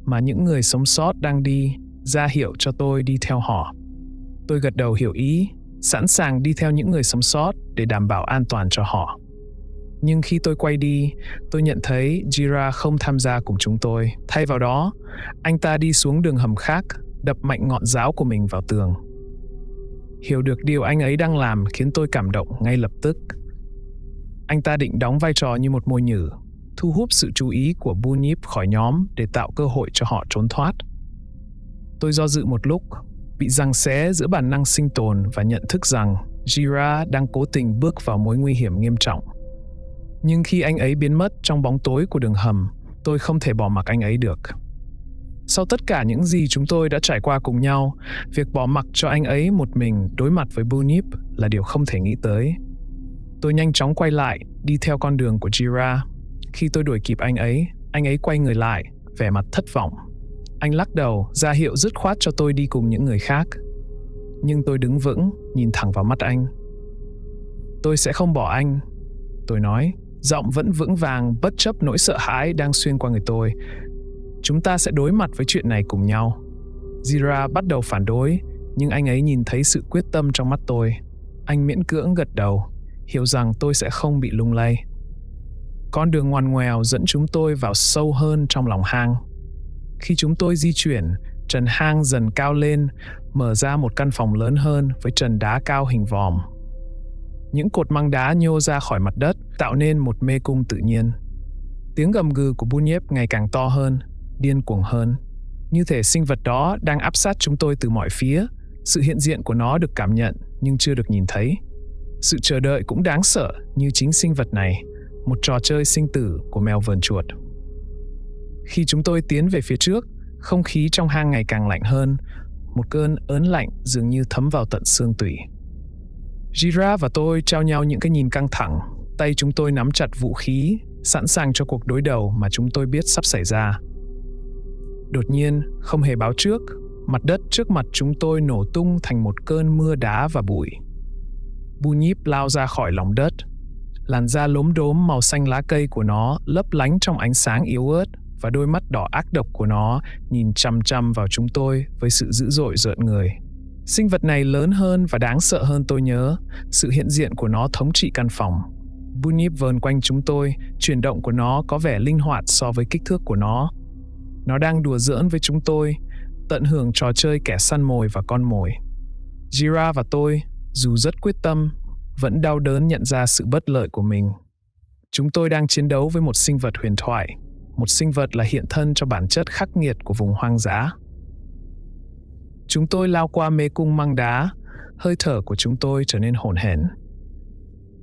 mà những người sống sót đang đi, ra hiệu cho tôi đi theo họ. Tôi gật đầu hiểu ý, sẵn sàng đi theo những người sống sót để đảm bảo an toàn cho họ. Nhưng khi tôi quay đi, tôi nhận thấy Jira không tham gia cùng chúng tôi. Thay vào đó, anh ta đi xuống đường hầm khác, đập mạnh ngọn giáo của mình vào tường. Hiểu được điều anh ấy đang làm khiến tôi cảm động ngay lập tức. Anh ta định đóng vai trò như một mồi nhử, thu hút sự chú ý của Bunyip khỏi nhóm để tạo cơ hội cho họ trốn thoát. Tôi do dự một lúc, bị giằng xé giữa bản năng sinh tồn và nhận thức rằng Jira đang cố tình bước vào mối nguy hiểm nghiêm trọng. Nhưng khi anh ấy biến mất trong bóng tối của đường hầm, tôi không thể bỏ mặc anh ấy được. Sau tất cả những gì chúng tôi đã trải qua cùng nhau, việc bỏ mặc cho anh ấy một mình đối mặt với Bunyip là điều không thể nghĩ tới. Tôi nhanh chóng quay lại, đi theo con đường của Jira. Khi tôi đuổi kịp anh ấy quay người lại, vẻ mặt thất vọng. Anh lắc đầu, ra hiệu dứt khoát cho tôi đi cùng những người khác. Nhưng tôi đứng vững, nhìn thẳng vào mắt anh. Tôi sẽ không bỏ anh, tôi nói, Giọng vẫn vững vàng bất chấp nỗi sợ hãi đang xuyên qua người tôi. Chúng ta sẽ đối mặt với chuyện này cùng nhau. Zira bắt đầu phản đối, nhưng anh ấy nhìn thấy sự quyết tâm trong mắt tôi. Anh miễn cưỡng gật đầu, hiểu rằng tôi sẽ không bị lung lay. Con đường ngoằn ngoèo dẫn chúng tôi vào sâu hơn trong lòng hang. Khi chúng tôi di chuyển, trần hang dần cao lên, mở ra một căn phòng lớn hơn với trần đá cao hình vòm. Những cột măng đá nhô ra khỏi mặt đất, tạo nên một mê cung tự nhiên. Tiếng gầm gừ của Bunyip ngày càng to hơn, điên cuồng hơn. Như thể sinh vật đó đang áp sát chúng tôi từ mọi phía. Sự hiện diện của nó được cảm nhận nhưng chưa được nhìn thấy. Sự chờ đợi cũng đáng sợ như chính sinh vật này, một trò chơi sinh tử của mèo vờn chuột. Khi chúng tôi tiến về phía trước, không khí trong hang ngày càng lạnh hơn. Một cơn ớn lạnh dường như thấm vào tận xương tủy. Zira và tôi trao nhau những cái nhìn căng thẳng. Tay chúng tôi nắm chặt vũ khí, sẵn sàng cho cuộc đối đầu mà chúng tôi biết sắp xảy ra. Đột nhiên, không hề báo trước, mặt đất trước mặt chúng tôi nổ tung thành một cơn mưa đá và bụi. Bunyip lao ra khỏi lòng đất. Làn da lốm đốm màu xanh lá cây của nó lấp lánh trong ánh sáng yếu ớt, và đôi mắt đỏ ác độc của nó nhìn chằm chằm vào chúng tôi với sự dữ dội rợn người. Sinh vật này lớn hơn và đáng sợ hơn tôi nhớ. Sự hiện diện của nó thống trị căn phòng. Bunyip vờn quanh chúng tôi, chuyển động của nó có vẻ linh hoạt so với kích thước của nó. Nó đang đùa giỡn với chúng tôi, tận hưởng trò chơi kẻ săn mồi và con mồi. Zira và tôi, dù rất quyết tâm, vẫn đau đớn nhận ra sự bất lợi của mình. Chúng tôi đang chiến đấu với một sinh vật huyền thoại, một sinh vật là hiện thân cho bản chất khắc nghiệt của vùng hoang dã. Chúng tôi lao qua mê cung măng đá, hơi thở của chúng tôi trở nên hổn hển.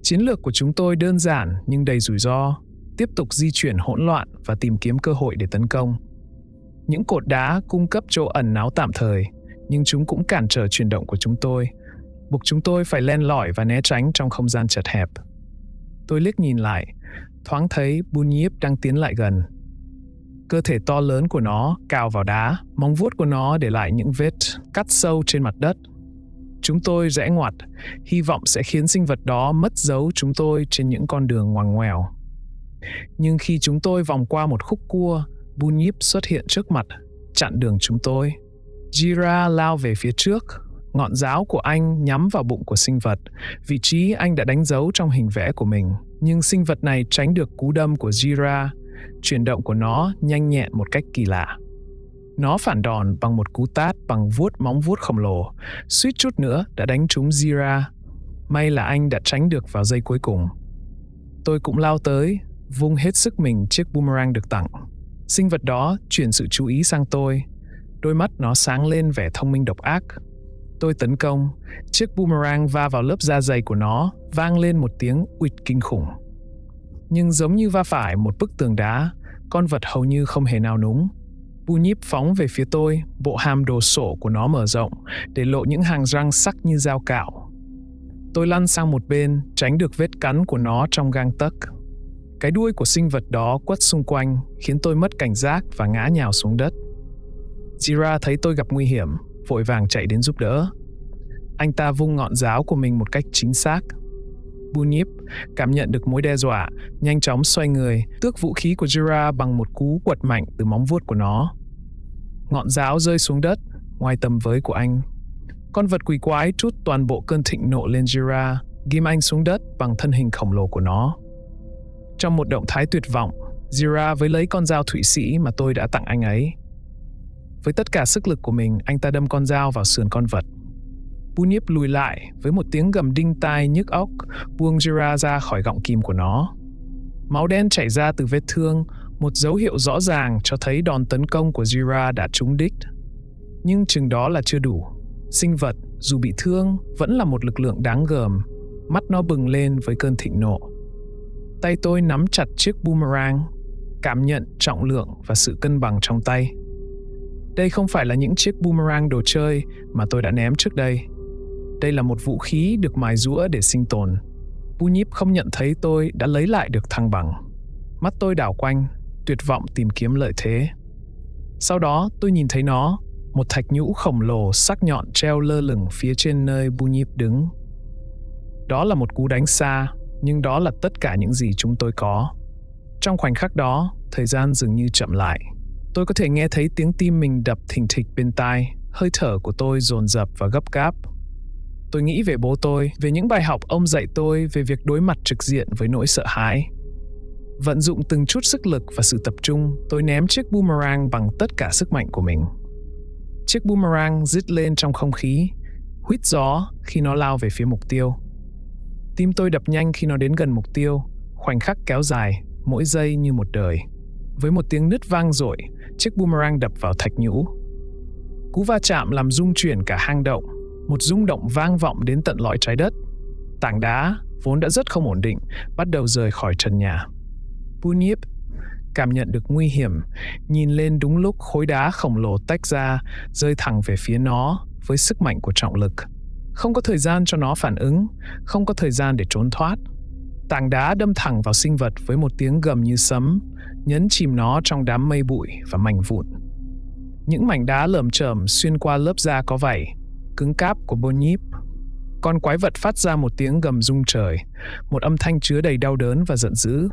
Chiến lược của chúng tôi đơn giản nhưng đầy rủi ro, tiếp tục di chuyển hỗn loạn và tìm kiếm cơ hội để tấn công. Những cột đá cung cấp chỗ ẩn náu tạm thời, nhưng chúng cũng cản trở chuyển động của chúng tôi, buộc chúng tôi phải len lỏi và né tránh trong không gian chật hẹp. Tôi liếc nhìn lại, thoáng thấy Bunyip đang tiến lại gần. Cơ thể to lớn của nó cào vào đá, móng vuốt của nó để lại những vết cắt sâu trên mặt đất. Chúng tôi rẽ ngoặt, hy vọng sẽ khiến sinh vật đó mất dấu chúng tôi trên những con đường ngoằn ngoèo. Nhưng khi chúng tôi vòng qua một khúc cua, Bunyip xuất hiện trước mặt, chặn đường chúng tôi. Zira lao về phía trước, ngọn giáo của anh nhắm vào bụng của sinh vật, vị trí anh đã đánh dấu trong hình vẽ của mình. Nhưng sinh vật này tránh được cú đâm của Zira. Chuyển động của nó nhanh nhẹn một cách kỳ lạ. Nó phản đòn bằng một cú tát bằng móng vuốt khổng lồ, suýt chút nữa đã đánh trúng Zira. May là anh đã tránh được vào giây cuối cùng. Tôi cũng lao tới, vung hết sức mình chiếc boomerang được tặng. Sinh vật đó chuyển sự chú ý sang tôi. Đôi mắt nó sáng lên vẻ thông minh độc ác. Tôi tấn công, chiếc boomerang va vào lớp da dày của nó, vang lên một tiếng uỵch kinh khủng. Nhưng giống như va phải một bức tường đá, con vật hầu như không hề nao núng. Bunyip phóng về phía tôi, bộ hàm đồ sộ của nó mở rộng, để lộ những hàng răng sắc như dao cạo. Tôi lăn sang một bên, tránh được vết cắn của nó trong gang tấc. Cái đuôi của sinh vật đó quất xung quanh, khiến tôi mất cảnh giác và ngã nhào xuống đất. Zira thấy tôi gặp nguy hiểm, vội vàng chạy đến giúp đỡ. Anh ta vung ngọn giáo của mình một cách chính xác. Bunyip cảm nhận được mối đe dọa, nhanh chóng xoay người, tước vũ khí của Zira bằng một cú quật mạnh từ móng vuốt của nó. Ngọn giáo rơi xuống đất, ngoài tầm với của anh. Con vật quỷ quái trút toàn bộ cơn thịnh nộ lên Zira, ghim anh xuống đất bằng thân hình khổng lồ của nó. Trong một động thái tuyệt vọng, Zira với lấy con dao Thụy Sĩ mà tôi đã tặng anh ấy. Với tất cả sức lực của mình, anh ta đâm con dao vào sườn con vật. Bunyip lùi lại với một tiếng gầm đinh tai nhức óc, buông Zira ra khỏi gọng kìm của nó. Máu đen chảy ra từ vết thương, một dấu hiệu rõ ràng cho thấy đòn tấn công của Zira đã trúng đích. Nhưng chừng đó là chưa đủ. Sinh vật, dù bị thương, vẫn là một lực lượng đáng gờm. Mắt nó bừng lên với cơn thịnh nộ. Tay tôi nắm chặt chiếc boomerang, cảm nhận trọng lượng và sự cân bằng trong tay. Đây không phải là những chiếc boomerang đồ chơi mà tôi đã ném trước đây. Đây là một vũ khí được mài giũa để sinh tồn. Bunyip không nhận thấy tôi đã lấy lại được thăng bằng. Mắt tôi đảo quanh, tuyệt vọng tìm kiếm lợi thế. Sau đó tôi nhìn thấy nó, một thạch nhũ khổng lồ sắc nhọn treo lơ lửng phía trên nơi Bunyip đứng. Đó là một cú đánh xa, nhưng đó là tất cả những gì chúng tôi có. Trong khoảnh khắc đó, thời gian dường như chậm lại. Tôi có thể nghe thấy tiếng tim mình đập thình thịch bên tai, hơi thở của tôi dồn dập và gấp gáp. Tôi nghĩ về bố tôi, về những bài học ông dạy tôi về việc đối mặt trực diện với nỗi sợ hãi. Vận dụng từng chút sức lực và sự tập trung, tôi ném chiếc boomerang bằng tất cả sức mạnh của mình. Chiếc boomerang rít lên trong không khí, huýt gió khi nó lao về phía mục tiêu. Tim tôi đập nhanh khi nó đến gần mục tiêu, khoảnh khắc kéo dài, mỗi giây như một đời. Với một tiếng nứt vang dội, chiếc boomerang đập vào thạch nhũ. Cú va chạm làm rung chuyển cả hang động, một rung động vang vọng đến tận lõi trái đất. Tảng đá, vốn đã rất không ổn định, bắt đầu rời khỏi trần nhà. Bunyip cảm nhận được nguy hiểm, nhìn lên đúng lúc khối đá khổng lồ tách ra, rơi thẳng về phía nó với sức mạnh của trọng lực. Không có thời gian cho nó phản ứng, không có thời gian để trốn thoát. Tảng đá đâm thẳng vào sinh vật với một tiếng gầm như sấm, nhấn chìm nó trong đám mây bụi và mảnh vụn. Những mảnh đá lởm chởm xuyên qua lớp da có vảy, cứng cáp của Bunyip. Con quái vật phát ra một tiếng gầm rung trời, một âm thanh chứa đầy đau đớn và giận dữ.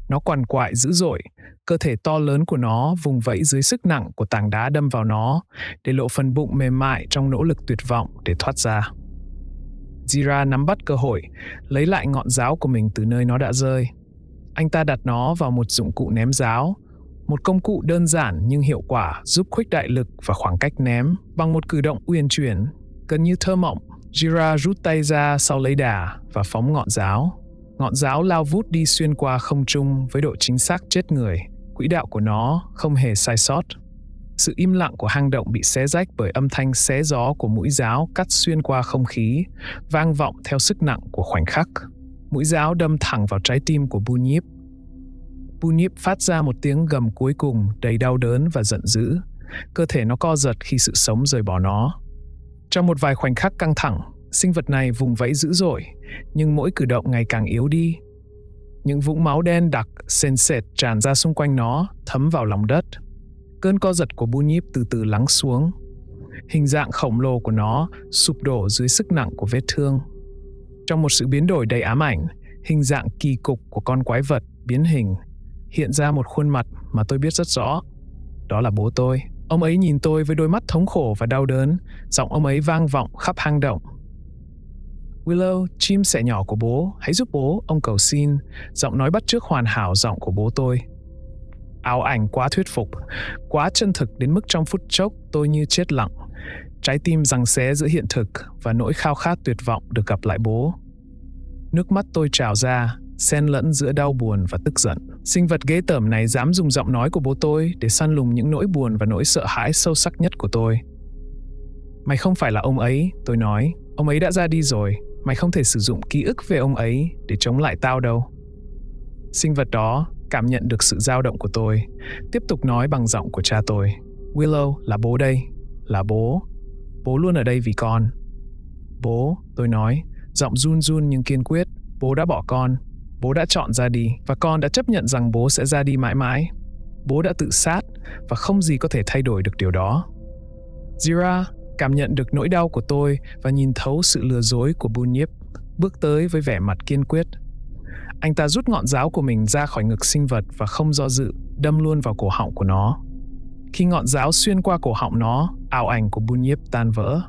Nó quằn quại dữ dội, cơ thể to lớn của nó vùng vẫy dưới sức nặng của tảng đá đâm vào nó, để lộ phần bụng mềm mại trong nỗ lực tuyệt vọng để thoát ra. Jira nắm bắt cơ hội, lấy lại ngọn giáo của mình từ nơi nó đã rơi. Anh ta đặt nó vào một dụng cụ ném giáo, một công cụ đơn giản nhưng hiệu quả giúp khuếch đại lực và khoảng cách ném. Bằng một cử động uyển chuyển, gần như thơ mộng, Jira rút tay ra sau lấy đà và phóng ngọn giáo. Ngọn giáo lao vút đi xuyên qua không trung với độ chính xác chết người. Quỹ đạo của nó không hề sai sót. Sự im lặng của hang động bị xé rách bởi âm thanh xé gió của mũi giáo cắt xuyên qua không khí, vang vọng theo sức nặng của khoảnh khắc. Mũi giáo đâm thẳng vào trái tim của Bunyip. Bunyip phát ra một tiếng gầm cuối cùng đầy đau đớn và giận dữ. Cơ thể nó co giật khi sự sống rời bỏ nó. Trong một vài khoảnh khắc căng thẳng, sinh vật này vùng vẫy dữ dội, nhưng mỗi cử động ngày càng yếu đi. Những vũng máu đen đặc, sền sệt tràn ra xung quanh nó, thấm vào lòng đất. Cơn co giật của Bunyip từ từ lắng xuống. Hình dạng khổng lồ của nó sụp đổ dưới sức nặng của vết thương. Trong một sự biến đổi đầy ám ảnh, hình dạng kỳ cục của con quái vật biến hình, hiện ra một khuôn mặt mà tôi biết rất rõ. Đó là bố tôi. Ông ấy nhìn tôi với đôi mắt thống khổ và đau đớn, giọng ông ấy vang vọng khắp hang động. Willow, chim sẻ nhỏ của bố, hãy giúp bố, ông cầu xin. Giọng nói bắt chước hoàn hảo giọng của bố tôi. Ảo ảnh quá thuyết phục, quá chân thực đến mức trong phút chốc tôi như chết lặng. Trái tim giằng xé giữa hiện thực và nỗi khao khát tuyệt vọng được gặp lại bố. Nước mắt tôi trào ra, xen lẫn giữa đau buồn và tức giận. Sinh vật ghê tởm này dám dùng giọng nói của bố tôi để săn lùng những nỗi buồn và nỗi sợ hãi sâu sắc nhất của tôi. Mày không phải là ông ấy, tôi nói. Ông ấy đã ra đi rồi. Mày không thể sử dụng ký ức về ông ấy để chống lại tao đâu. Sinh vật đó cảm nhận được sự dao động của tôi, tiếp tục nói bằng giọng của cha tôi. Willow, là bố đây, là bố. Bố luôn ở đây vì con. Bố, tôi nói, giọng run run nhưng kiên quyết. Bố đã bỏ con. Bố đã chọn ra đi và con đã chấp nhận rằng bố sẽ ra đi mãi mãi. Bố đã tự sát và không gì có thể thay đổi được điều đó. Jira cảm nhận được nỗi đau của tôi và nhìn thấu sự lừa dối của Bunyip, bước tới với vẻ mặt kiên quyết. Anh ta rút ngọn giáo của mình ra khỏi ngực sinh vật và không do dự, đâm luôn vào cổ họng của nó. Khi ngọn giáo xuyên qua cổ họng nó, ảo ảnh của Bunyip tan vỡ.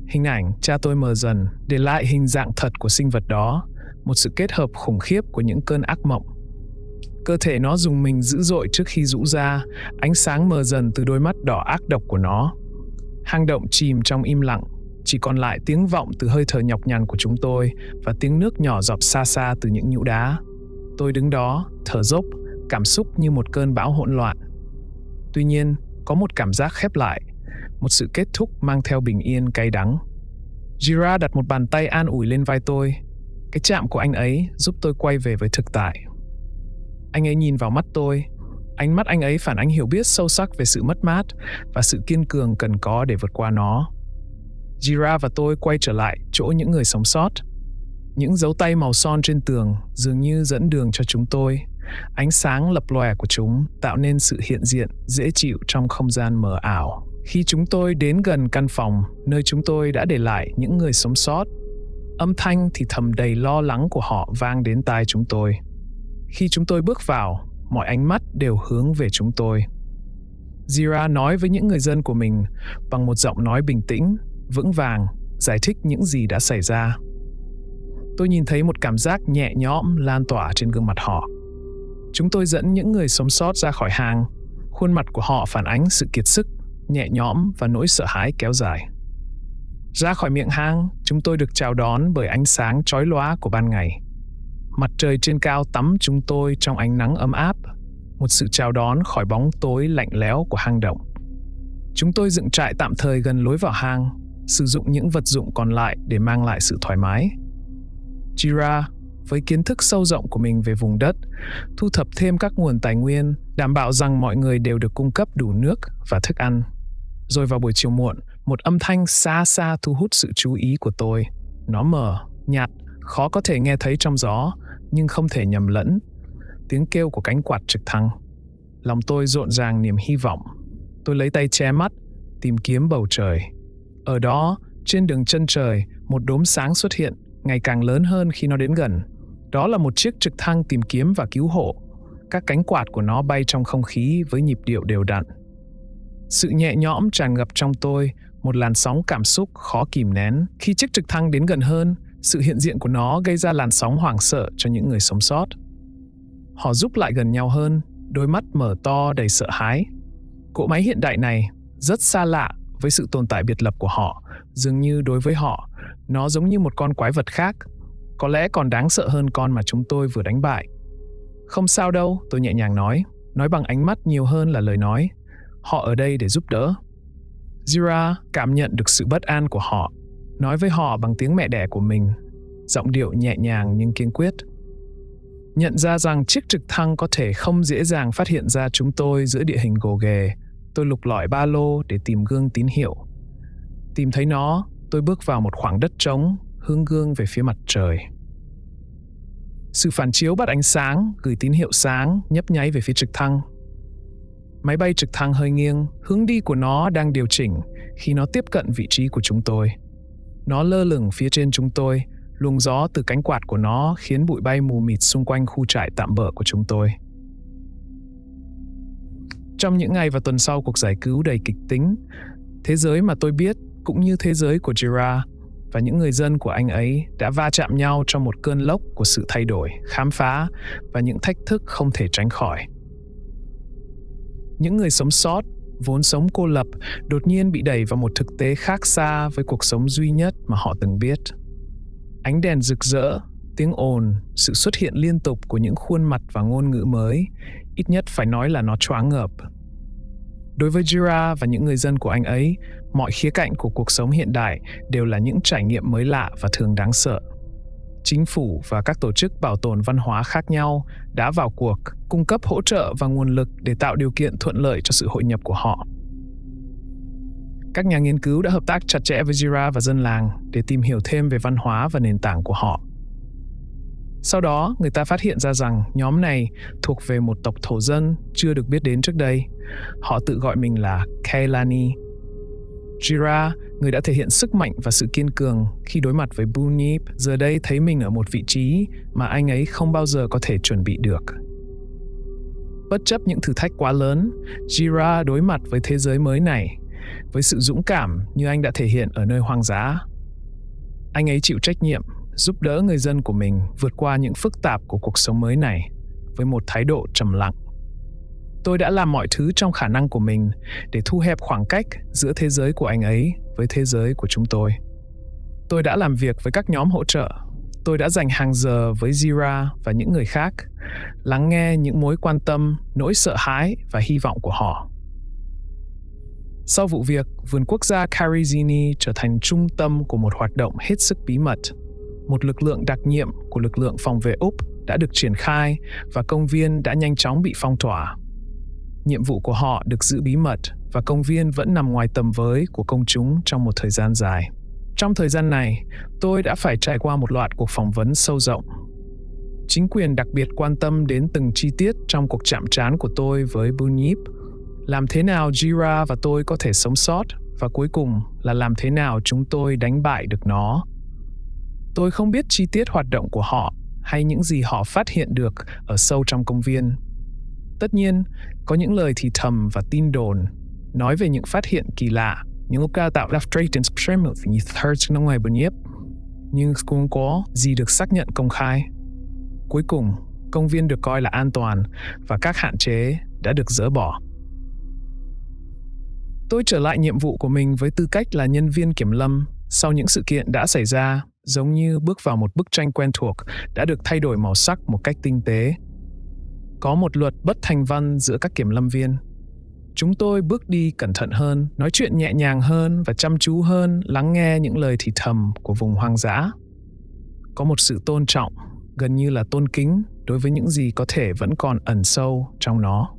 Hình ảnh cha tôi mờ dần, để lại hình dạng thật của sinh vật đó, một sự kết hợp khủng khiếp của những cơn ác mộng. Cơ thể nó rùng mình dữ dội trước khi rũ ra, ánh sáng mờ dần từ đôi mắt đỏ ác độc của nó. Hang động chìm trong im lặng, chỉ còn lại tiếng vọng từ hơi thở nhọc nhằn của chúng tôi và tiếng nước nhỏ giọt xa xa từ những nhũ đá. Tôi đứng đó, thở dốc, cảm xúc như một cơn bão hỗn loạn. Tuy nhiên, có một cảm giác khép lại, một sự kết thúc mang theo bình yên cay đắng. Jira đặt một bàn tay an ủi lên vai tôi. Cái chạm của anh ấy giúp tôi quay về với thực tại. Anh ấy nhìn vào mắt tôi. Ánh mắt anh ấy phản ánh hiểu biết sâu sắc về sự mất mát và sự kiên cường cần có để vượt qua nó. Jira và tôi quay trở lại chỗ những người sống sót. Những dấu tay màu son trên tường dường như dẫn đường cho chúng tôi. Ánh sáng lập lòe của chúng tạo nên sự hiện diện dễ chịu trong không gian mờ ảo. Khi chúng tôi đến gần căn phòng nơi chúng tôi đã để lại những người sống sót, Âm thanh thì thầm đầy lo lắng của họ vang đến tai chúng tôi. Khi chúng tôi bước vào, mọi ánh mắt đều hướng về chúng tôi. Zira nói với những người dân của mình bằng một giọng nói bình tĩnh, vững vàng, giải thích những gì đã xảy ra. Tôi nhìn thấy một cảm giác nhẹ nhõm lan tỏa trên gương mặt họ. Chúng tôi dẫn những người sống sót ra khỏi hang. Khuôn mặt của họ phản ánh sự kiệt sức, nhẹ nhõm và nỗi sợ hãi kéo dài. Ra khỏi miệng hang, chúng tôi được chào đón bởi ánh sáng chói lóa của ban ngày. Mặt trời trên cao tắm chúng tôi trong ánh nắng ấm áp, một sự chào đón khỏi bóng tối lạnh lẽo của hang động. Chúng tôi dựng trại tạm thời gần lối vào hang, sử dụng những vật dụng còn lại để mang lại sự thoải mái. Jira, với kiến thức sâu rộng của mình về vùng đất, thu thập thêm các nguồn tài nguyên, đảm bảo rằng mọi người đều được cung cấp đủ nước và thức ăn. Rồi vào buổi chiều muộn, một âm thanh xa xa thu hút sự chú ý của tôi. Nó mờ, nhạt, khó có thể nghe thấy trong gió, nhưng không thể nhầm lẫn. Tiếng kêu của cánh quạt trực thăng. Lòng tôi rộn ràng niềm hy vọng. Tôi lấy tay che mắt, tìm kiếm bầu trời. Ở đó, trên đường chân trời, một đốm sáng xuất hiện, ngày càng lớn hơn khi nó đến gần. Đó là một chiếc trực thăng tìm kiếm và cứu hộ. Các cánh quạt của nó bay trong không khí với nhịp điệu đều đặn. Sự nhẹ nhõm tràn ngập trong tôi, một làn sóng cảm xúc khó kìm nén. Khi chiếc trực thăng đến gần hơn, sự hiện diện của nó gây ra làn sóng hoảng sợ cho những người sống sót. Họ rúc lại gần nhau hơn, đôi mắt mở to đầy sợ hãi. Cỗ máy hiện đại này rất xa lạ với sự tồn tại biệt lập của họ. Dường như đối với họ, nó giống như một con quái vật khác, có lẽ còn đáng sợ hơn con mà chúng tôi vừa đánh bại. Không sao đâu, tôi nhẹ nhàng nói bằng ánh mắt nhiều hơn là lời nói. Họ ở đây để giúp đỡ. Jira cảm nhận được sự bất an của họ, nói với họ bằng tiếng mẹ đẻ của mình, giọng điệu nhẹ nhàng nhưng kiên quyết. Nhận ra rằng chiếc trực thăng có thể không dễ dàng phát hiện ra chúng tôi giữa địa hình gồ ghề, tôi lục lọi ba lô để tìm gương tín hiệu. Tìm thấy nó, tôi bước vào một khoảng đất trống, hướng gương về phía mặt trời. Sự phản chiếu bắt ánh sáng, gửi tín hiệu sáng, nhấp nháy về phía trực thăng. Máy bay trực thăng hơi nghiêng, hướng đi của nó đang điều chỉnh khi nó tiếp cận vị trí của chúng tôi. Nó lơ lửng phía trên chúng tôi, luồng gió từ cánh quạt của nó khiến bụi bay mù mịt xung quanh khu trại tạm bợ của chúng tôi. Trong những ngày và tuần sau cuộc giải cứu đầy kịch tính, thế giới mà tôi biết cũng như thế giới của Jira và những người dân của anh ấy đã va chạm nhau trong một cơn lốc của sự thay đổi, khám phá và những thách thức không thể tránh khỏi. Những người sống sót, vốn sống cô lập, đột nhiên bị đẩy vào một thực tế khác xa với cuộc sống duy nhất mà họ từng biết. Ánh đèn rực rỡ, tiếng ồn, sự xuất hiện liên tục của những khuôn mặt và ngôn ngữ mới, ít nhất phải nói là nó choáng ngợp. Đối với Jira và những người dân của anh ấy, mọi khía cạnh của cuộc sống hiện đại đều là những trải nghiệm mới lạ và thường đáng sợ. Chính phủ và các tổ chức bảo tồn văn hóa khác nhau đã vào cuộc, cung cấp hỗ trợ và nguồn lực để tạo điều kiện thuận lợi cho sự hội nhập của họ. Các nhà nghiên cứu đã hợp tác chặt chẽ với Jira và dân làng để tìm hiểu thêm về văn hóa và nền tảng của họ. Sau đó, người ta phát hiện ra rằng nhóm này thuộc về một tộc thổ dân chưa được biết đến trước đây. Họ tự gọi mình là Kailani. Jira, người đã thể hiện sức mạnh và sự kiên cường khi đối mặt với Bunyip, giờ đây thấy mình ở một vị trí mà anh ấy không bao giờ có thể chuẩn bị được. Bất chấp những thử thách quá lớn, Jira đối mặt với thế giới mới này với sự dũng cảm như anh đã thể hiện ở nơi hoang dã. Anh ấy chịu trách nhiệm, giúp đỡ người dân của mình vượt qua những phức tạp của cuộc sống mới này với một thái độ trầm lặng. Tôi đã làm mọi thứ trong khả năng của mình để thu hẹp khoảng cách giữa thế giới của anh ấy với thế giới của chúng tôi. Tôi đã làm việc với các nhóm hỗ trợ. Tôi đã dành hàng giờ với Jira và những người khác, lắng nghe những mối quan tâm, nỗi sợ hãi và hy vọng của họ. Sau vụ việc, vườn quốc gia Karizini trở thành trung tâm của một hoạt động hết sức bí mật. Một lực lượng đặc nhiệm của lực lượng phòng vệ Úc đã được triển khai và công viên đã nhanh chóng bị phong tỏa. Nhiệm vụ của họ được giữ bí mật và công viên vẫn nằm ngoài tầm với của công chúng trong một thời gian dài. Trong thời gian này, tôi đã phải trải qua một loạt cuộc phỏng vấn sâu rộng. Chính quyền đặc biệt quan tâm đến từng chi tiết trong cuộc chạm trán của tôi với Bunyip. Làm thế nào Jira và tôi có thể sống sót và cuối cùng là làm thế nào chúng tôi đánh bại được nó. Tôi không biết chi tiết hoạt động của họ hay những gì họ phát hiện được ở sâu trong công viên. Tất nhiên, có những lời thì thầm và tin đồn nói về những phát hiện kỳ lạ, những ca tạo ngoài bờ nhiếp, nhưng không có gì được xác nhận công khai. Cuối cùng, công viên được coi là an toàn và các hạn chế đã được dỡ bỏ. Tôi trở lại nhiệm vụ của mình với tư cách là nhân viên kiểm lâm sau những sự kiện đã xảy ra, giống như bước vào một bức tranh quen thuộc đã được thay đổi màu sắc một cách tinh tế. Có một luật bất thành văn giữa các kiểm lâm viên. Chúng tôi bước đi cẩn thận hơn, nói chuyện nhẹ nhàng hơn và chăm chú hơn lắng nghe những lời thì thầm của vùng hoang dã. Có một sự tôn trọng, gần như là tôn kính đối với những gì có thể vẫn còn ẩn sâu trong nó.